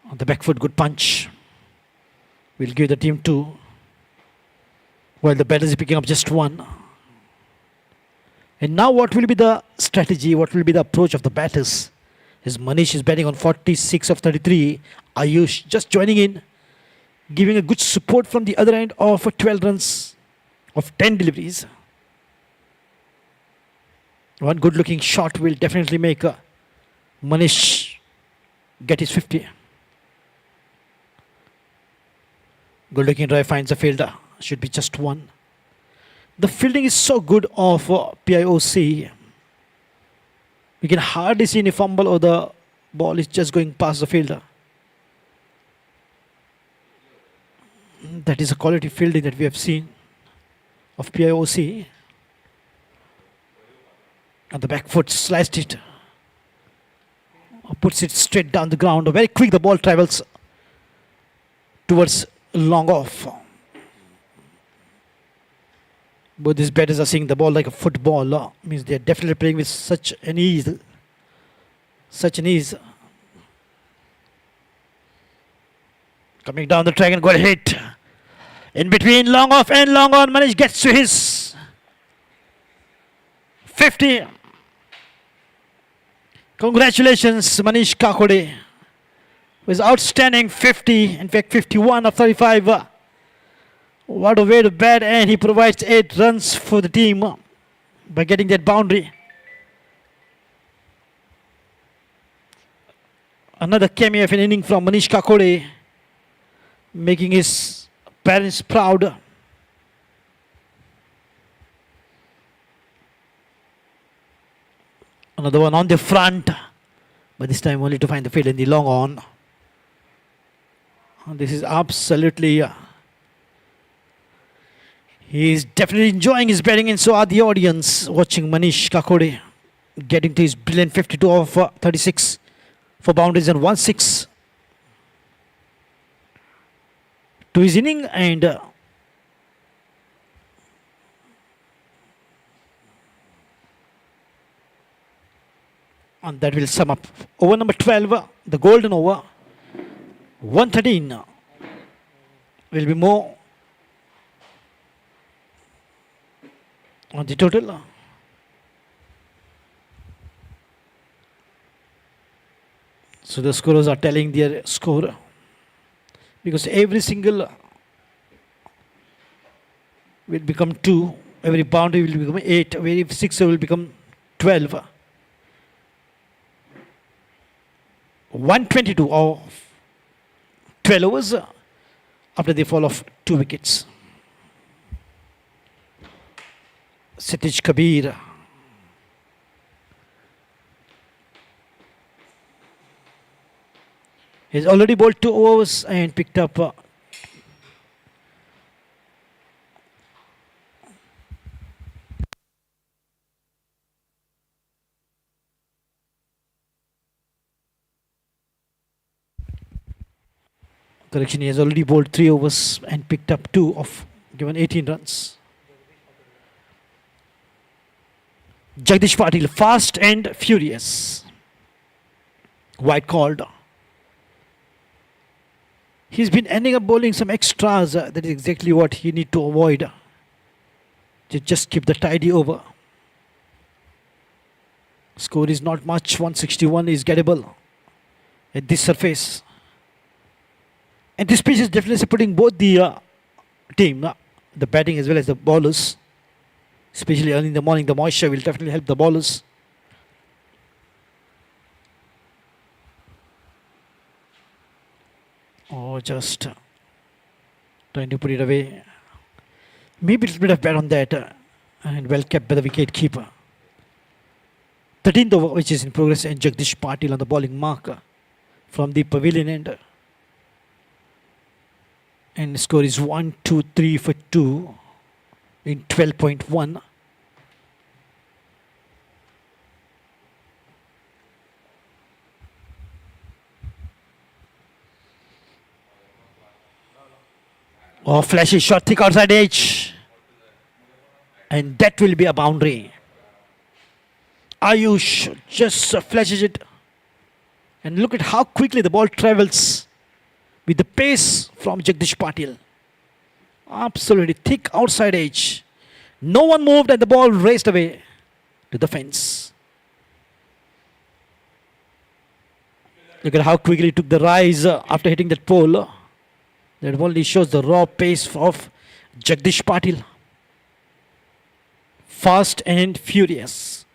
On the back foot, good punch. We'll give the team 2. While the batters are picking up just 1. And now what will be the strategy? What will be the approach of the batters? As Manish is batting on 46 of 33. Ayush just joining in. Giving a good support from the other end of 12 runs of 10 deliveries. One good looking shot will definitely make Manish get his 50. Good looking drive finds the fielder. Should be just one. The fielding is so good of PIOC. You can hardly see any fumble or the ball is just going past the fielder. That is a quality fielding that we have seen of PIOC. And the back foot sliced it. Puts it straight down the ground. Very quick the ball travels towards long off. Both these batters are seeing the ball like a football. Means they are definitely playing with such an ease. Such an ease. Coming down the track and got a hit. In between long off and long on. Manish gets to his 50. Congratulations, Manish Kakode. With outstanding 50. In fact, 51 of 35. What a way to bat, and he provides 8 runs for the team by getting that boundary. Another cameo of an inning from Manish Kakode, making his parents proud. Another one on the front, but this time only to find the field in the long on. And this is absolutely... He's definitely enjoying his batting, and so are the audience watching Manish Kakode getting to his brilliant 52 of 36 for boundaries and 1-6 to his inning, and that will sum up over number 12, the golden over. 113 will be more on the total. So the scorers are telling their score, because every single will become 2, every boundary will become 8, every 6 will become 12. 122 of 12 overs after the fall of 2 wickets. Satish Kabir. He's already bowled 2 overs and picked up correction, he has already bowled 3 overs and picked up 2 of given 18 runs. Jagdish Patil, fast and furious. Wide called. He's been ending up bowling some extras. That is exactly what he need to avoid. To just keep the tidy over. Score is not much. 161 is gettable at this surface. And this pitch is definitely supporting both the team, the batting as well as the bowlers. Especially early in the morning, the moisture will definitely help the bowlers. Oh, just trying to put it away. Maybe a little bit of bat on that. And well kept by the wicket keeper. 13th over, which is in progress, and Jagdish Patil on the bowling marker from the pavilion end. And the score is 1, 2, 3 for 2 in 12.1. Oh, flashy shot, thick outside edge. And that will be a boundary. Ayush just flashes it. And look at how quickly the ball travels with the pace from Jagdish Patil. Absolutely thick outside edge. No one moved and the ball raced away to the fence. Look at how quickly he took the rise after hitting that pole. That only shows the raw pace of Jagdish Patil. Fast and furious.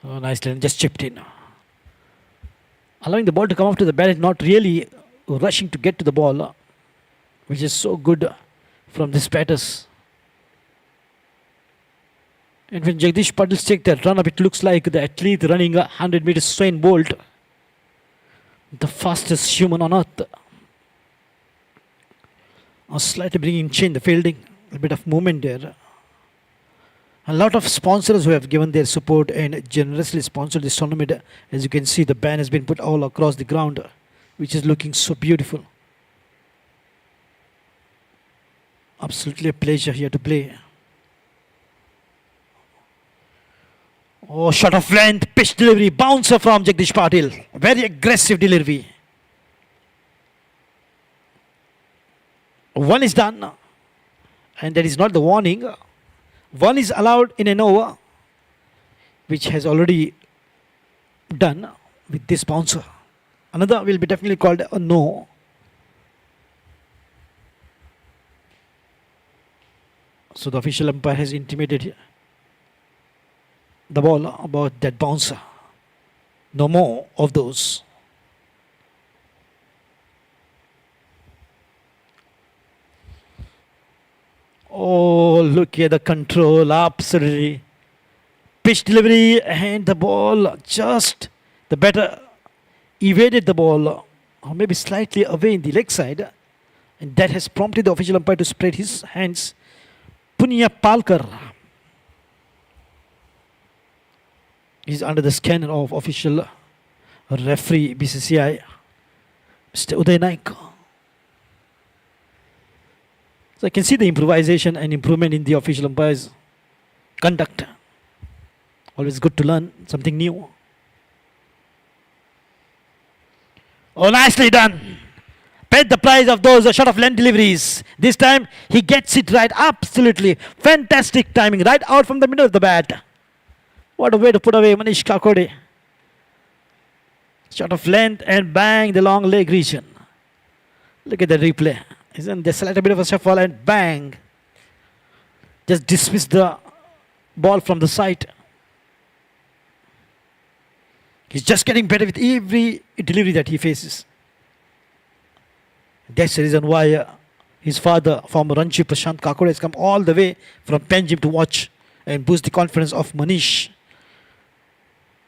Oh, nicely, just chipped in. Allowing the ball to come off to the bat, not really rushing to get to the ball, which is so good from this batters. And when Jagdish Patil takes that run up, it looks like the athlete running 100 meters Usain Bolt, the fastest human on earth. Slightly bringing chin the fielding, a bit of movement there. A lot of sponsors who have given their support and generously sponsored this tournament. As you can see, the band has been put all across the ground, which is looking so beautiful. Absolutely a pleasure here to play. Oh, shot of length, pitch delivery, bouncer from Jagdish Patil. Very aggressive delivery. One is done, and that is not the warning. One is allowed in an over, which has already done with this bouncer. Another will be definitely called a no. So the official umpire has intimated the ball about that bouncer. No more of those. Oh, look at the control, absolutely. Pitch delivery and the ball, just the batter evaded the ball, or maybe slightly away in the leg side. And that has prompted the official umpire to spread his hands. Punya Palkar is under the scanner of official referee BCCI, Mr. Uday Naik. So I can see the improvisation and improvement in the official umpire's conduct. Always good to learn something new. Oh, nicely done. Paid the price of those short of length deliveries. This time he gets it right. Absolutely fantastic timing. Right out from the middle of the bat. What a way to put away Manish Kakode. Shot of length and bang, the long leg region. Look at the replay. Isn't there slight a bit of a shuffle and bang. Just dismiss the ball from the side. He's just getting better with every delivery that he faces. That's the reason why his father, former Ranchi Prashant Kakode, has come all the way from Panjim to watch and boost the confidence of Manish.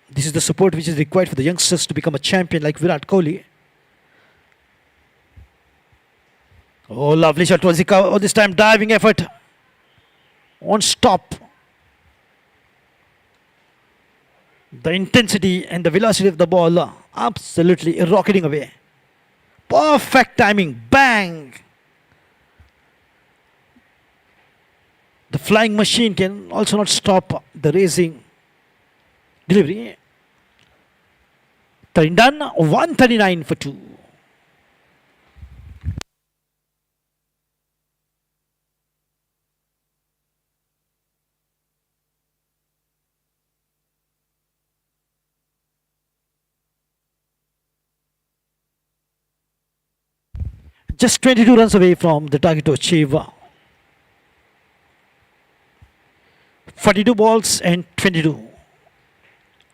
This is the support which is required for the youngsters to become a champion like Virat Kohli. Oh, lovely shot. Oh, this time diving effort. Won't stop. The intensity and the velocity of the ball absolutely rocketing away. Perfect timing. Bang. The flying machine can also not stop the racing delivery. Done. 139 for 2. Just 22 runs away from the target to achieve 42 balls and 22.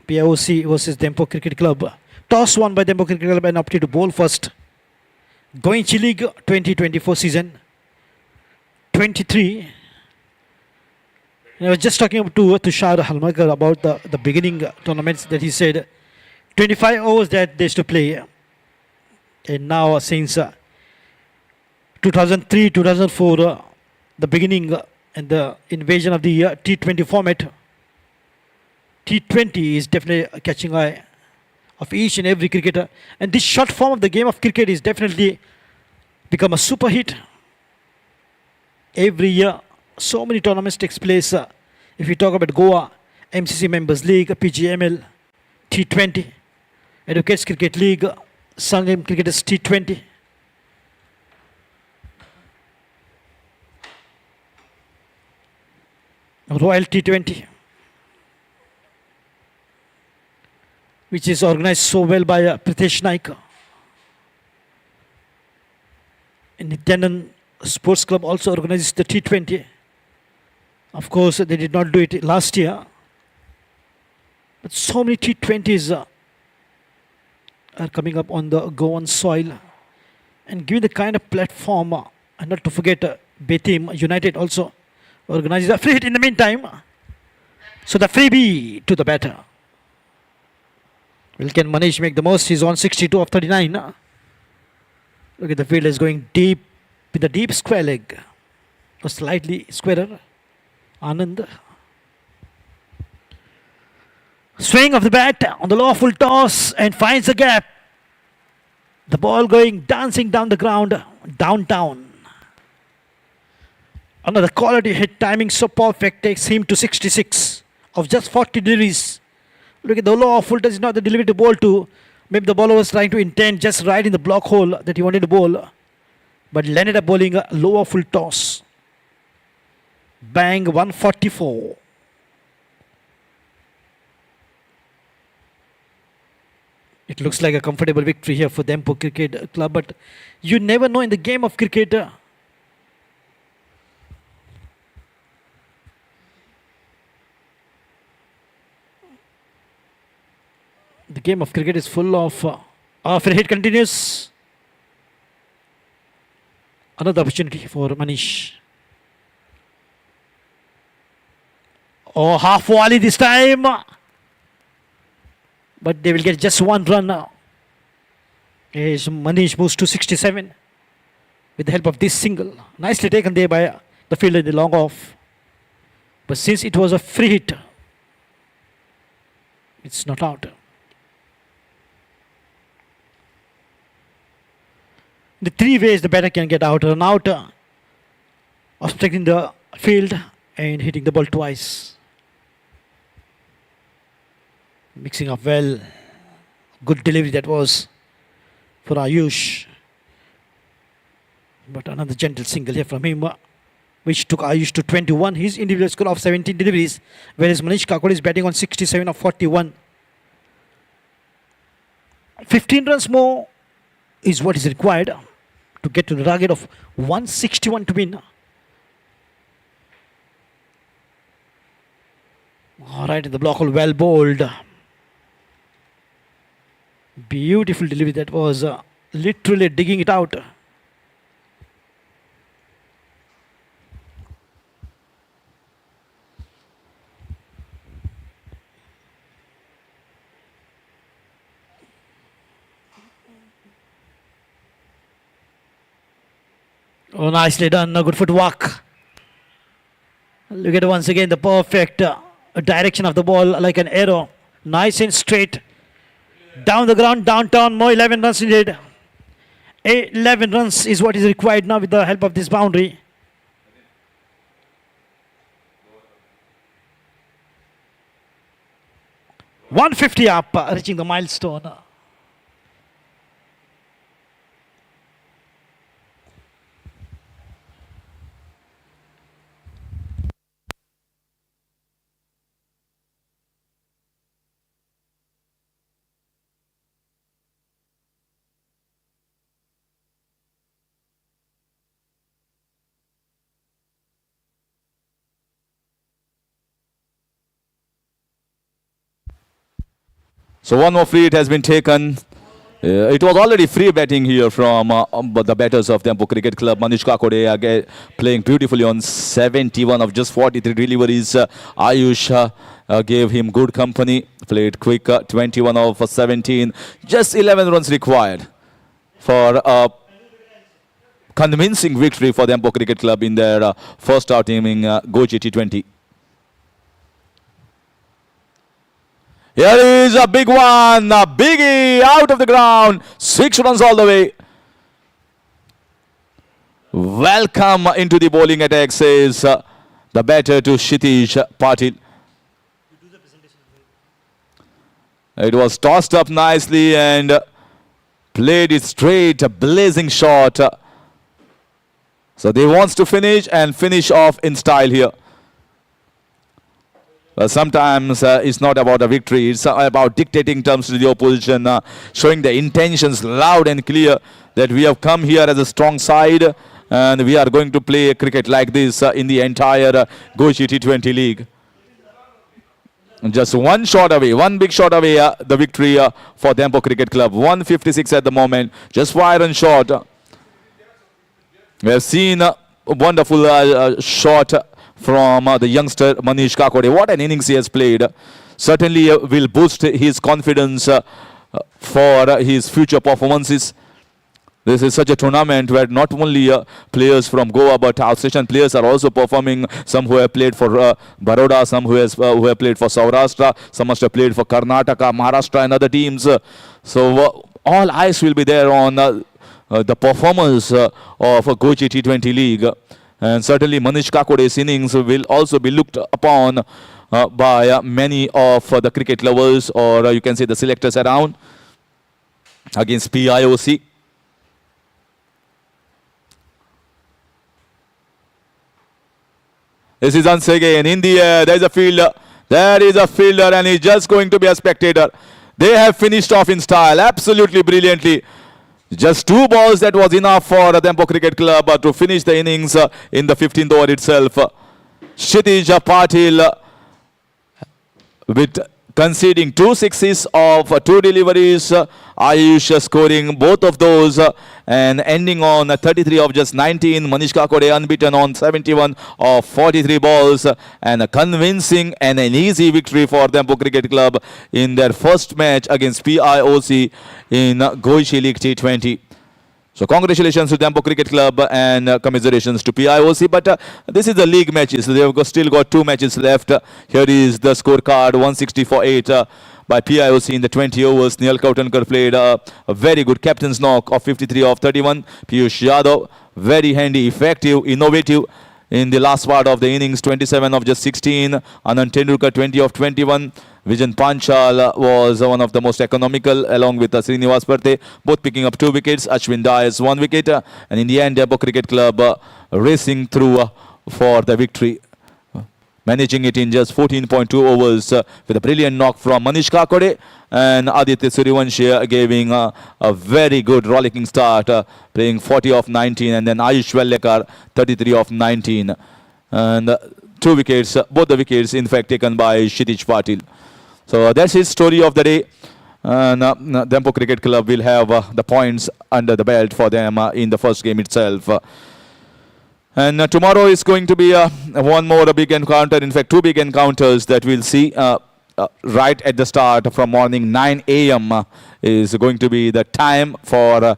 PIOC versus Dempo Cricket Club. Toss won by Dempo Cricket Club and opted to bowl first. Goichi League 2024 season 23. I was just talking to Tushar Halmakar about the beginning tournaments that he said 25 overs that they used to play. And now since 2003, 2004, the beginning and the invasion of the T20 format. T20 is definitely catching eye of each and every cricketer. And this short form of the game of cricket is definitely become a super hit. Every year, so many tournaments takes place. If we talk about Goa, MCC Members League, PGML, T20, Educates Cricket League, Sanguem Cricketers T20. Royal T20, which is organized so well by Pritesh Naik. And Nityanand Sports Club also organizes the T20. Of course, they did not do it last year. But so many T20s are coming up on the Goan soil and giving the kind of platform. And not to forget, Betim United also organizes a free hit in the meantime. So the freebie to the batter. Will can Manish make the most? He's on 62 of 39. Look at the field is going deep with a deep square leg. Or slightly squarer. Anand. Swing of the bat on the lawful toss and finds the gap. The ball going dancing down the ground, downtown. Another quality hit, timing so perfect, takes him to 66 of just 40 deliveries. Look at the lawful touch, is not the delivery to bowl to. Maybe the bowler was trying to intend just right in the block hole that he wanted to bowl. But landed up bowling a lower full toss. Bang, 144. It looks like a comfortable victory here for Dempo Cricket Club, but you never know in the game of cricket. The game of cricket is full of free hit continues. Another opportunity for Manish. Oh, half volley this time. But they will get just one run now. As Manish moves to 67 with the help of this single. Nicely taken there by the fielder in the long off. But since it was a free hit, it's not out. The three ways the batter can get out: run out, obstructing the field, and hitting the ball twice. Mixing up well. Good delivery that was for Ayush. But another gentle single here from him, which took Ayush to 21. His individual score of 17 deliveries, whereas Manish Kakod is batting on 67 of 41. 15 runs more is what is required to get to the target of 161 to win. All right, in the block hole, well bowled. Beautiful delivery that was literally digging it out. Oh, nicely done. A good footwork. Look at once again the perfect direction of the ball like an arrow. Nice and straight. Down the ground, downtown. More 11 runs needed. 11 runs is what is required now with the help of this boundary. .150 up, reaching the milestone. So one more free hit has been taken. It was already free batting here from the batters of Dempo Cricket Club. Manish Kakode again playing beautifully on 71 of just 43 deliveries. Ayush gave him good company. Played quick, 21 of 17. Just 11 runs required for a convincing victory for Dempo Cricket Club in their first outing in Goichi T20. Here is a big one, a biggie out of the ground, 6 runs all the way. Welcome into the bowling attack, says the batter to Kshitij Patil. It was tossed up nicely and played it straight, a blazing shot. So they wants to finish and finish off in style here. Sometimes it's not about a victory, it's about dictating terms to the opposition, showing the intentions loud and clear that we have come here as a strong side and we are going to play cricket like this in the entire Goichi T20 league. Just one shot away, one big shot away, the victory for Dempo Cricket Club. 156 at the moment. Just fire and shot. We have seen a wonderful shot from the youngster Manish Kakode. What an innings he has played. Certainly will boost his confidence for his future performances. This is such a tournament where not only players from Goa but outstation players are also performing. Some who have played for Baroda, some who have played for Saurashtra, some must have played for Karnataka, Maharashtra and other teams. So all eyes will be there on the performance of Goichi T20 League. And certainly Manish Kakode's innings will also be looked upon by many of the cricket lovers, or you can say the selectors around, against PIOC. This is once again in the air. There is a fielder. There is a fielder and he's just going to be a spectator. They have finished off in style. Absolutely brilliantly. Just 2 balls, that was enough for Dempo Cricket Club to finish the innings in the 15th over itself. Kshitij Patil with conceding 2 sixes of 2 deliveries. Ayush scoring both of those and ending on 33 of just 19. Manish Kakode unbeaten on 71 of 43 balls, and a convincing and an easy victory for Dempo Cricket Club in their first match against PIOC in Goichi League T20. So congratulations to Dempo Cricket Club and commiserations to PIOC. But this is the league matches. So they've still got 2 matches left. Here is the scorecard: 160 for 8 by PIOC in the 20 overs. Nehal Kautankar played a very good captain's knock of 53 of 31. Piyush Yadav, very handy, effective, innovative in the last part of the innings. 27 of just 16. Anand Tendulkar 20 of 21. Vijan Panchal was one of the most economical, along with Srinivas Parthe, both picking up 2 wickets. Ashwin Dias 1 wicket. And in the end, Dempo Cricket Club racing through for the victory, managing it in just 14.2 overs with a brilliant knock from Manish Kakode, and Aditya Suryavanshi giving a very good rollicking start, playing 40 of 19, and then Ayush Vellekar 33 of 19. And 2 wickets, both the wickets in fact taken by Kshitij Patil. So that's his story of the day. And Dempo Cricket Club will have the points under the belt for them in the first game itself. And tomorrow is going to be one more big encounter. In fact, 2 big encounters that we'll see right at the start. From morning 9 a.m. is going to be the time for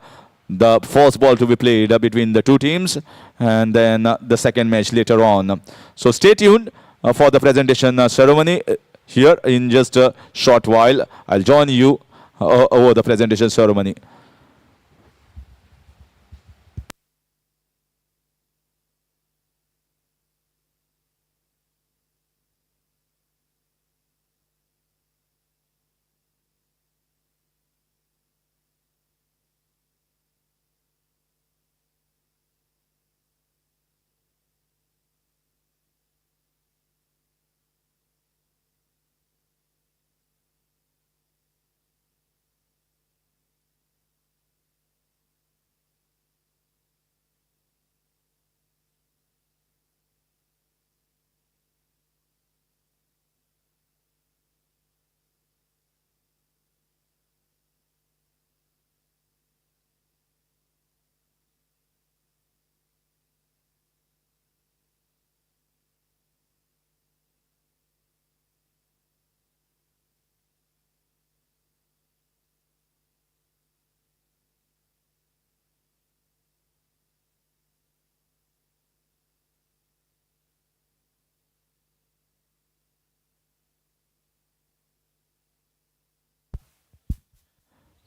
the first ball to be played between the 2 teams, and then the second match later on. So stay tuned for the presentation ceremony here in just a short while. I'll join you over the presentation ceremony.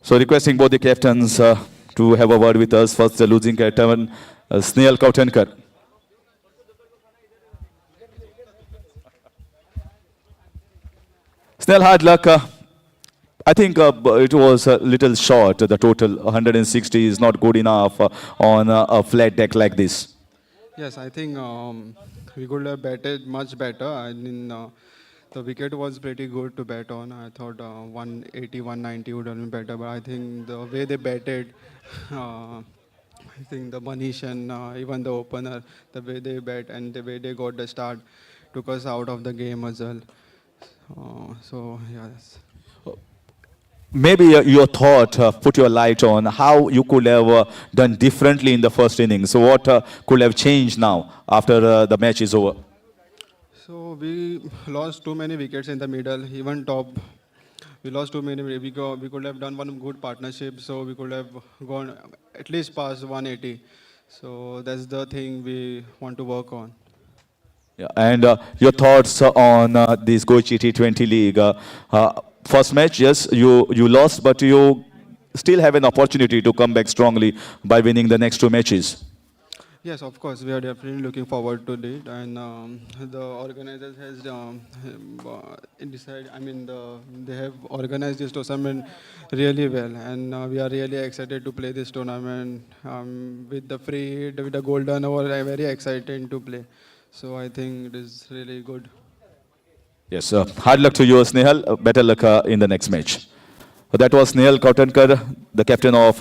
So requesting both the captains to have a word with us. First, the losing captain, Nehal Kautankar. Snell, hard luck. I think it was a little short. The total 160 is not good enough on a flat deck like this. Yes, I think we could have batted much better. I mean, the wicket was pretty good to bat on. I thought 180, 190 would have been better, but I think the way they batted, I think the Manish and even the opener, the way they bat and the way they got the start, took us out of the game as well. So yeah, that's Maybe your thought, put your light on how you could have done differently in the first innings. So what could have changed now after the match is over? So we lost too many wickets in the middle, even top. We lost too many. We could have done one good partnership, so we could have gone at least past 180. So that's the thing we want to work on. Yeah. And your thoughts on this Goichi T20 League. First match, yes, you lost, but you still have an opportunity to come back strongly by winning the next two matches. Yes, of course, we are definitely looking forward to it, and the organizers has decided. I mean, they have organized this tournament really well, and we are really excited to play this tournament with the free, with the golden over. I'm very excited to play. So I think it is really good. Yes, hard luck to you, Snehal. Better luck in the next match. That was Snehal Kautankar, the captain of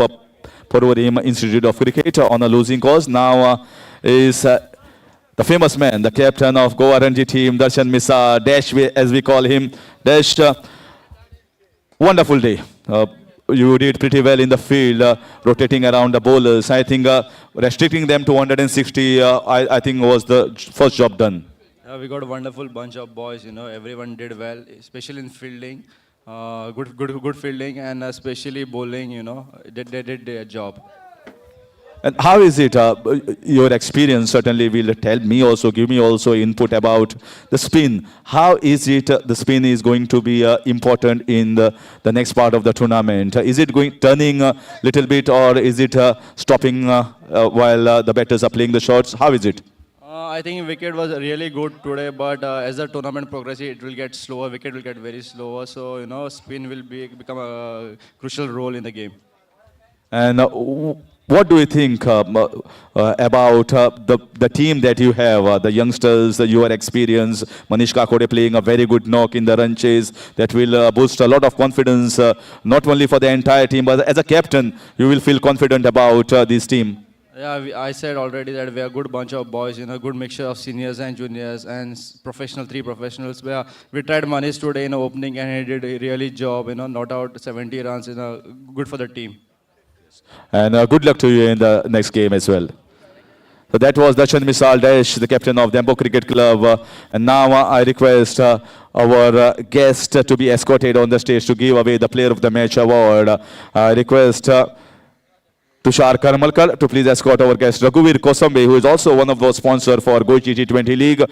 Porvorim Institute of Cricket on a losing cause. Now is the famous man, the captain of Goa Ranji team, Darshan Misa, Dash as we call him. Dash, wonderful day. You did pretty well in the field, rotating around the bowlers. I think restricting them to 160, I think was the first job done. We got a wonderful bunch of boys. Everyone did well, especially in fielding. Good fielding, and especially bowling. They did their job. And how is it, your experience certainly will tell me also, give me also input about the spin. How is it the spin is going to be important in the next part of the tournament? Is it going turning a little bit, or is it stopping while the batters are playing the shots? How is it? I think wicket was really good today, but as the tournament progresses, it will get slower. Wicket will get very slower, so spin will become a crucial role in the game. And what do you think about the team that you have, the youngsters, your experience, Manish Kakode playing a very good knock in the run chase that will boost a lot of confidence, not only for the entire team, but as a captain, you will feel confident about this team. Yeah, I said already that we are a good bunch of boys, good mixture of seniors and juniors and three professionals. We tried Manish today in opening, and he did a really job, not out 70 runs, good for the team. And good luck to you in the next game as well. So that was Darshan Misal Dash, the captain of Dempo Cricket Club. And now I request our guest to be escorted on the stage to give away the Player of the Match award. I request Tushar Karmalkar to please escort our guest Raghuvir Kosambe, who is also one of those sponsors for Goichi T20 League.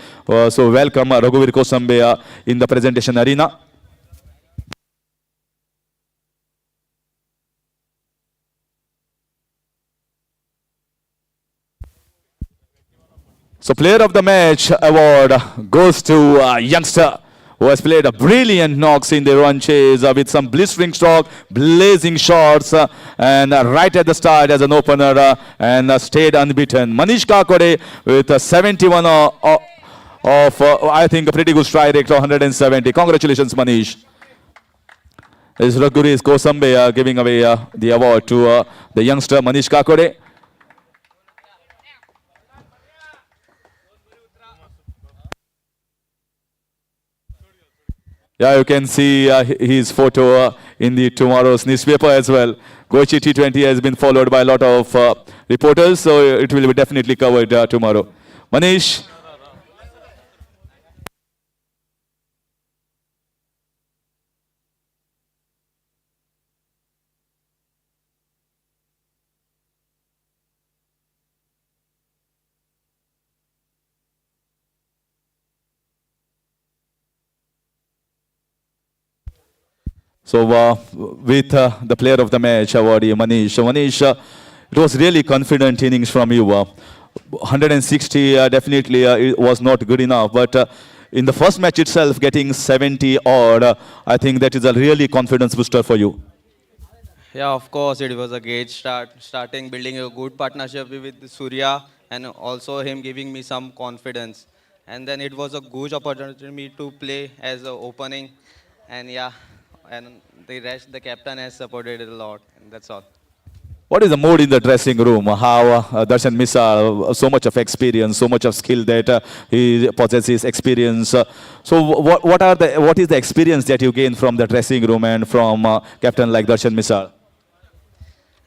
So welcome Raghuvir Kosambe in the presentation arena. So Player of the Match award goes to a youngster who has played a brilliant knocks in the run chase with some blistering stroke, blazing shots, and right at the start as an opener and stayed unbeaten. Manish Kakode with 71 of I think a pretty good strike rate of 170. Congratulations, Manish. Is Raghuris Kosambe giving away the award to the youngster Manish Kakode. Yeah, you can see his photo in the tomorrow's newspaper as well. Goichi T20 has been followed by a lot of reporters, so it will be definitely covered tomorrow. Manish. So with the Player of the Match awardee, Manish. So Manish, it was really confident innings from you. 160 definitely it was not good enough, but in the first match itself, getting 70 odd, I think that is a really confidence booster for you. Yeah, of course, it was a great starting building a good partnership with Surya and also him giving me some confidence. And then it was a good opportunity for me to play as a opening. And yeah, and the rest, the captain has supported it a lot. And that's all. What is the mood in the dressing room? How Darshan Misal, so much of experience, so much of skill that he possesses experience. So what is the experience that you gain from the dressing room and from captain like Darshan Misal?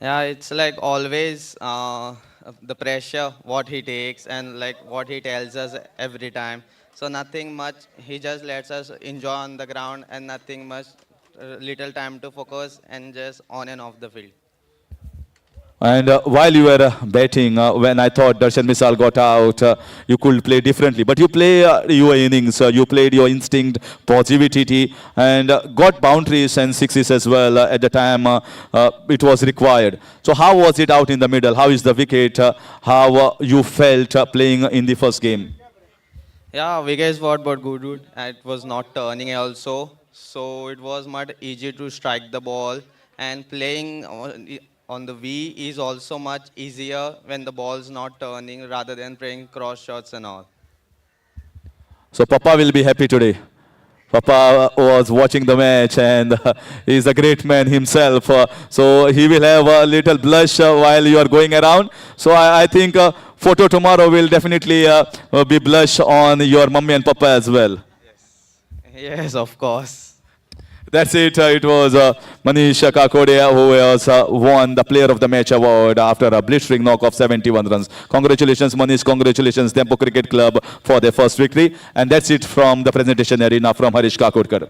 Yeah, it's like always the pressure, what he takes, and like what he tells us every time. So nothing much. He just lets us enjoy on the ground and nothing much. Little time to focus and just on and off the field. And while you were batting, when I thought Darshan Misal got out, you could play differently. But you play your innings, you played your instinct, positivity, and got boundaries and sixes as well at the time it was required. So how was it out in the middle? How is the wicket? How you felt playing in the first game? Yeah, wickets were but good. It was not turning also, so it was much easy to strike the ball. And playing on the V is also much easier when the ball's not turning rather than playing cross shots and all. So Papa will be happy today. Papa was watching the match and he's a great man himself. So he will have a little blush while you are going around. So I think photo tomorrow will definitely be blush on your mummy and papa as well. Yes, of course. That's it. It was Manish Kakode who has won the Player of the Match award after a blistering knock of 71 runs. Congratulations, Manish. Congratulations, Dempo Cricket Club for their first victory. And that's it from the presentation arena from Harish Kakodkar.